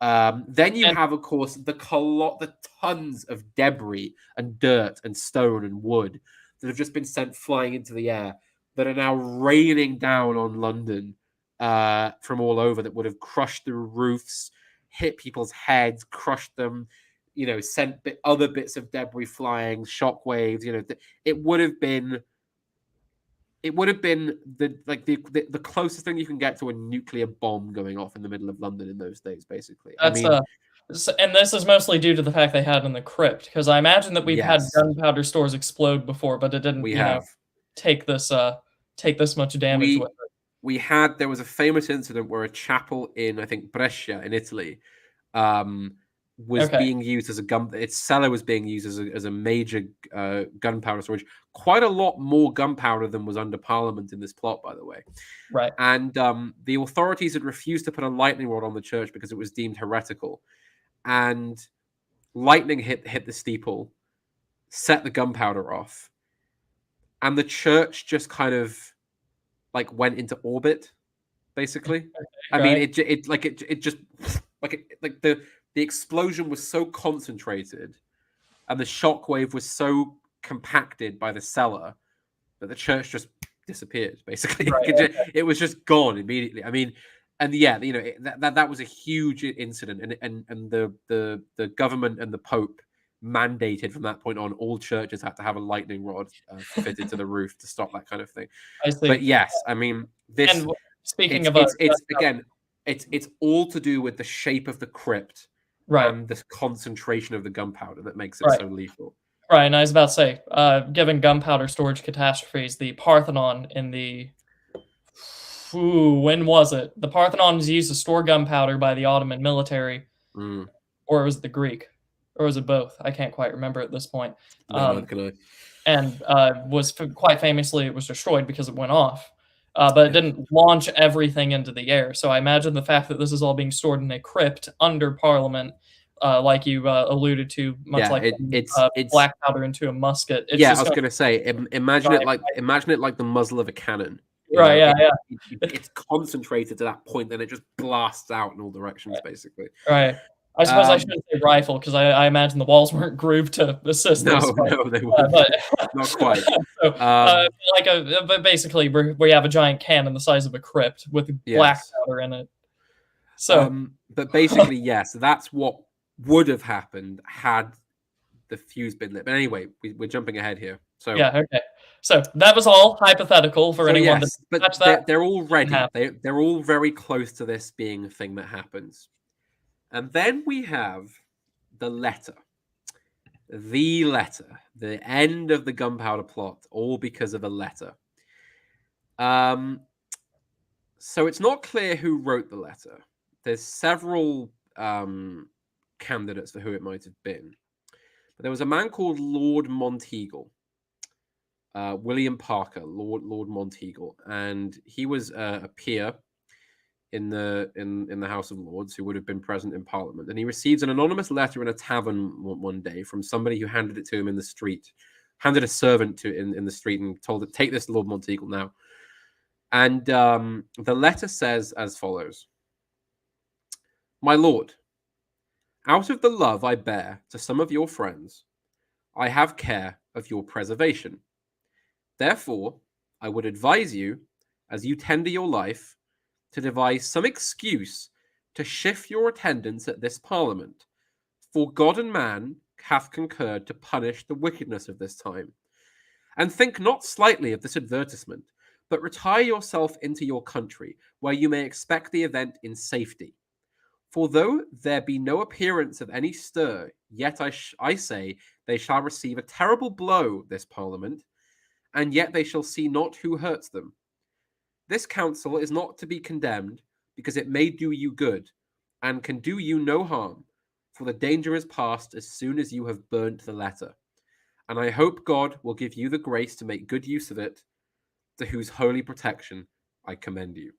Then you have, of course, the tons of debris and dirt and stone and wood that have just been sent flying into the air that are now raining down on London from all over, that would have crushed through roofs, hit people's heads, crushed them, sent other bits of debris flying, shockwaves. It would have been it would have been the closest thing you can get to a nuclear bomb going off in the middle of London in those days, basically. I That's mean, and this is mostly due to the fact they had in the crypt, because I imagine that we've had yes, gunpowder stores explode before, but it didn't, we have. take this much damage with We it. there was a famous incident where a chapel in, I think, Brescia in Italy, was Okay, being used as its cellar was being used as a major gunpowder storage. Quite a lot more gunpowder than was under Parliament in this plot, by the way. right. And the authorities had refused to put a lightning rod on the church because it was deemed heretical. And lightning hit the steeple, set the gunpowder off, and the church just kind of like went into orbit, basically. I mean, Right. it just like the explosion was so concentrated, and the shockwave was so compacted by the cellar that the church just disappeared. Basically, Right. it was just gone immediately. I mean, and yeah, that was a huge incident, and the government and the Pope mandated from that point on all churches had to have a lightning rod fitted to the roof to stop that kind of thing. I But see. yes, I mean this. And speaking It's of it's again, it's all to do with the shape of the crypt right, and the concentration of the gunpowder that makes it right, so lethal. right. And I was about to say, given gunpowder storage catastrophes, the Parthenon in the when was it? The Parthenon was used to store gunpowder by the Ottoman military, Mm. or was it the Greek, or was it both? I can't quite remember at this point. No, neither can I. And was quite famously it was destroyed because it went off. But it Yeah. didn't launch everything into the air. So I imagine the fact that this is all being stored in a crypt under Parliament, like you alluded to, much Yeah, like it's black powder into a musket. It's yeah. I just was going gonna say, imagine to it like the muzzle of a cannon. right, yeah, It's concentrated to that point, then it just blasts out in all directions, basically. right. I suppose I Um, shouldn't say rifle because I imagine the walls weren't grooved to assist no, those spikes. no, they weren't. But Not quite. so, Um, but basically, we have a giant cannon the size of a crypt with black yes. powder in it. So But basically, yes, that's what would have happened had the fuse been lit. But anyway, we're jumping ahead here. So yeah, okay. So that was all hypothetical for anyone yes, to but touch that. they're all ready. Happen. They're all very close to this being a thing that happens. And then we have the letter. The end of the Gunpowder Plot, all because of a letter. So it's not clear who wrote the letter. There's several candidates for who it might have been. But there was a man called Lord Monteagle, William Parker, Lord Monteagle, and he was a peer in the House of Lords who would have been present in Parliament. And he receives an anonymous letter in a tavern one day from somebody who handed it to him in the street, handed a servant to in the street and told it, "Take this, Lord Monteagle, now." And the letter says as follows: "My lord, out of the love I bear to some of your friends, I have care of your preservation. Therefore, I would advise you, as you tender your life, to devise some excuse to shift your attendance at this parliament, for God and man hath concurred to punish the wickedness of this time. And think not slightly of this advertisement, but retire yourself into your country, where you may expect the event in safety. For though there be no appearance of any stir, yet I say they shall receive a terrible blow, this parliament, and yet they shall see not who hurts them. This counsel is not to be condemned, because it may do you good, and can do you no harm, for the danger is past as soon as you have burnt the letter. And I hope God will give you the grace to make good use of it, to whose holy protection I commend you."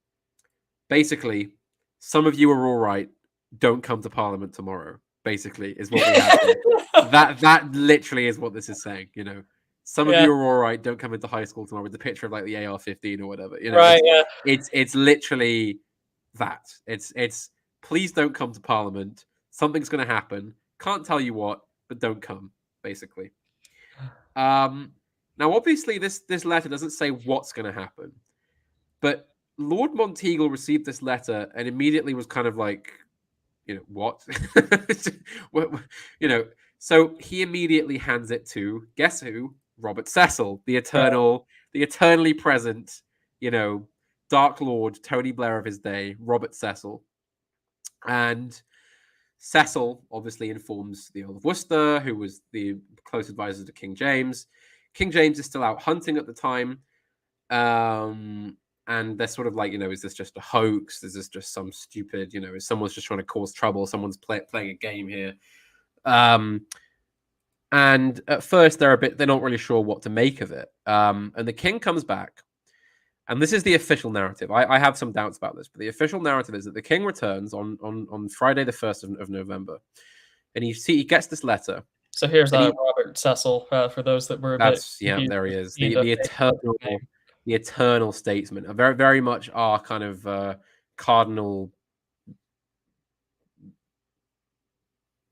Basically, some of you are all right. Don't come to Parliament tomorrow. Basically, is what we have here. That literally is what this is saying. Some of Yeah. you are all right. Don't come into high school tomorrow with the picture of like the AR-15 or whatever. Right. Yeah. It's literally that. It's please don't come to Parliament. Something's going to happen. Can't tell you what, but don't come. Basically. Now, obviously, this letter doesn't say what's going to happen, but Lord Monteagle received this letter and immediately was kind of like, what? So he immediately hands it to, guess who? Robert Cecil, the eternal the eternally present, Dark Lord Tony Blair of his day, Robert Cecil. And Cecil obviously informs the Earl of Worcester, who was the close advisor to King James. King James is still out hunting at the time. And they're sort of like, is this just a hoax? Is this just some stupid, is someone's just trying to cause trouble? Someone's playing a game here. And at first they're not really sure what to make of it. And the king comes back. And this is the official narrative. I have some doubts about this, but the official narrative is that the king returns on Friday, the 1st of November. And he gets this letter. So here's Robert Cecil, for those that were a bit confused. There he is. The eternal statesman. Very, very much our kind of Cardinal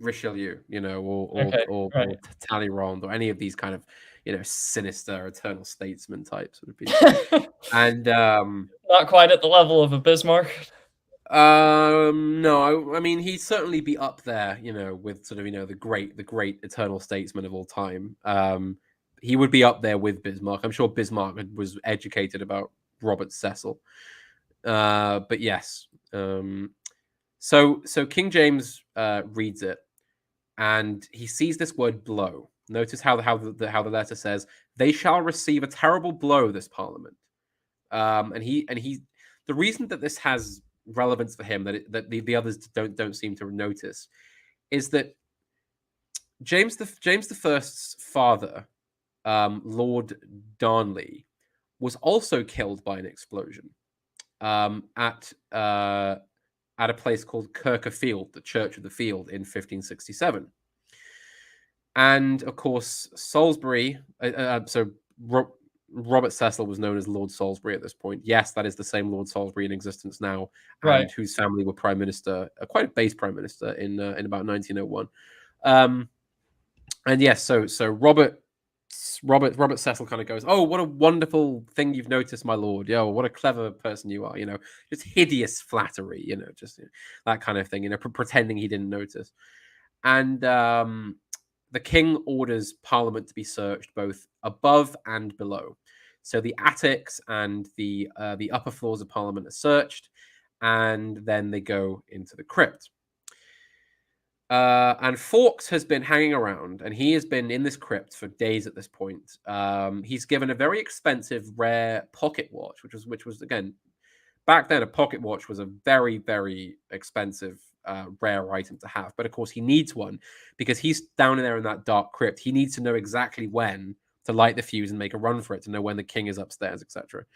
Richelieu, or Talleyrand, or any of these kind of, sinister eternal statesman types sort of people. And not quite at the level of a Bismarck. No, I mean, he'd certainly be up there, with sort of, the great eternal statesman of all time. He would be up there with Bismarck. I'm sure Bismarck was educated about Robert Cecil. But yes. So King James reads it, and he sees this word blow. Notice how the letter says, "They shall receive a terrible blow, this Parliament." And he the reason that this has relevance for him that the others don't seem to notice is that James the First's father, Lord Darnley, was also killed by an explosion at a place called Kirk-a-Field, the Church of the Field, in 1567. And of course, Salisbury. Robert Cecil was known as Lord Salisbury at this point. Yes, that is the same Lord Salisbury in existence now, and whose family were prime minister, quite a base prime minister in about 1901. And yes, so Robert Cecil kind of goes, "Oh, what a wonderful thing you've noticed, my lord. Yo, what a clever person you are. Just hideous flattery. Just that kind of thing. Pretending he didn't notice." And the king orders Parliament to be searched both above and below. So the attics and the upper floors of Parliament are searched, and then they go into the crypt. And Fawkes has been hanging around, and he has been in this crypt for days at this point. He's given a very expensive, rare pocket watch, which was again, back then, a pocket watch was a very, very expensive, rare item to have. But of course, he needs one because he's down in there in that dark crypt. He needs to know exactly when to light the fuse and make a run for it, to know when the king is upstairs, etc.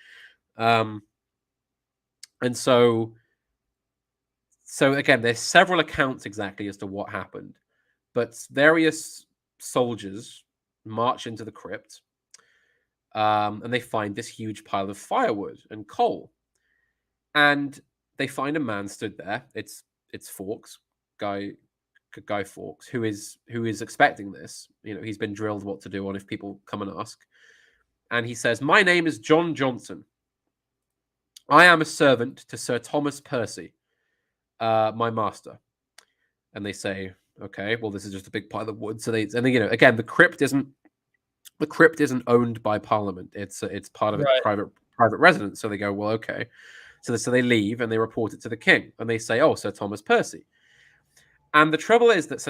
And so again, there's several accounts exactly as to what happened, but various soldiers march into the crypt, and they find this huge pile of firewood and coal, and they find a man stood there. It's Fawkes, Guy Fawkes, who is expecting this. He's been drilled what to do on if people come and ask, and he says, "My name is John Johnson. I am a servant to Sir Thomas Percy, my master." And they say, "Okay, well, this is just a big pile of wood." So again, the crypt isn't owned by Parliament. It's part of a private residence. So they go, "Well, okay." So they leave and they report it to the king, and they say, "Oh, Sir Thomas Percy." And the trouble is that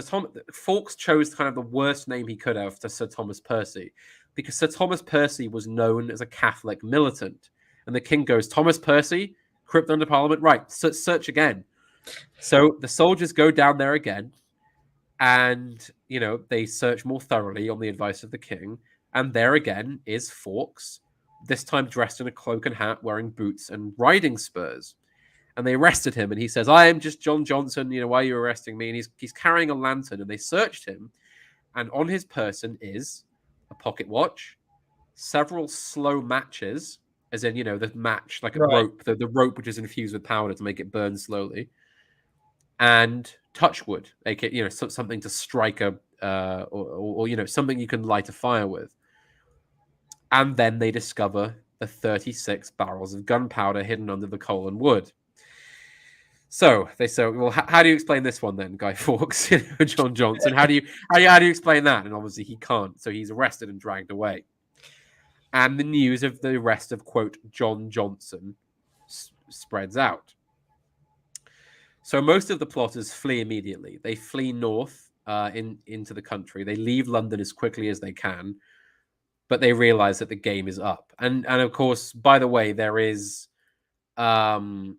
Fawkes chose kind of the worst name he could have to Sir Thomas Percy, because Sir Thomas Percy was known as a Catholic militant. And the king goes, "Thomas Percy, crypt under Parliament, right? Search again." So the soldiers go down there again, and they search more thoroughly on the advice of the king. And there again is Fawkes, this time dressed in a cloak and hat, wearing boots and riding spurs. And they arrested him, and he says, "I am just John Johnson. Why are you arresting me?" And he's carrying a lantern, and they searched him, and on his person is a pocket watch, several slow matches, as in the match, like a rope, the rope which is infused with powder to make it burn slowly, and touchwood, aka something to strike or something you can light a fire with. And then they discover the 36 barrels of gunpowder hidden under the coal and wood. So they say, "Well, how do you explain this one then, Guy Fawkes, John Johnson? How do you explain that?" And obviously he can't, so he's arrested and dragged away. and the news of the arrest of, quote, John Johnson spreads out. So most of the plotters flee immediately. They flee north into the country. They leave London as quickly as they can, but they realize that the game is up. And of course, by the way, there is a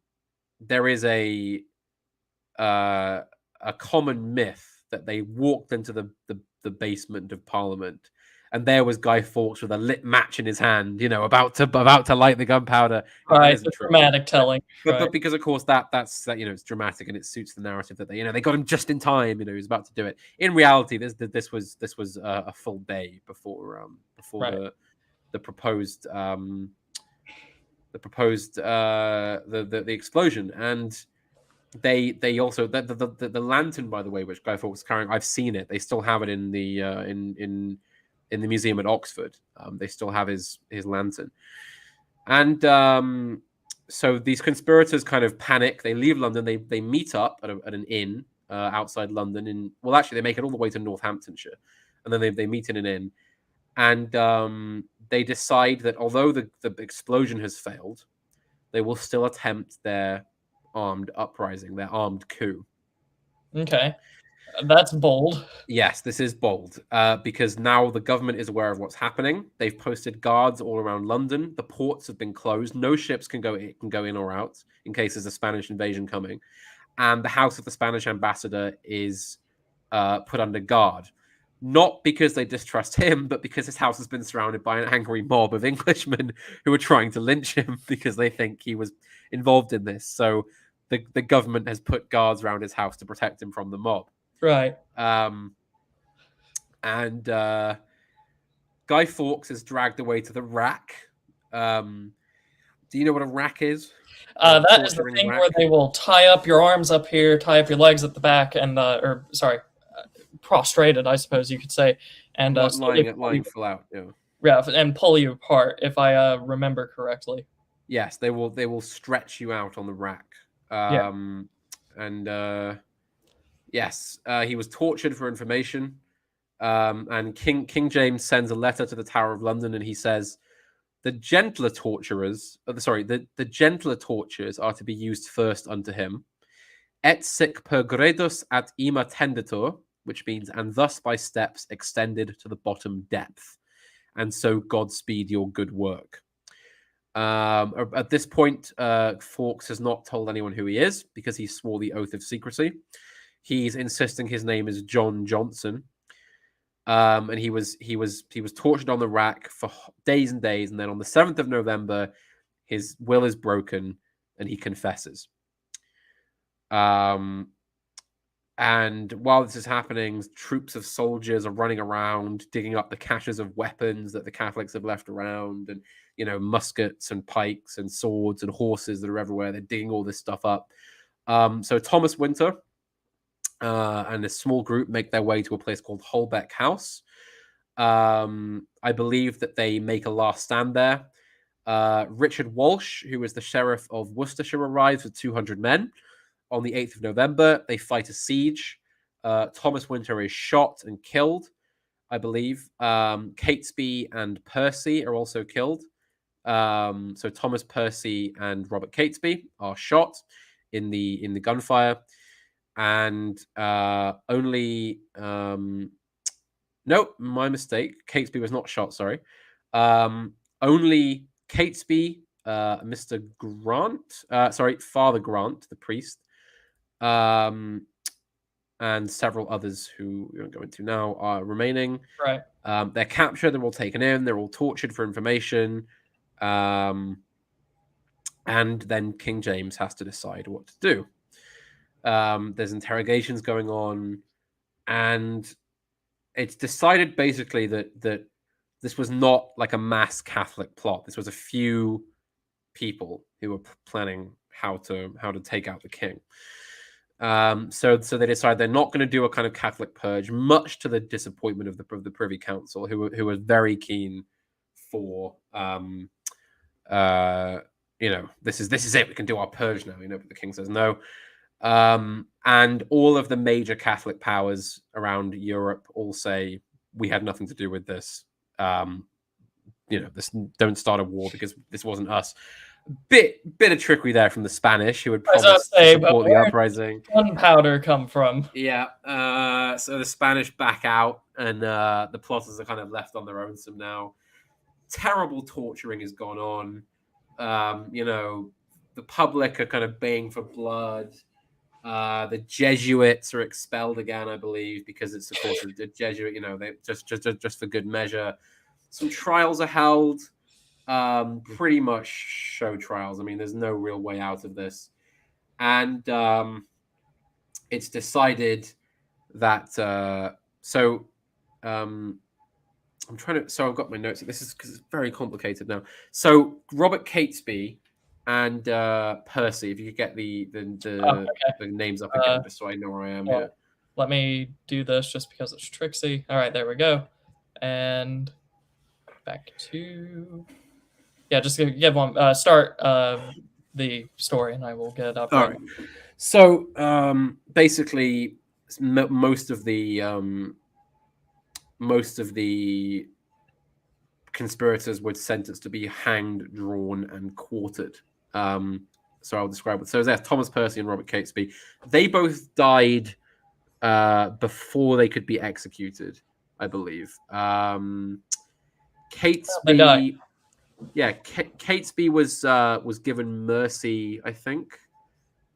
common myth that they walked into the basement of Parliament, and there was Guy Fawkes with a lit match in his hand, about to light the gunpowder. That Right, isn't the true. dramatic telling. But because of course that's it's dramatic and it suits the narrative that they got him just in time. He was about to do it. In reality, this was a full day before Right. the proposed the explosion. And they also the lantern, by the way, which Guy Fawkes was carrying, I've seen it. They still have it in the in the museum at Oxford. They still have his lantern. And so these conspirators kind of panic. They leave London. They meet up at an inn outside London. Actually, they make it all the way to Northamptonshire, and then they meet in an inn. And they decide that although the explosion has failed, they will still attempt their armed uprising, their armed coup. Okay. That's bold. Yes, this is bold because now the government is aware of what's happening. They've posted guards all around London. The ports have been closed. No ships can go in or out in case there's a Spanish invasion coming. And the house of the Spanish ambassador is put under guard. Not because they distrust him, but because his house has been surrounded by an angry mob of Englishmen who are trying to lynch him because they think he was involved in this. So the government has put guards around his house to protect him from the mob. Right. And Guy Fawkes is dragged away to the rack. Do you know what a rack is? That is the thing where they will tie up your arms up here, tie up your legs at the back, and prostrated, I suppose you could say, and lying full out. Yeah, and pull you apart, if I remember correctly. Yes, they will stretch you out on the rack. Yes, he was tortured for information. And King James sends a letter to the Tower of London, and he says, the gentler torturers are to be used first unto him. Et sic per gradus ad ima tenditur, which means, and thus by steps extended to the bottom depth. And so Godspeed your good work. At this point, Fawkes has not told anyone who he is because he swore the oath of secrecy. He's insisting his name is John Johnson. And he was tortured on the rack for days and days, and then on the 7th of November, his will is broken and he confesses. And while this is happening, troops of soldiers are running around, digging up the caches of weapons that the Catholics have left around, and muskets and pikes and swords and horses that are everywhere. They're digging all this stuff up. So Thomas Winter and a small group make their way to a place called Holbeck House. I believe that they make a last stand there. Richard Walsh, who is the sheriff of Worcestershire, arrives with 200 men. On the 8th of November, they fight a siege. Thomas Winter is shot and killed, I believe. Catesby and Percy are also killed. So Thomas Percy and Robert Catesby are shot in the gunfire. And only no, my mistake. Catesby was not shot. Sorry. Only Catesby, Mr. Grant, Father Grant, the priest, and several others who we won't go into now are remaining. Right. They're captured. They're all taken in. They're all tortured for information. And then King James has to decide what to do. There's interrogations going on, and it's decided basically that this was not like a mass Catholic plot. This was a few people who were planning how to take out the king. So they decide they're not going to do a kind of Catholic purge, much to the disappointment of the Privy Council, who were very keen for this is it. We can do our purge now. But the king says no. And all of the major Catholic powers around Europe all say we had nothing to do with this. this don't start a war because this wasn't us. Bit of trickery there from the Spanish, who had promised to support the uprising. Gunpowder come from? Yeah. So the Spanish back out, and the plotters are kind of left on their own. So now, terrible torturing has gone on. The public are kind of baying for blood. The Jesuits are expelled again, I believe, because it's of course a Jesuit. They just for good measure. Some trials are held. Pretty much show trials. I mean, there's no real way out of this, and it's decided that. I'm trying to. So I've got my notes. This is because it's very complicated now. So Robert Catesby and Percy. If you could get the names up again, just so I know where I am here. Let me do this just because it's tricksy. All right, there we go. And back to just give one start the story, and I will get it up. All right. So basically, most of the conspirators were sentenced to be hanged, drawn, and quartered. So I'll describe it. So there's Thomas Percy and Robert Catesby. They both died before they could be executed, I believe. Catesby, Catesby was given mercy, I think,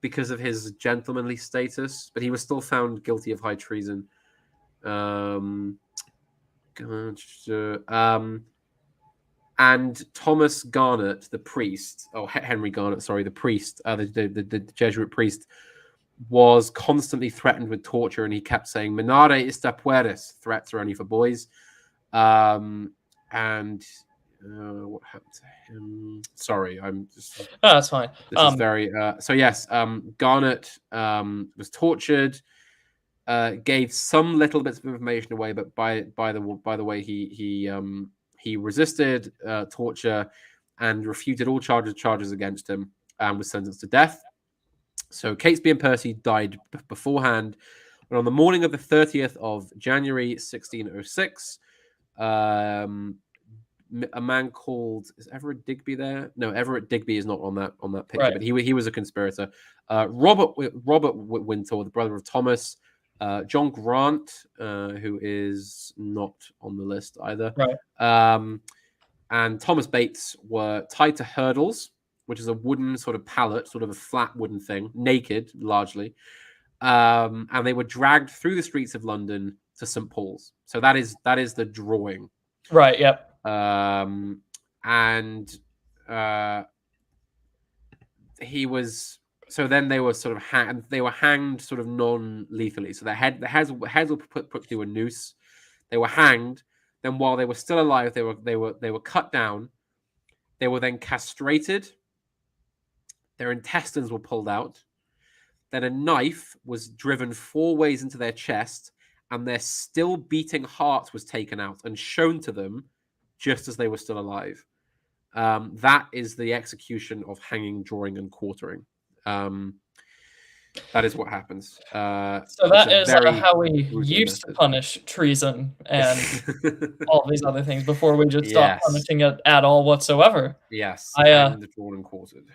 because of his gentlemanly status, but he was still found guilty of high treason. And Thomas Garnet, the priest, Henry Garnet, sorry, the priest, the Jesuit priest, was constantly threatened with torture, and he kept saying, "Minare ista pueris," threats are only for boys. And what happened to him? Sorry, I'm just. Oh, that's fine. This is very. So yes, Garnet was tortured. Gave some little bits of information away, but by the way, he resisted torture and refuted all charges against him, and was sentenced to death. So Catesby and Percy died beforehand, and on the morning of the 30th of January, 1606, a man called, is Everett Digby there? No, Everett Digby is not on that picture, right. But he was a conspirator. Robert Wintour, the brother of Thomas. John Grant, who is not on the list either. Right. And Thomas Bates were tied to hurdles, which is a wooden sort of pallet, sort of a flat wooden thing, naked largely. And they were dragged through the streets of London to St. Paul's. So that is the drawing. Right, yep. He was... So then they were sort of hanged sort of non-lethally. So their heads were put through a noose. They were hanged. Then while they were still alive, they were cut down. They were then castrated. Their intestines were pulled out. Then a knife was driven 4 ways into their chest, and their still beating heart was taken out and shown to them just as they were still alive. That is the execution of hanging, drawing, and quartering. That is what happens. So that is how we used to punish treason and all these other things before we just stopped punishing it at all whatsoever. Yes, and drawn and quartered.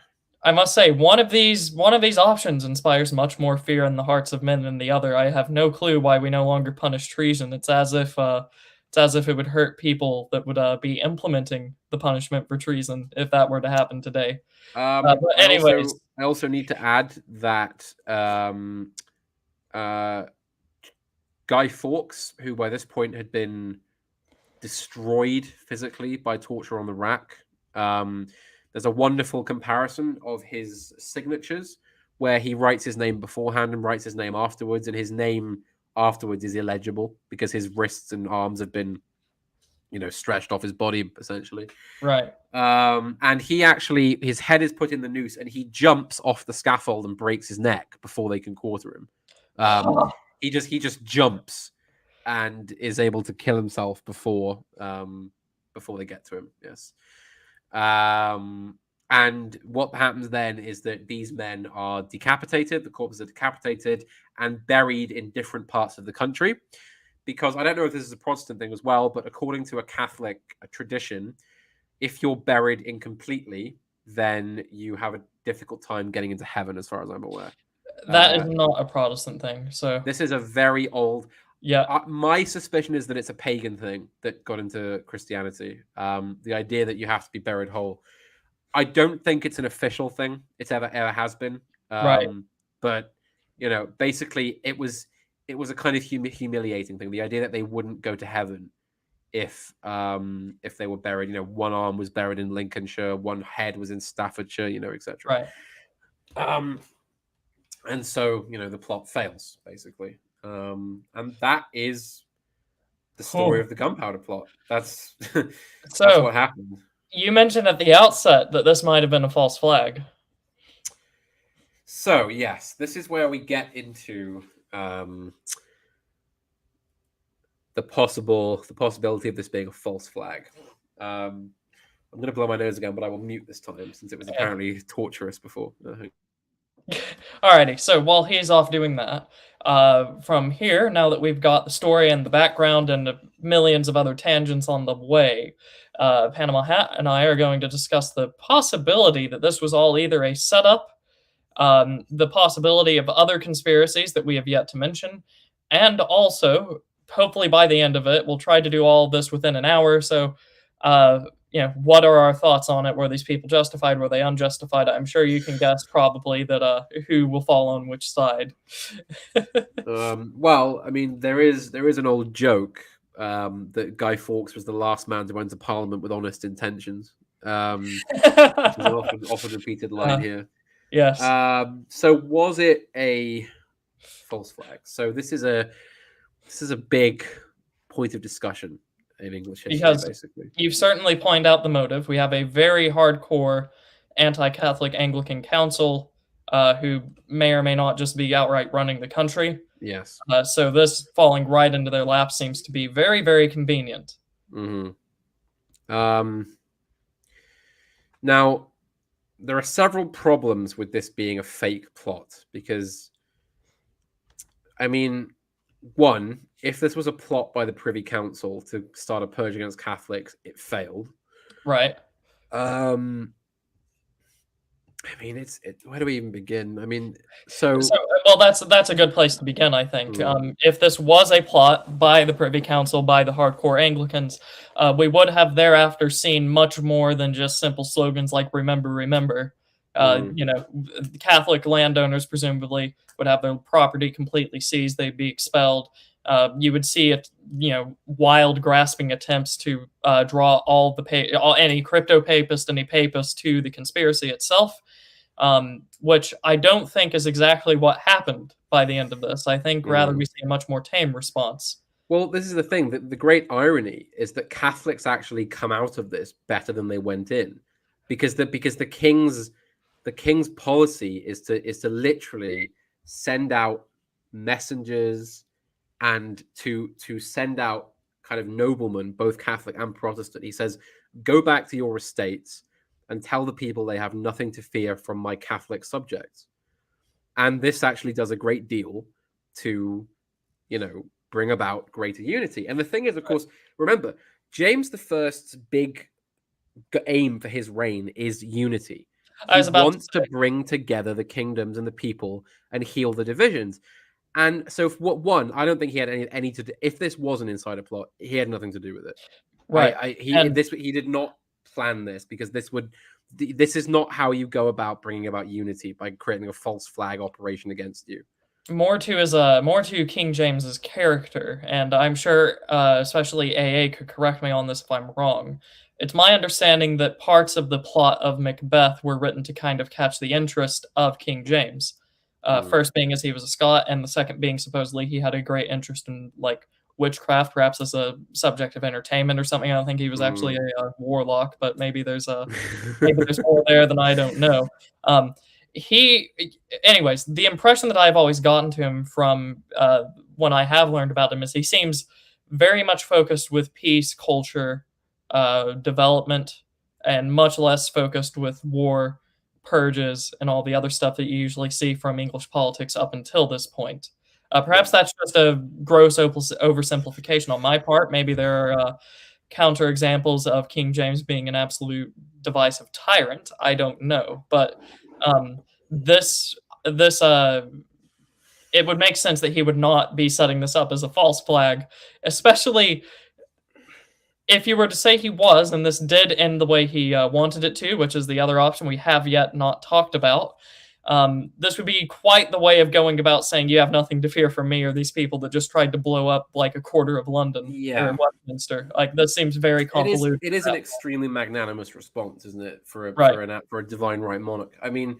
I must say, one of these options inspires much more fear in the hearts of men than the other. I have no clue why we no longer punish treason. It's as if it would hurt people that would be implementing the punishment for treason if that were to happen today. But anyways, I also need to add that Guy Fawkes, who by this point had been destroyed physically by torture on the rack, there's a wonderful comparison of his signatures where he writes his name beforehand and writes his name afterwards, and his name afterwards is illegible because his wrists and arms have been, stretched off his body essentially. Right. And he actually, his head is put in the noose and he jumps off the scaffold and breaks his neck before they can quarter him. He just jumps and is able to kill himself before they get to him. Yes. And what happens then is that these men are decapitated, the corpses are decapitated and buried in different parts of the country. Because I don't know if this is a Protestant thing as well, but according to a Catholic tradition, if you're buried incompletely, then you have a difficult time getting into heaven, as far as I'm aware. That is not a Protestant thing. So This is a very old. yeah, My suspicion is that it's a pagan thing that got into Christianity. The idea that you have to be buried whole. I don't think it's an official thing. It's ever has been. right, But basically, it was a kind of humiliating thing. The idea that they wouldn't go to heaven if they were buried. One arm was buried in Lincolnshire, one head was in Staffordshire, etc. right. And so the plot fails basically, and that is the story of the Gunpowder Plot. That's that's what happened. You mentioned at the outset that this might have been a false flag. So yes, this is where we get into the possibility of this being a false flag. I'm going to blow my nose again, but I will mute this time since it was apparently torturous before. Alrighty, so while he's off doing that, from here, now that we've got the story and the background and millions of other tangents on the way, Panama Hat and I are going to discuss the possibility that this was all either a setup, the possibility of other conspiracies that we have yet to mention, and also, hopefully by the end of it, we'll try to do all this within an hour. So, what are our thoughts on it? Were these people justified? Were they unjustified? I'm sure you can guess probably that who will fall on which side. Well, I mean, there is an old joke that Guy Fawkes was the last man to enter Parliament with honest intentions, which is an often repeated line here. Yes. So was it a false flag? So this is a big point of discussion in English history, because basically. You've certainly pointed out the motive. We have a very hardcore anti-Catholic Anglican council who may or may not just be outright running the country. Yes. So this falling right into their lap seems to be very, very convenient. Mm-hmm. Now, there are several problems with this being a fake plot because, I mean, one, if this was a plot by the Privy Council to start a purge against Catholics, it failed. Right. I mean, where do we even begin? I mean, well, that's a good place to begin, I think. If this was a plot by the Privy Council, by the hardcore Anglicans, we would have thereafter seen much more than just simple slogans like "Remember, remember." Catholic landowners presumably would have their property completely seized; they'd be expelled. You would see wild grasping attempts to draw any crypto papist, any papist to the conspiracy itself. Which I don't think is exactly what happened by the end of this. I think rather we see a much more tame response. Well, this is the thing. The great irony is that Catholics actually come out of this better than they went in, because the king's policy is to literally send out messengers and to send out kind of noblemen, both Catholic and Protestant. He says, go back to your estates and tell the people they have nothing to fear from my Catholic subjects. And this actually does a great deal to, bring about greater unity. And the thing is, of course, remember, James I's big aim for his reign is unity. He wants to bring together the kingdoms and the people and heal the divisions. And so, I don't think he had any to do. If this was an insider plot, he had nothing to do with it. Right. He did not plan this, because this is not how you go about bringing about unity, by creating a false flag operation against you. More to King James's character, and I'm sure especially AA could correct me on this if I'm wrong. It's my understanding that parts of the plot of Macbeth were written to kind of catch the interest of King James. First being as he was a Scot, and the second being supposedly he had a great interest in witchcraft, perhaps as a subject of entertainment or something. I don't think he was actually a warlock, but maybe there's more there than I don't know. Anyways, the impression that I've always gotten to him from when I have learned about him is he seems very much focused with peace, culture, development, and much less focused with war, purges, and all the other stuff that you usually see from English politics up until this point. Perhaps that's just a gross oversimplification on my part. Maybe there are counterexamples of King James being an absolute divisive tyrant. I don't know, but um, this it would make sense that he would not be setting this up as a false flag, especially if you were to say he was, and this did end the way he wanted it to, which is the other option we have yet not talked about. This would be quite the way of going about saying you have nothing to fear from me or these people that just tried to blow up like a quarter of London or Westminster. Like this seems very convoluted. It is an extremely magnanimous response, isn't it, for a divine right monarch? I mean,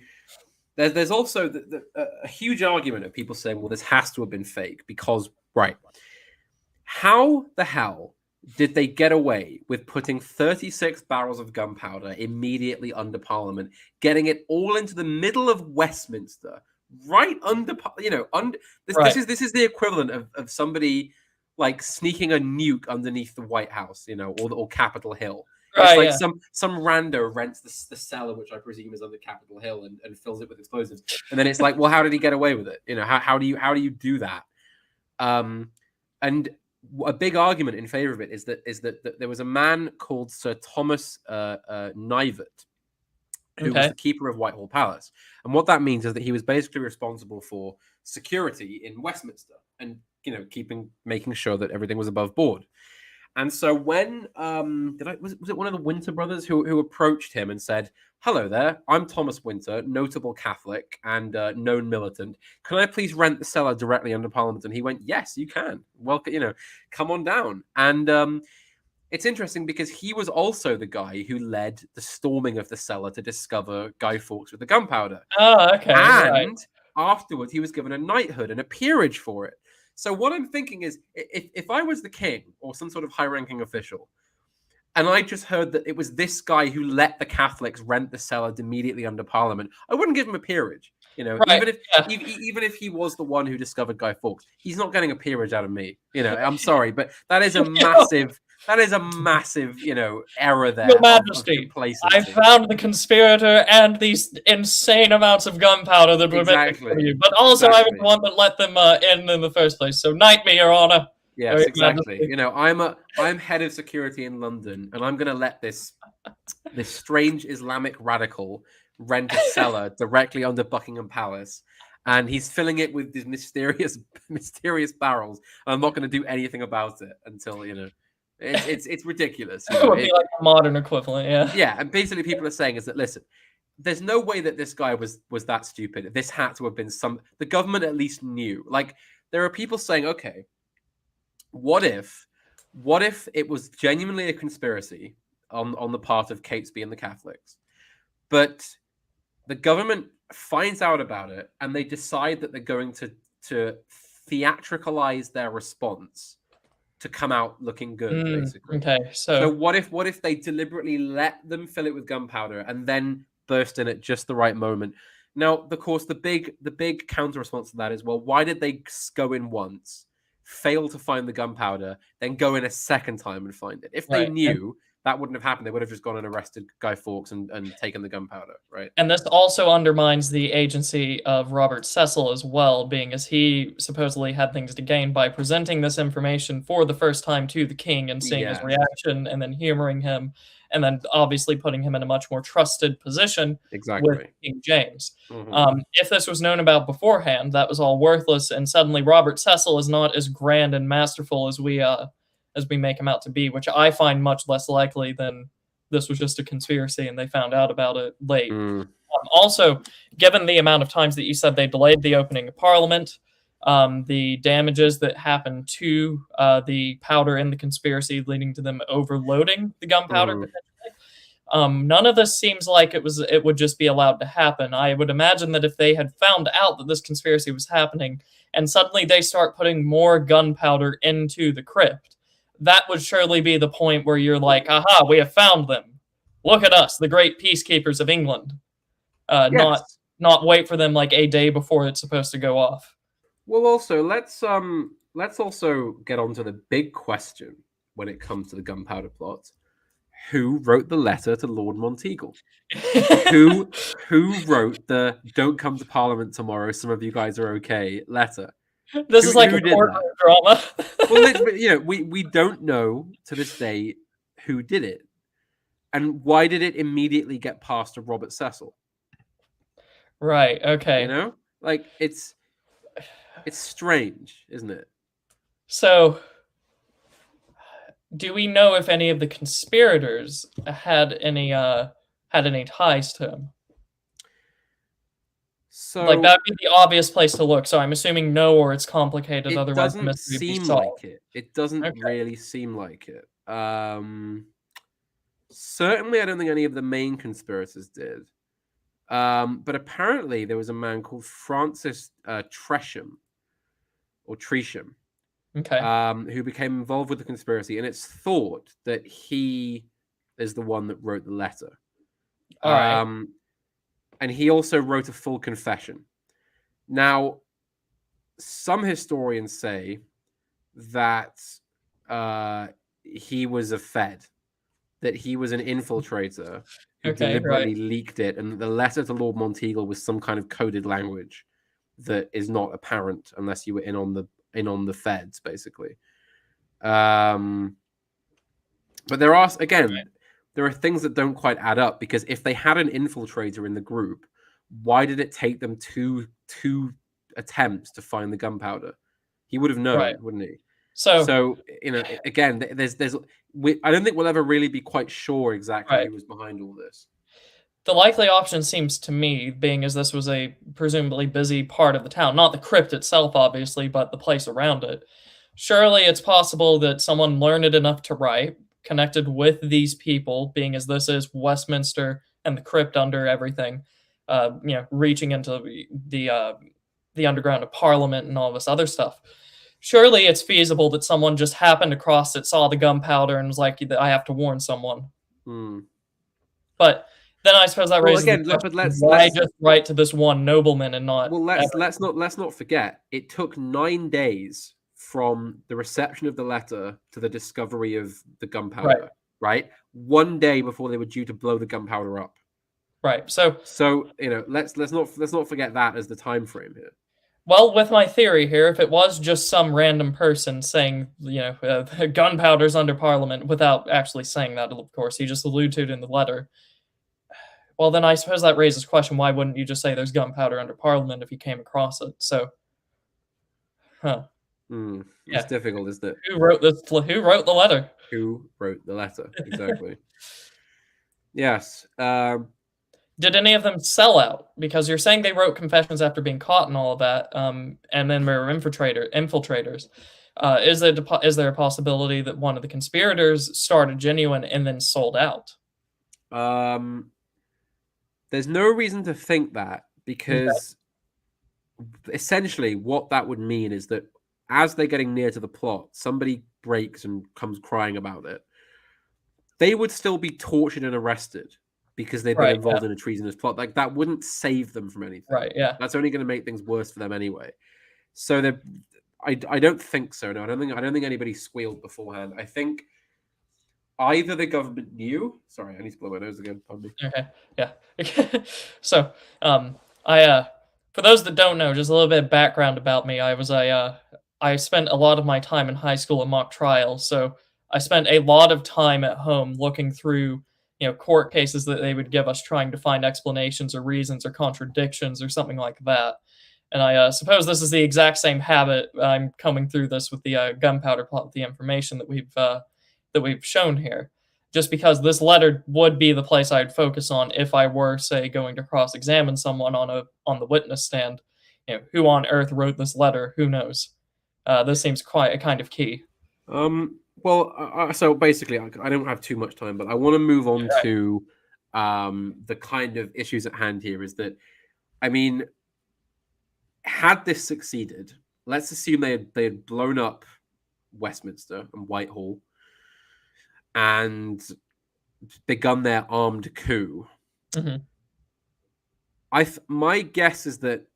there's also a huge argument of people saying, well, this has to have been fake because, right, how the hell did they get away with putting 36 barrels of gunpowder immediately under Parliament, getting it all into the middle of Westminster, right under, this is the equivalent of somebody like sneaking a nuke underneath the White House, or Capitol Hill. It's like some rando rents the cellar, which I presume is under Capitol Hill, and fills it with explosives. And then it's like, well, how did he get away with it? How do you do that? And a big argument in favor of it is that there was a man called Sir Thomas Knivett, who was the keeper of Whitehall Palace. And what that means is that he was basically responsible for security in Westminster and, making sure that everything was above board. And so when was it one of the Winter brothers who approached him and said, "Hello there, I'm Thomas Winter, notable Catholic and known militant. Can I please rent the cellar directly under Parliament?" And he went, "Yes, you can. Welcome, come on down." And it's interesting because he was also the guy who led the storming of the cellar to discover Guy Fawkes with the gunpowder. Oh, okay. And afterwards, he was given a knighthood and a peerage for it. So what I'm thinking is, if I was the king or some sort of high-ranking official, and I just heard that it was this guy who let the Catholics rent the cellar immediately under Parliament, I wouldn't give him a peerage. Even if he was the one who discovered Guy Fawkes, he's not getting a peerage out of me. I'm sorry, but that is a massive. That is a massive, error there. Your Majesty, I found the conspirator and these insane amounts of gunpowder that were meant for you. But also, I was the one that let them in the first place. So, knight me, Your Honor. Yes, exactly. I'm head of security in London, and I'm going to let this strange Islamic radical rent a cellar directly under Buckingham Palace. And he's filling it with these mysterious barrels. And I'm not going to do anything about it until, It's ridiculous. It would be like a modern equivalent, yeah. Yeah, and basically people are saying is that, listen, there's no way that this guy was that stupid. This had to have been the government at least knew. Like, there are people saying, okay, what if it was genuinely a conspiracy on the part of Catesby and the Catholics, but the government finds out about it and they decide that they're going to theatricalize their response to come out looking good, basically. Okay, so what if they deliberately let them fill it with gunpowder and then burst in at just the right moment? Now, of course, the big counter response to that is, well, why did they go in once, fail to find the gunpowder, then go in a second time and find it? If they knew that wouldn't have happened, they would have just gone and arrested Guy Fawkes and taken the gunpowder, right? And this also undermines the agency of Robert Cecil as well, being as he supposedly had things to gain by presenting this information for the first time to the king and seeing his reaction and then humoring him and then obviously putting him in a much more trusted position with King James. If this was known about beforehand, that was all worthless, and suddenly Robert Cecil is not as grand and masterful as we make him out to be, which I find much less likely than this was just a conspiracy and they found out about it late. Also, given the amount of times that you said they delayed the opening of Parliament, the damages that happened to the powder in the conspiracy leading to them overloading the gunpowder potentially, none of this seems like it would just be allowed to happen. I would imagine that if they had found out that this conspiracy was happening and suddenly they start putting more gunpowder into the crypt, that would surely be the point where you're like, aha, we have found them. Look at us, the great peacekeepers of England. Not wait for them like a day before it's supposed to go off. Well, also, let's also get on to the big question when it comes to the Gunpowder Plot. Who wrote the letter to Lord Monteagle? who wrote the "Don't come to Parliament tomorrow, some of you guys are okay" letter? This is like a courtroom drama. Well, we don't know to this day who did it, and why did it immediately get passed to Robert Cecil? Right. Okay. You know, like it's strange, isn't it? So, do we know if any of the conspirators had any ties to him? Like So that'd be the obvious place to look. So I'm assuming no, or it's complicated. it Otherwise, the doesn't mystery would be seem solved. like it. It doesn't Okay. really seem like it. Certainly, I don't think any of the main conspirators did. But apparently, there was a man called Francis Tresham or Tresham, Okay. who became involved with the conspiracy, and it's thought that he is the one that wrote the letter. All right. And he also wrote a full confession. Now, some historians say that he was a Fed, that he was an infiltrator who Okay. Right. deliberately leaked it, and the letter to Lord Monteagle was some kind of coded language that is not apparent unless you were in on the Feds, basically. But there are things that don't quite add up, because if they had an infiltrator in the group, why did it take them two attempts to find the gunpowder? He would have known, Right. wouldn't he? So So again, I don't think we'll ever really be quite sure exactly right. who was behind all this. The likely option seems to me, being as this was a presumably busy part of the town, not the crypt itself, obviously, but the place around it. Surely it's possible that someone learned enough to write, connected with these people, being as this is Westminster and the crypt under everything, reaching into the underground of Parliament and all this other stuff. Surely it's feasible that someone just happened across it, saw the gunpowder, and was like, "I have to warn someone." Hmm. But then I suppose that Well, raises the again, question: but let's why just write to this one nobleman and not well ever? let's not forget, it took 9 days from the reception of the letter to the discovery of the gunpowder, right? 1 day before they were due to blow the gunpowder up. Right. So, So let's not forget that as the time frame here. well, with my theory here, if it was just some random person saying, gunpowder's under Parliament without actually saying that, of course, he just alluded to it in the letter. Well, then I suppose that raises the question: why wouldn't you just say there's gunpowder under Parliament if you came across it? So, huh? It's Yeah. difficult, isn't it? Who wrote this? Who wrote the letter? Who wrote the letter? Exactly. Yes. Did any of them sell out? Because you're saying they wrote confessions after being caught and all of that, and then were infiltrators. Is there a possibility that one of the conspirators started genuine and then sold out? There's no reason to think that, Okay. because essentially what that would mean is that as they're getting near to the plot, somebody breaks and comes crying about it. They would still be tortured and arrested because they've been Right. Yeah. involved in a treasonous plot. Like, that wouldn't save them from anything. Right. Yeah. That's only going to make things worse for them anyway. So I don't think so. No, I don't think anybody squealed beforehand. I think either the government knew. Sorry, I need to blow my nose again. Pardon me. Okay. Yeah. So, I for those that don't know, just a little bit of background about me. I spent a lot of my time in high school in mock trial, so I spent a lot of time at home looking through, court cases that they would give us, trying to find explanations or reasons or contradictions or something like that. And I suppose this is the exact same habit I'm coming through this with the gunpowder plot, the information that we've shown here. Just because this letter would be the place I'd focus on if I were, say, going to cross-examine someone on the witness stand. Who on earth wrote this letter? Who knows? This seems quite a kind of key. Well, so basically, I don't have too much time, but I want to move on Right. to the kind of issues at hand here. Is that, I mean, had this succeeded, let's assume they had blown up Westminster and Whitehall and begun their armed coup. Mm-hmm. My guess is that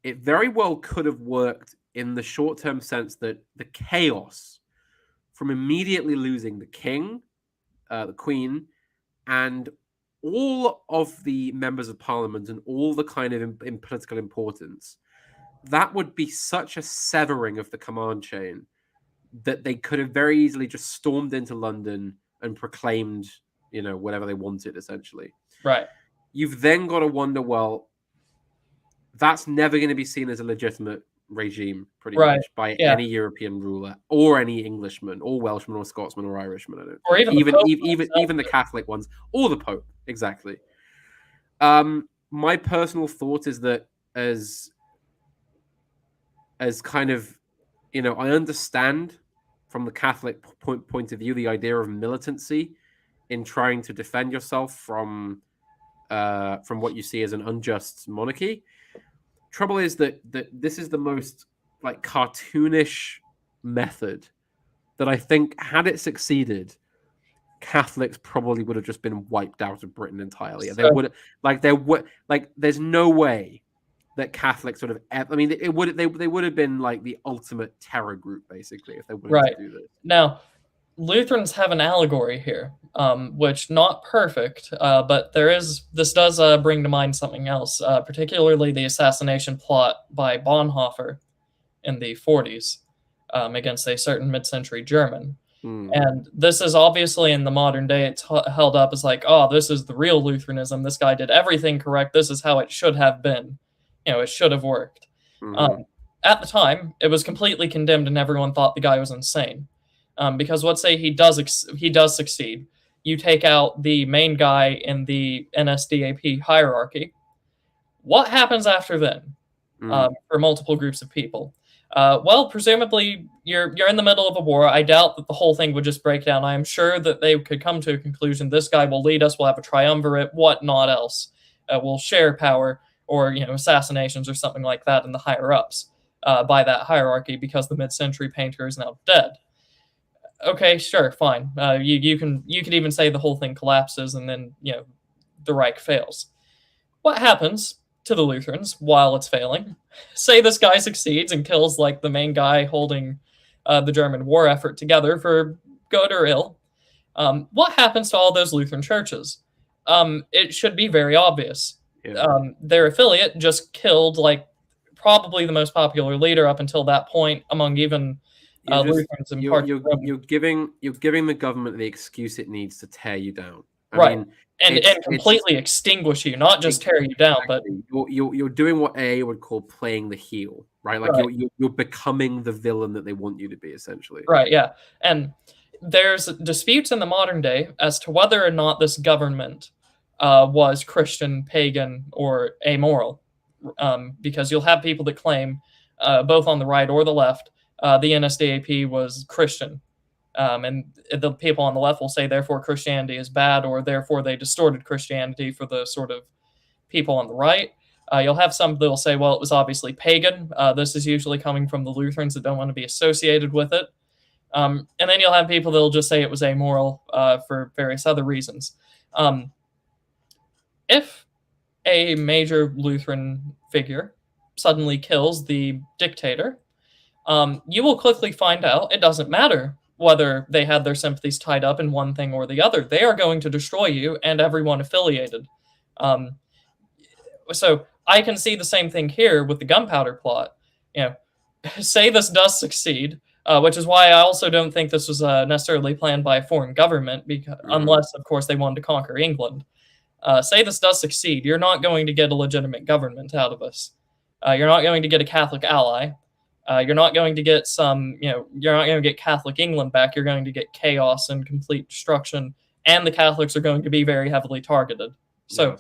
it very well could have worked in the short-term sense that the chaos from immediately losing the king, the queen, and all of the members of parliament and all the kind of in political importance, that would be such a severing of the command chain that they could have very easily just stormed into London, and proclaimed, whatever they wanted, essentially. Right. You've then got to wonder, well, that's never going to be seen as a legitimate regime, pretty Right. much, by Yeah. any European ruler or any Englishman or Welshman or Scotsman or Irishman. I don't Or think. even the Pope Even the Catholic ones or the Pope, exactly. My personal thought is that as kind of, I understand from the Catholic point of view the idea of militancy in trying to defend yourself from what you see as an unjust monarchy. Trouble is that this is the most like cartoonish method that I think, had it succeeded, Catholics probably would have just been wiped out of Britain entirely. There's no way that Catholics would have. I mean, they would have been like the ultimate terror group, basically, if they wanted to do this. Now, Lutherans have an allegory here, which not perfect, but this does bring to mind something else, particularly the assassination plot by Bonhoeffer in the 40s against a certain mid-century German. And this is obviously in the modern day, it's held up as like, oh, this is the real Lutheranism. This guy did everything correct. This is how it should have been. It should have worked. At the time, it was completely condemned, and everyone thought the guy was insane. Because let's say he does succeed. You take out the main guy in the NSDAP hierarchy. What happens after then for multiple groups of people? Well, presumably you're in the middle of a war. I doubt that the whole thing would just break down. I am sure that they could come to a conclusion. This guy will lead us. We'll have a triumvirate. What not else? We'll share power, or assassinations or something like that in the higher ups by that hierarchy, because the mid-century painter is now dead. Okay, sure, fine. You could even say the whole thing collapses, and then the Reich fails. What happens to the Lutherans while it's failing? Say this guy succeeds and kills like the main guy holding the German war effort together, for good or ill. What happens to all those Lutheran churches? It should be very obvious. Their affiliate just killed like probably the most popular leader up until that point among even Lutherans and parts. You're giving the government the excuse it needs to tear you down. I mean, and completely extinguish you, not just tear you down, but you're doing what AA would call playing the heel, right? Like you're becoming the villain that they want you to be, essentially. Right, yeah. And there's disputes in the modern day as to whether or not this government was Christian, pagan, or amoral, because you'll have people that claim, both on the right or the left, the NSDAP was Christian. And the people on the left will say, therefore, Christianity is bad, or therefore they distorted Christianity for the sort of people on the right. You'll have some that will say, well, it was obviously pagan. This is usually coming from the Lutherans that don't want to be associated with it. And then you'll have people that will just say it was amoral for various other reasons. If a major Lutheran figure suddenly kills the dictator, you will quickly find out it doesn't matter whether they had their sympathies tied up in one thing or the other. They are going to destroy you and everyone affiliated. So I can see the same thing here with the Gunpowder Plot. Say this does succeed, which is why I also don't think this was necessarily planned by a foreign government, unless, of course, they wanted to conquer England. Say this does succeed, you're not going to get a legitimate government out of us. You're not going to get a Catholic ally. You're not going to get you're not going to get Catholic England back. You're going to get chaos and complete destruction, and the Catholics are going to be very heavily targeted. So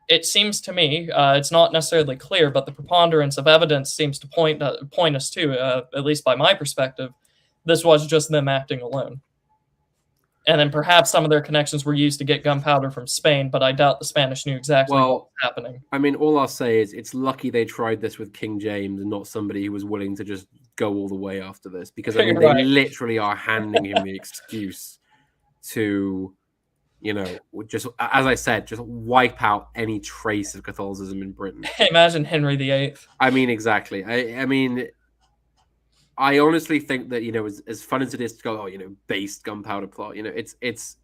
it seems to me, it's not necessarily clear, but the preponderance of evidence seems to point us to, at least by my perspective, this was just them acting alone. And then perhaps some of their connections were used to get gunpowder from Spain, but I doubt the Spanish knew exactly what was happening. I mean, all I'll say is it's lucky they tried this with King James and not somebody who was willing to just go all the way after this, because I mean, they literally are handing him the excuse to, just, as I said, just wipe out any trace of Catholicism in Britain. Imagine Henry VIII. I mean, exactly. I mean, I honestly think that, as fun as it is to go, based Gunpowder Plot, it's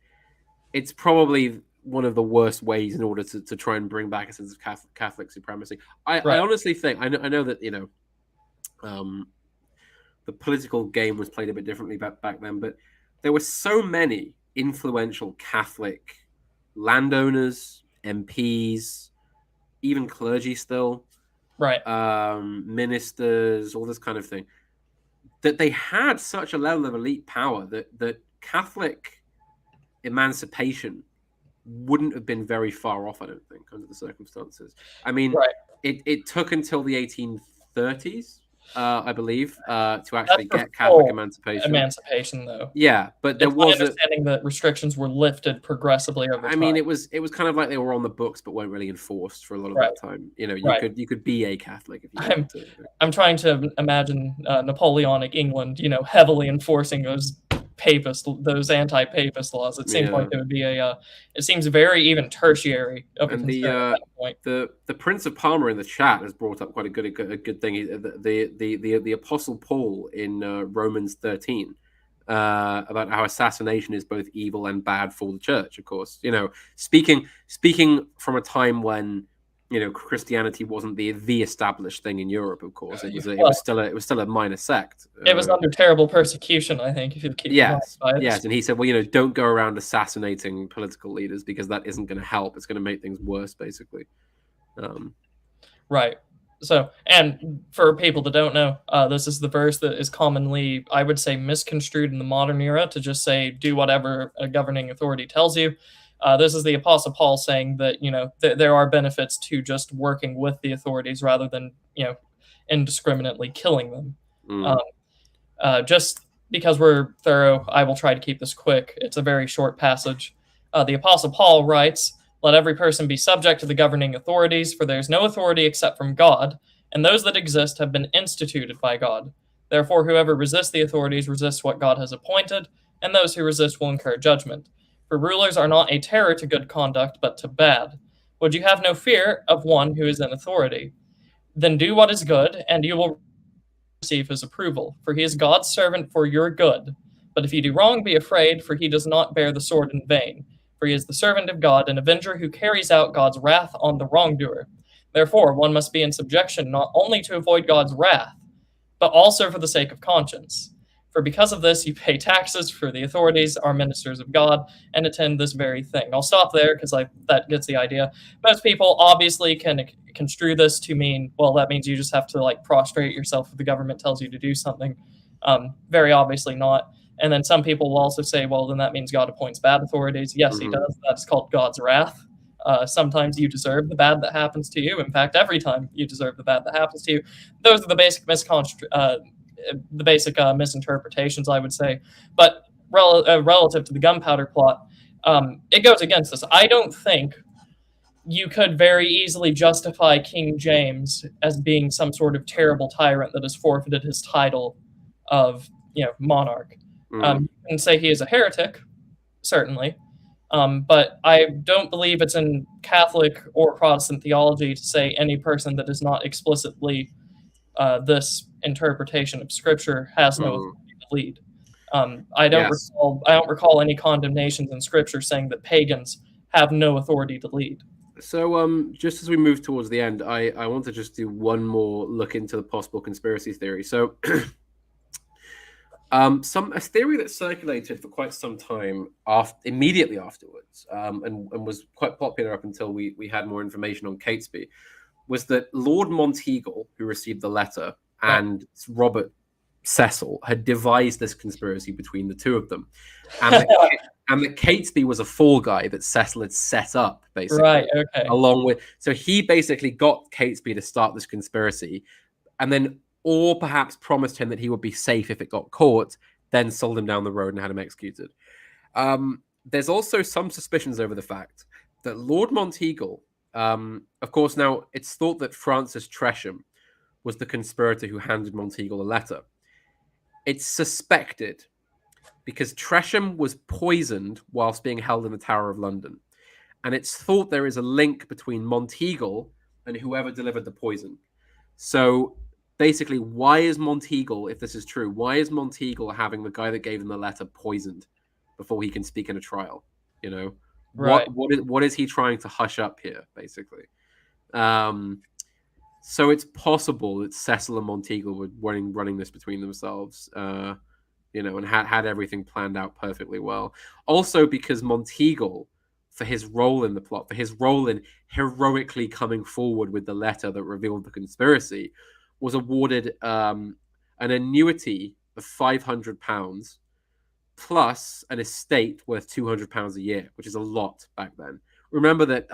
probably one of the worst ways in order to try and bring back a sense of Catholic supremacy. I honestly think, I know that, the political game was played a bit differently back then, but there were so many influential Catholic landowners, MPs, even clergy still, Right. ministers, all this kind of thing, that they had such a level of elite power that Catholic emancipation wouldn't have been very far off, I don't think, under the circumstances. I mean, Right. it took until the 1830s, I believe, to That's actually for get Catholic full emancipation. emancipation, though. Yeah, but there It's my was a. understanding that restrictions were lifted progressively over I mean, time. it was kind of like they were on the books, but weren't really enforced for a lot of Right. that time. You know, Right. you could be a Catholic if you wanted to. I'm trying to imagine Napoleonic England, heavily enforcing those anti-papist laws. It seems like Yeah. it would be it seems very even tertiary of a And concern at that point. the Prince of Parma in the chat has brought up quite a good thing. The Apostle Paul in Romans 13 about how assassination is both evil and bad for the church. Of course, speaking from a time when Christianity wasn't the established thing in Europe. Of course, it was still a minor sect. It was under terrible persecution, I think, if you keep Yes, by it. yes, and he said, well, don't go around assassinating political leaders because that isn't going to help. It's going to make things worse, basically. Right. So, and for people that don't know, this is the verse that is commonly, I would say, misconstrued in the modern era to just say, do whatever a governing authority tells you. This is the Apostle Paul saying that, there are benefits to just working with the authorities rather than, indiscriminately killing them. Just because we're thorough, I will try to keep this quick. It's a very short passage. The Apostle Paul writes, let every person be subject to the governing authorities, for there is no authority except from God, and those that exist have been instituted by God. Therefore, whoever resists the authorities resists what God has appointed, and those who resist will incur judgment. For rulers are not a terror to good conduct, but to bad. Would you have no fear of one who is in authority? Then do what is good, and you will receive his approval, for he is God's servant for your good. But if you do wrong, be afraid, for he does not bear the sword in vain. For he is the servant of God, an avenger who carries out God's wrath on the wrongdoer. Therefore, one must be in subjection not only to avoid God's wrath, but also for the sake of conscience. For because of this, you pay taxes, for the authorities are ministers of God and attend this very thing. I'll stop there because that gets the idea. Most people obviously can construe this to mean, well, that means you just have to prostrate yourself if the government tells you to do something. Very obviously not. And then some people will also say, well, then that means God appoints bad authorities. Yes, he does. That's called God's wrath. Sometimes you deserve the bad that happens to you. In fact, every time you deserve the bad that happens to you. Those are the basic misinterpretations, I would say. But relative to the Gunpowder Plot, it goes against this. I don't think you could very easily justify King James as being some sort of terrible tyrant that has forfeited his title of monarch. You can say he is a heretic, certainly, but I don't believe it's in Catholic or Protestant theology to say any person that is not explicitly this interpretation of Scripture has no authority to lead. I don't recall any condemnations in Scripture saying that pagans have no authority to lead. So, just as we move towards the end, I want to just do one more look into the possible conspiracy theory. So. A theory that circulated for quite some time immediately afterwards, and was quite popular up until we had more information on Catesby, was that Lord Monteagle, who received the letter, and Robert Cecil had devised this conspiracy between the two of them, and that Catesby was a fall guy that Cecil had set up, basically. Right. Okay. Along with, so he basically got Catesby to start this conspiracy, and then. Or perhaps promised him that he would be safe if it got caught, then sold him down the road and had him executed. There's also some suspicions over the fact that Lord Monteagle, of course, now it's thought that Francis Tresham was the conspirator who handed Monteagle a letter. It's suspected because Tresham was poisoned whilst being held in the Tower of London. And it's thought there is a link between Monteagle and whoever delivered the poison. So basically, why is Monteagle, if this is true, why is Monteagle having the guy that gave him the letter poisoned before he can speak in a trial? Right. What is he trying to hush up here, basically? So it's possible that Cecil and Monteagle were running this between themselves. and had everything planned out perfectly well. Also because Monteagle, for his role in the plot, for his role in heroically coming forward with the letter that revealed the conspiracy, was awarded an annuity of £500 plus an estate worth £200 a year, which is a lot back then. Remember that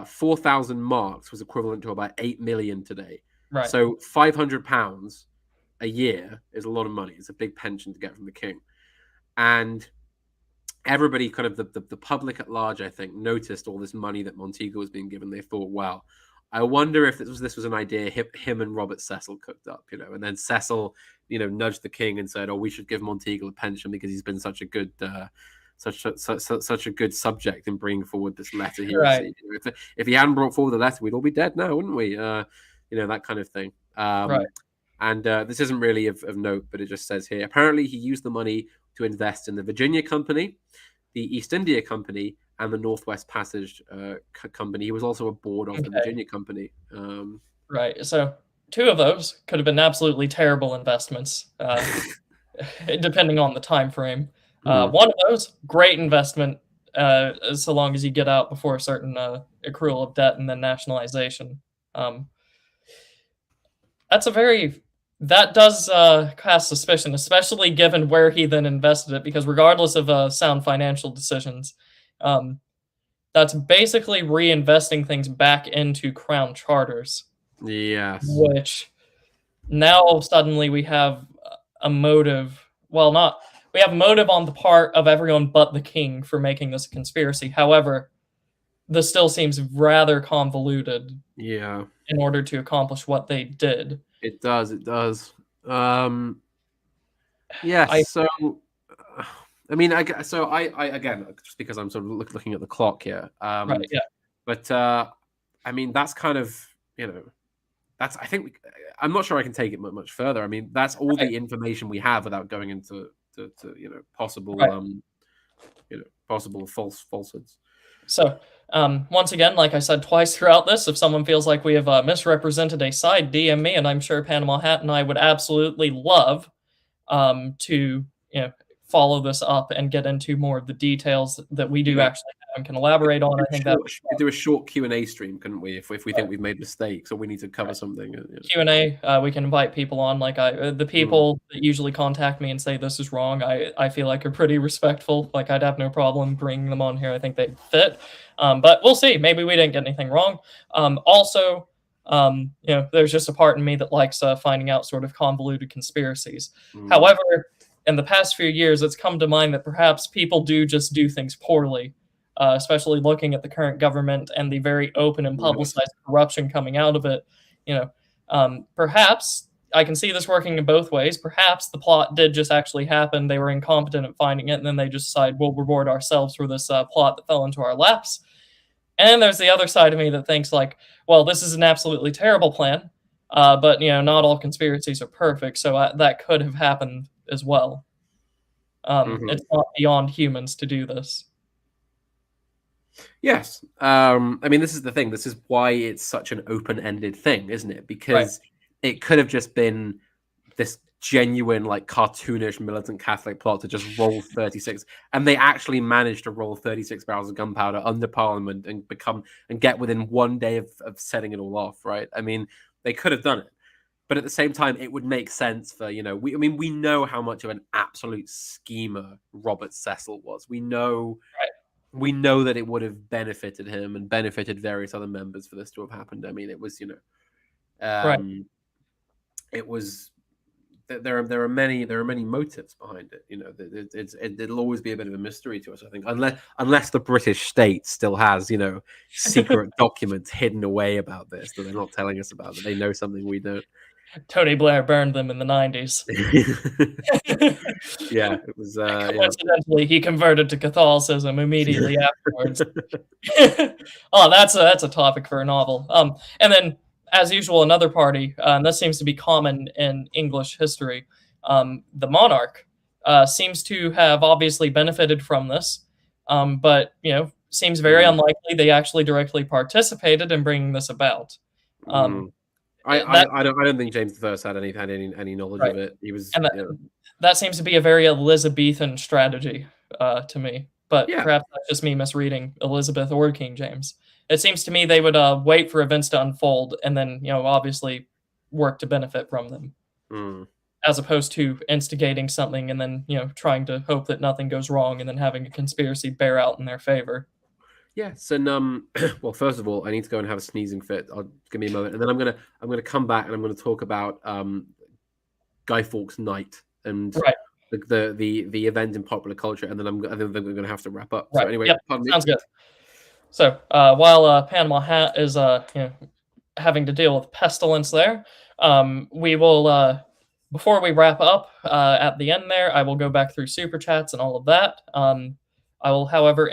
4,000 marks was equivalent to about 8 million today. Right. So £500 a year is a lot of money. It's a big pension to get from the king. And everybody, kind of the public at large, I think, noticed all this money that Monteagle was being given. They thought, wow, I wonder if this was an idea him and Robert Cecil cooked up, and then Cecil, nudged the king and said, oh, we should give Monteagle a pension because he's been such a good such a good subject in bringing forward this letter he received. If he hadn't brought forward the letter, we'd all be dead now, wouldn't we? That kind of thing. Right. And this isn't really of note, but it just says here, apparently he used the money to invest in the Virginia Company, the East India Company, and the Northwest Passage Company. He was also a board of the Virginia Company. Right. So 2 of those could have been absolutely terrible investments, depending on the time frame. One of those, great investment, so long as you get out before a certain accrual of debt and then nationalization. That does cast suspicion, especially given where he then invested it, because regardless of sound financial decisions, that's basically reinvesting things back into crown charters. Yes. Which now suddenly we have a motive. Well, we have motive on the part of everyone but the king for making this a conspiracy. However, this still seems rather convoluted. Yeah. In order to accomplish what they did. It does. Yes. So, I mean, I again, just because I'm sort of looking at the clock here. Right. Yeah. But I mean, that's kind of, that's, I think I'm not sure I can take it much further. I mean, that's all the information we have without going into possible possible falsehoods. So once again, like I said twice throughout this, if someone feels like we have misrepresented a side, DM me, and I'm sure Panama Hat and I would absolutely love to follow this up and get into more of the details that we do actually have and can elaborate on. I think that we could do a short Q&A stream, couldn't we? If we think we've made mistakes or we need to cover something. Q&A, we can invite people on. Like the people that usually contact me and say this is wrong, I feel like are pretty respectful. Like I'd have no problem bringing them on here. I think they fit. But we'll see. Maybe we didn't get anything wrong. Also, there's just a part in me that likes finding out sort of convoluted conspiracies. However, in the past few years, it's come to mind that perhaps people do just do things poorly, especially looking at the current government and the very open and publicized corruption coming out of it. Perhaps I can see this working in both ways. Perhaps the plot did just actually happen. They were incompetent at finding it, and then they just decide we'll reward ourselves for this plot that fell into our laps. And there's the other side of me that thinks like, well, this is an absolutely terrible plan, but not all conspiracies are perfect, so that could have happened as well. It's not beyond humans to do this. Yes. I mean, this is the thing. This is why it's such an open-ended thing, isn't it? Because it could have just been this genuine, like, cartoonish militant Catholic plot to just roll 36, and they actually managed to roll 36 barrels of gunpowder under Parliament and get within 1 day of setting it all off, right? I mean, they could have done it. But at the same time, it would make sense for, we know how much of an absolute schemer Robert Cecil was. We know that it would have benefited him and benefited various other members for this to have happened. I mean, it was, it was, there are many motives behind it. It'll always be a bit of a mystery to us, I think, unless the British state still has, secret documents hidden away about this that they're not telling us about, that they know something we don't. Tony Blair burned them in the 90s. Yeah, it was. Coincidentally, he converted to Catholicism immediately afterwards. Oh, that's a topic for a novel. And then, as usual, another party, and this seems to be common in English history, the monarch seems to have obviously benefited from this, but seems very unlikely they actually directly participated in bringing this about. that I don't think James I had any knowledge right, of it. He was and that seems to be a very Elizabethan strategy to me. But yeah. perhaps that's just me misreading Elizabeth or King James. It seems to me they would wait for events to unfold and then obviously work to benefit from them, Mm. as opposed to instigating something and then trying to hope that nothing goes wrong and then having a conspiracy bear out in their favor. Yes, and well, first of all, I need to go and have a sneezing fit. Give me a moment, and then I'm gonna come back and I'm gonna talk about Guy Fawkes' Night and Right. the event in popular culture, and then we're gonna have to wrap up. So Right. anyway, Yep. pardon me. Sounds good. So while Panama Hat is having to deal with pestilence there, we will before we wrap up at the end there, I will go back through super chats and all of that. I will, however,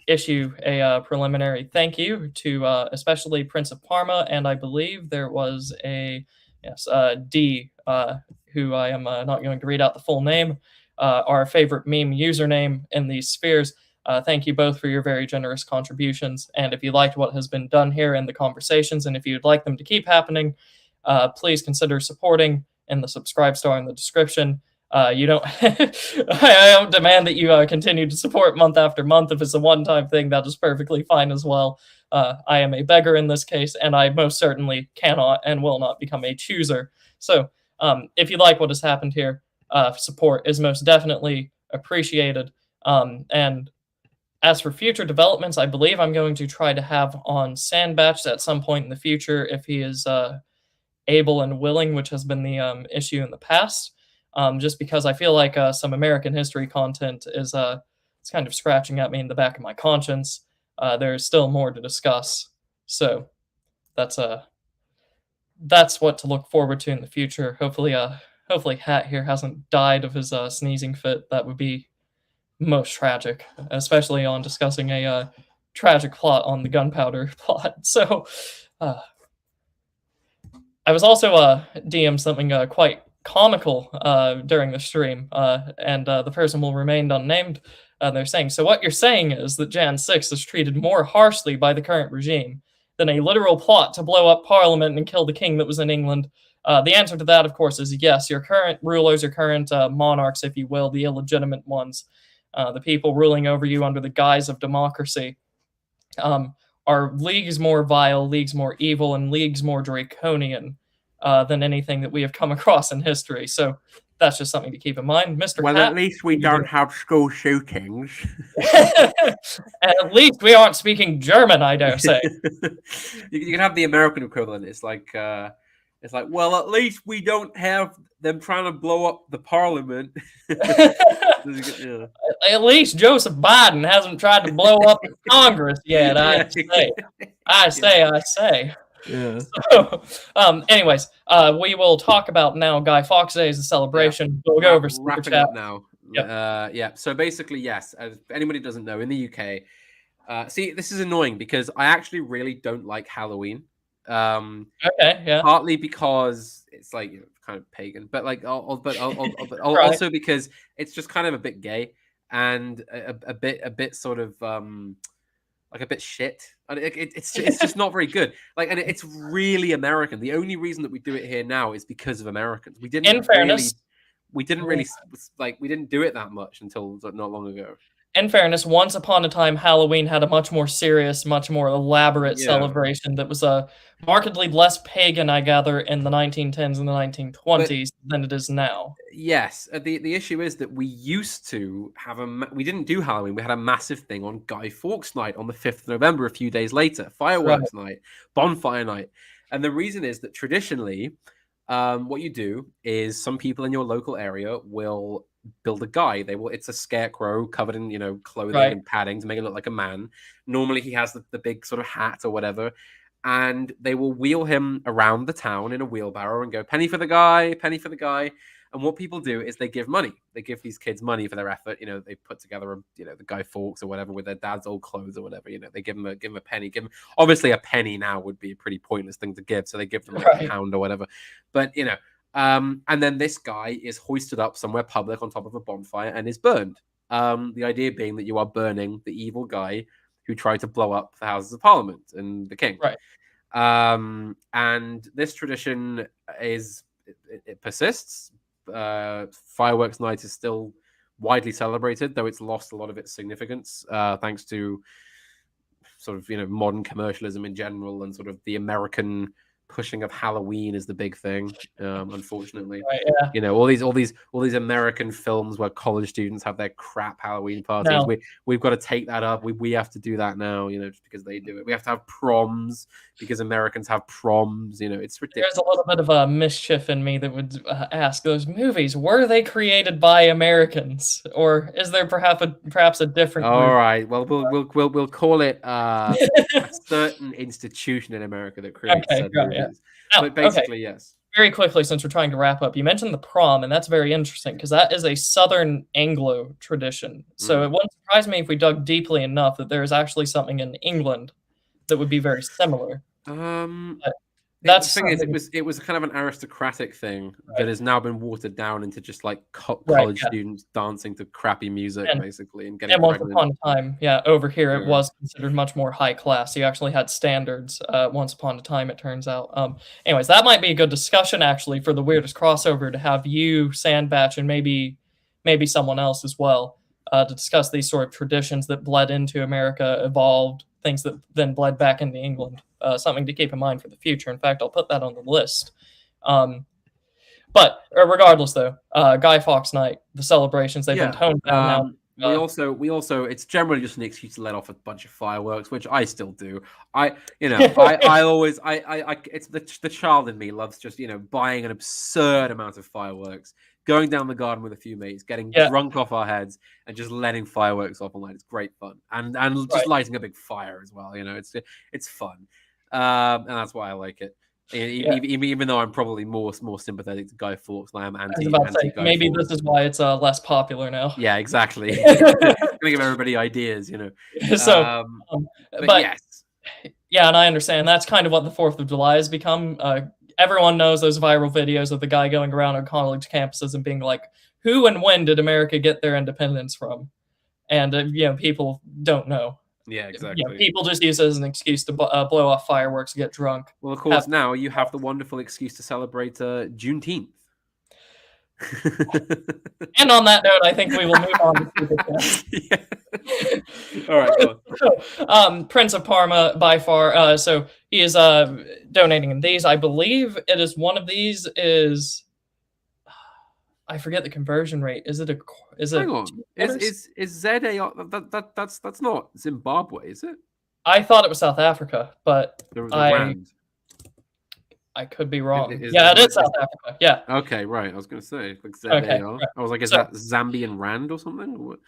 issue a preliminary thank you to especially Prince of Parma, and I believe there was a D, who I am not going to read out the full name, our favorite meme username in these spheres. Thank you both for your very generous contributions. And if you liked what has been done here in the conversations, and if you'd like them to keep happening, please consider supporting in the subscribe star in the description. You don't, I don't demand that you continue to support month after month. If it's a one-time thing, that is perfectly fine as well. I am a beggar in this case, and I most certainly cannot and will not become a chooser. So if you like what has happened here, support is most definitely appreciated. And as for future developments, I believe I'm going to try to have on Sandbatch at some point in the future if he is able and willing, which has been the issue in the past. Just because I feel like some American history content is it's kind of scratching at me in the back of my conscience. There's still more to discuss, so that's what to look forward to in the future. Hopefully Hat here hasn't died of his sneezing fit. That would be most tragic, especially on discussing a tragic plot on the Gunpowder Plot. So I was also DM something quite comical during the stream, and the person will remain unnamed. They're saying, so what you're saying is that Jan 6 is treated more harshly by the current regime than a literal plot to blow up Parliament and kill the king that was in England. The answer to that, of course, is yes. Your current rulers, your current monarchs, if you will, the illegitimate ones, the people ruling over you under the guise of democracy, are leagues more vile, leagues more evil, and leagues more draconian than anything that we have come across in history. So that's just something to keep in mind. Mr. Well, Hat, at least we don't have school shootings. At least we aren't speaking German, I dare say. You can have the American equivalent. It's like, well, at least we don't have them trying to blow up the parliament. Yeah. At least Joseph Biden hasn't tried to blow up Congress yet. I say. Yeah. So, anyways, we will talk about now Guy Fawkes Day as a celebration. We'll go over super wrapping chat up now. Yep. Yeah. So basically, yes. As anybody doesn't know, in the UK, see, this is annoying because I actually really don't like Halloween. Okay. Yeah. Partly because it's like kind of pagan, but like, also because it's just kind of a bit gay and a bit sort of like a bit shit, and it's just not very good. Like, and it's really American. The only reason that we do it here now is because of Americans. We didn't do it that much until not long ago. In fairness, once upon a time, Halloween had a much more serious, much more elaborate celebration that was markedly less pagan, I gather, in the 1910s and the 1920s than it is now. Yes. The issue is that we used to have we didn't do Halloween. We had a massive thing on Guy Fawkes Night on the 5th of November, a few days later. Fireworks night, bonfire night. And the reason is that traditionally, what you do is some people in your local area will build a guy. It's a scarecrow covered in clothing and padding to make it look like a man. Normally he has the big sort of hat or whatever, and they will wheel him around the town in a wheelbarrow and go penny for the guy, penny for the guy. And what people do is they give money. They give these kids money for their effort. They put together the Guy Fawkes or whatever with their dad's old clothes or whatever. They give them a penny. Obviously a penny now would be a pretty pointless thing to give, so they give them like a pound or whatever. But and then this guy is hoisted up somewhere public on top of a bonfire and is burned. The idea being that you are burning the evil guy who tried to blow up the Houses of Parliament and the king. Right. And this tradition it persists. Fireworks night is still widely celebrated, though it's lost a lot of its significance thanks to sort of modern commercialism in general, and sort of the American pushing of Halloween is the big thing. Unfortunately, Right, yeah. all these American films where college students have their crap Halloween parties. Now, We've got to take that up. We have to do that now. Just because they do it. We have to have proms because Americans have proms. It's ridiculous. there's a little bit of a mischief in me that would ask, those movies, were they created by Americans, or is there perhaps a different All group? right. Well, we'll call it a certain institution in America that creates Okay, said right, yeah. movies. Now, But basically, yes. very quickly, since we're trying to wrap up, you mentioned the prom, and that's very interesting because that is a Southern Anglo tradition. So it wouldn't surprise me if we dug deeply enough that there is actually something in England that would be very similar. But that's The thing is, it was kind of an aristocratic thing that has now been watered down into just like college students dancing to crappy music, basically, and getting once pregnant. upon a time, over here it was considered much more high class. You actually had standards once upon a time, it turns out. Anyways, that might be a good discussion actually for the weirdest crossover, to have you, Sandbatch, and maybe someone else as well, to discuss these sort of traditions that bled into America, evolved, things that then bled back into England. Something to keep in mind for the future. In fact, I'll put that on the list. But regardless, though, Guy Fawkes Night, the celebrations, they've been toned down now. We also, it's generally just an excuse to let off a bunch of fireworks, which I still do. I always, it's the child in me loves just, buying an absurd amount of fireworks, going down the garden with a few mates, getting drunk off our heads, and just letting fireworks off all night. It's great fun, and just lighting a big fire as well. It's fun, and that's why I like it. Even though I'm probably more sympathetic to Guy Fawkes than I am anti. Maybe this is why it's less popular now. Yeah, exactly. Gonna give everybody ideas, So, but yes, and I understand that's kind of what the 4th of July has become. Everyone knows those viral videos of the guy going around on college campuses and being like, "Who and when did America get their independence from?" And people don't know. Yeah, exactly. People just use it as an excuse to blow off fireworks, get drunk. Well, of course, now you have the wonderful excuse to celebrate Juneteenth. And on that note, I think we will move on to the All right, go on. Prince of Parma, by far. So he is donating in these. I believe it is one of these is. I forget the conversion rate. Is it? Hang on. Is ZA? That's not Zimbabwe, is it? I thought it was South Africa, but there was a rand. I could be wrong. It is South Africa. Yeah. Okay, right. I was going to say like ZAR. Okay, right. I was like, is that Zambian rand or something? Or what?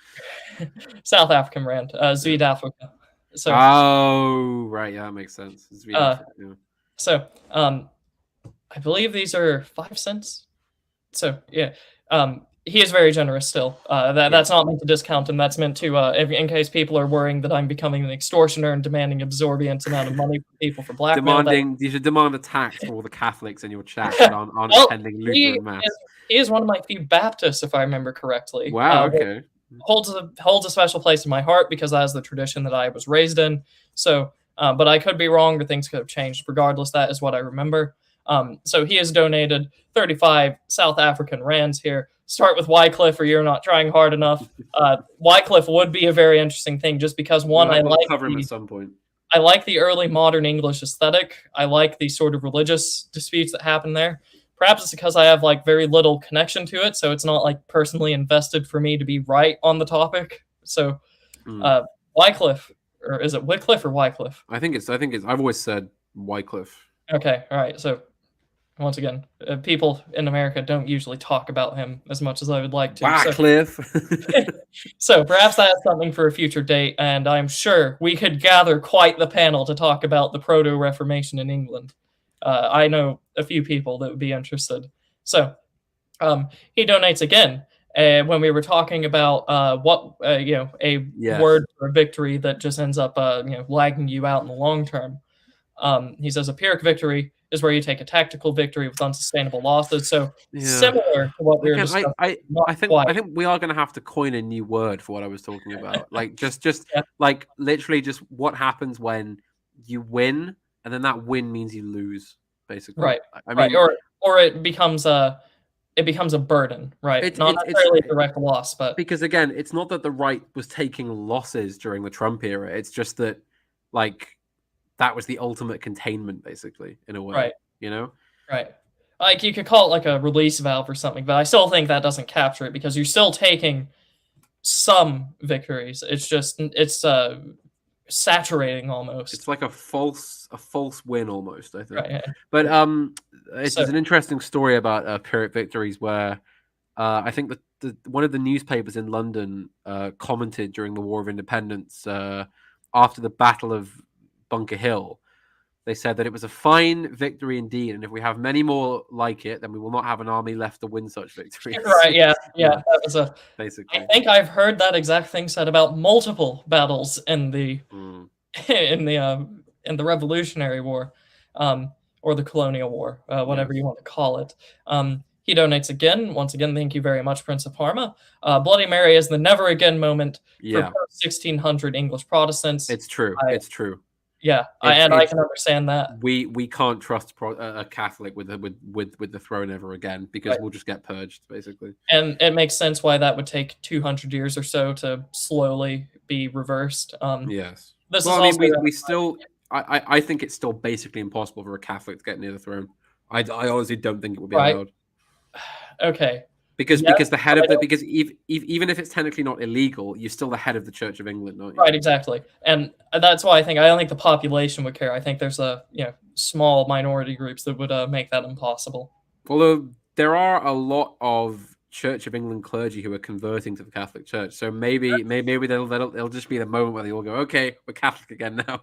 South African rand, Zuid-Afrika. So. Oh, right. Yeah, that makes sense. So, I believe these are 5 cents. So yeah, he is very generous still. That's not meant to discount him. That's meant to, in case people are worrying that I'm becoming an extortioner and demanding absorbent amount of money from people for blackmail. You should demand a tax for all the Catholics in your chat that aren't attending Lutheran Mass. He is one of my few Baptists, if I remember correctly. Wow, okay. Holds a special place in my heart because that is the tradition that I was raised in. So, but I could be wrong or things could have changed. Regardless, that is what I remember. So he has donated 35 South African rands here. Start with Wycliffe, or you're not trying hard enough. Wycliffe would be a very interesting thing, just because one, I like cover him at some point. I like the early modern English aesthetic. I like the sort of religious disputes that happen there. Perhaps it's because I have like very little connection to it, so it's not like personally invested for me to be right on the topic. So, Wycliffe, or is it Wycliffe or Wycliffe? I think it's. I've always said Wycliffe. Okay, all right. So, once again, people in America don't usually talk about him as much as I would like to. Wycliffe. So perhaps that's something for a future date, and I'm sure we could gather quite the panel to talk about the Proto-Reformation in England. I know a few people that would be interested. So he donates again. When we were talking about word for a victory that just ends up lagging you out in the long term. He says a Pyrrhic victory is where you take a tactical victory with unsustainable losses. So similar to what we were discussing. I think we are going to have to coin a new word for what I was talking about. Like just like literally just what happens when you win and then that win means you lose, basically. Right. I Right. mean, Or it becomes a burden, right? Not necessarily a direct loss, but because again, it's not that the right was taking losses during the Trump era. It's just that, like, that was the ultimate containment, basically, in a way. right. You know? Right. Like you could call it like a release valve or something, but I still think that doesn't capture it because you're still taking some victories. It's just it's saturating almost. It's like a false win almost, I think. Right, yeah. But there's an interesting story about Pyrrhic victories where I think that one of the newspapers in London commented during the War of Independence after the Battle of Bunker Hill. They said that it was a fine victory indeed, and if we have many more like it, then we will not have an army left to win such victories. Right, yeah. That was basically. I think I've heard that exact thing said about multiple battles in the in the Revolutionary War, or the Colonial War, whatever you want to call it. He donates again. Once again, thank you very much, Prince of Parma. Bloody Mary is the never again moment for post-1600 English Protestants. It's true. It's true. Yeah, I can understand that. We can't trust a Catholic with the throne ever again because we'll just get purged, basically. And it makes sense why that would take 200 years or so to slowly be reversed. Yes. This well, is I mean, we still. I think it's still basically impossible for a Catholic to get near the throne. I honestly don't think it would be allowed. Okay. Because the head of because even if it's technically not illegal, you're still the head of the Church of England, aren't you? Right, exactly, and that's why I don't think the population would care. I think there's small minority groups that would make that impossible. Although there are a lot of Church of England clergy who are converting to the Catholic Church, so maybe it'll just be the moment where they all go, okay, we're Catholic again now.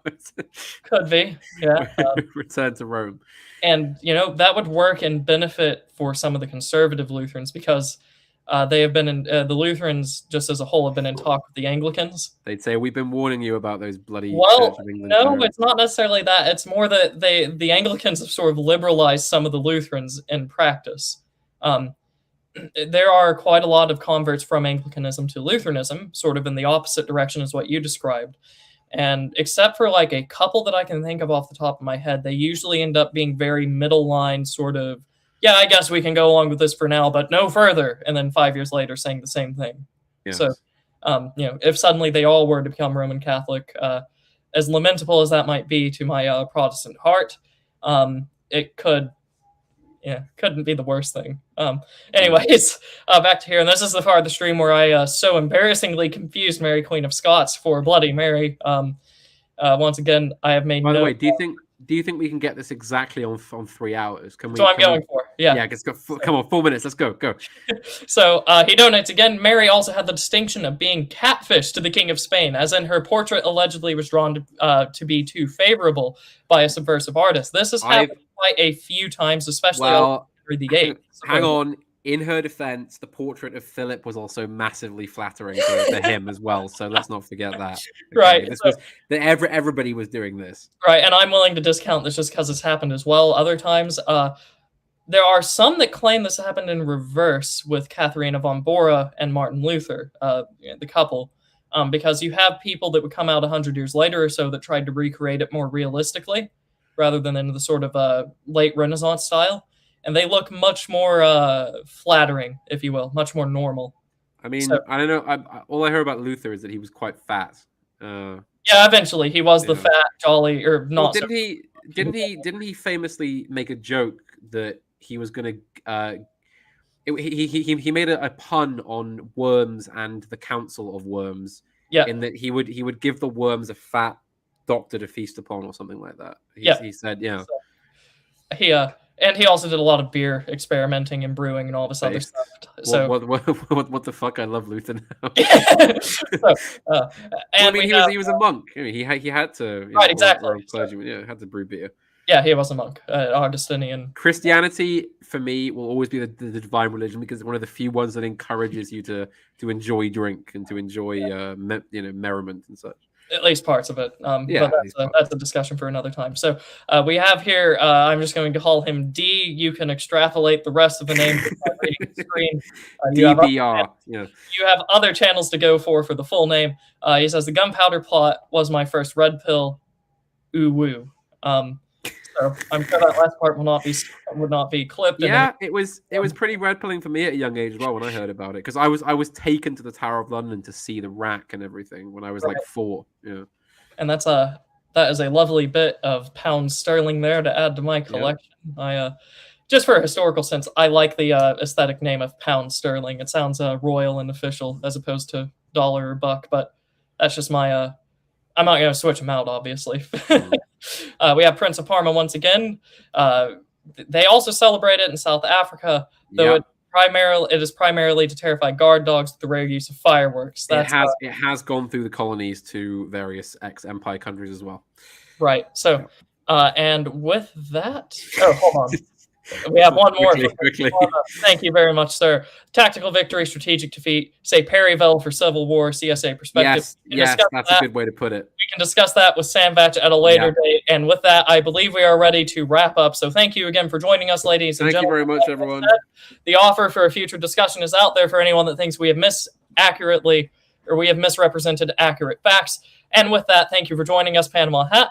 Could be, yeah. Return to Rome. And, that would work and benefit for some of the conservative Lutherans because they have been the Lutherans just as a whole have been in talk with the Anglicans. They'd say, we've been warning you about those bloody Church of England. No, it's not necessarily that. It's more that the Anglicans have sort of liberalized some of the Lutherans in practice. There are quite a lot of converts from Anglicanism to Lutheranism, sort of in the opposite direction as what you described. And except for like a couple that I can think of off the top of my head, they usually end up being very middle line sort of, yeah, I guess we can go along with this for now, but no further. And then 5 years later saying the same thing. Yes. So, if suddenly they all were to become Roman Catholic, as lamentable as that might be to my Protestant heart, it couldn't be the worst thing. Anyways, back to here, and this is the part of the stream where I so embarrassingly confused Mary Queen of Scots for Bloody Mary. Once again, I have made. By the way, do you think we can get this exactly on 3 hours? Can we? So I'm going for. Yeah. Yeah. Come on, 4 minutes. Let's go. Go. So he donates again. Mary also had the distinction of being catfish to the King of Spain, as in her portrait allegedly was drawn to be too favorable by a subversive artist. This has happened quite a few times, especially Henry VIII. Hang on. In her defense, the portrait of Philip was also massively flattering to him as well. So let's not forget that. Okay? Right. Everybody was doing this. Right. And I'm willing to discount this just because it's happened as well other times. There are some that claim this happened in reverse with Katharina von Bora and Martin Luther, the couple, because you have people that would come out 100 years later or so that tried to recreate it more realistically rather than in the sort of late Renaissance style. And they look much more flattering, if you will, much more normal. I mean, I don't know. All I heard about Luther is that he was quite fat. Yeah, eventually he was the fat, jolly, or not. Well, didn't he famously make a joke that he was going to? He made a pun on worms and the Council of Worms. Yeah. In that he would give the worms a fat doctor to feast upon or something like that. He said, yeah. So, and he also did a lot of beer experimenting and brewing and all this other stuff. So what the fuck? I love Luther now. And he was a monk. He had to. Right, exactly. Had to brew beer. Yeah, he was a monk, Augustinian. Christianity, for me, will always be the divine religion because it's one of the few ones that encourages you to enjoy drink and to enjoy merriment and such. At least parts of it. But that's a discussion for another time. So we have here, I'm just going to call him D. You can extrapolate the rest of the name by reading the screen. DBR. You have other channels to go for the full name. He says, the Gunpowder Plot was my first red pill. Ooh woo. So I'm sure that last part would not be clipped. Yeah, it was pretty red pilling for me at a young age as well when I heard about it, because I was taken to the Tower of London to see the rack and everything when I was like 4. Yeah, and that is a lovely bit of pounds sterling there to add to my collection. I just for a historical sense, I like the aesthetic name of pound sterling. It sounds royal and official as opposed to dollar or buck, but that's just my I'm not going to switch them out, obviously. We have Prince of Parma once again. They also celebrate it in South Africa, though it is primarily to terrify guard dogs with the rare use of fireworks. It has gone through the colonies to various ex-empire countries as well. Right. So, and with that, hold on. We have one more. Quickly. Thank you very much, sir. Tactical victory, strategic defeat. Say Perryville for Civil War, CSA perspective. Yes, that's a good way to put it. We can discuss that with Sandbatch at a later date. And with that, I believe we are ready to wrap up. So thank you again for joining us, ladies and gentlemen. Thank you very much, everyone. The offer for a future discussion is out there for anyone that thinks we have misrepresented accurate facts. And with that, thank you for joining us, Panama Hat.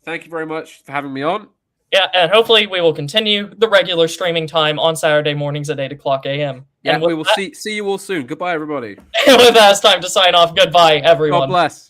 Thank you very much for having me on. Yeah, and hopefully we will continue the regular streaming time on Saturday mornings at 8 o'clock a.m. Yeah, and we will see you all soon. Goodbye, everybody. And with that, it's time to sign off. Goodbye, everyone. God bless.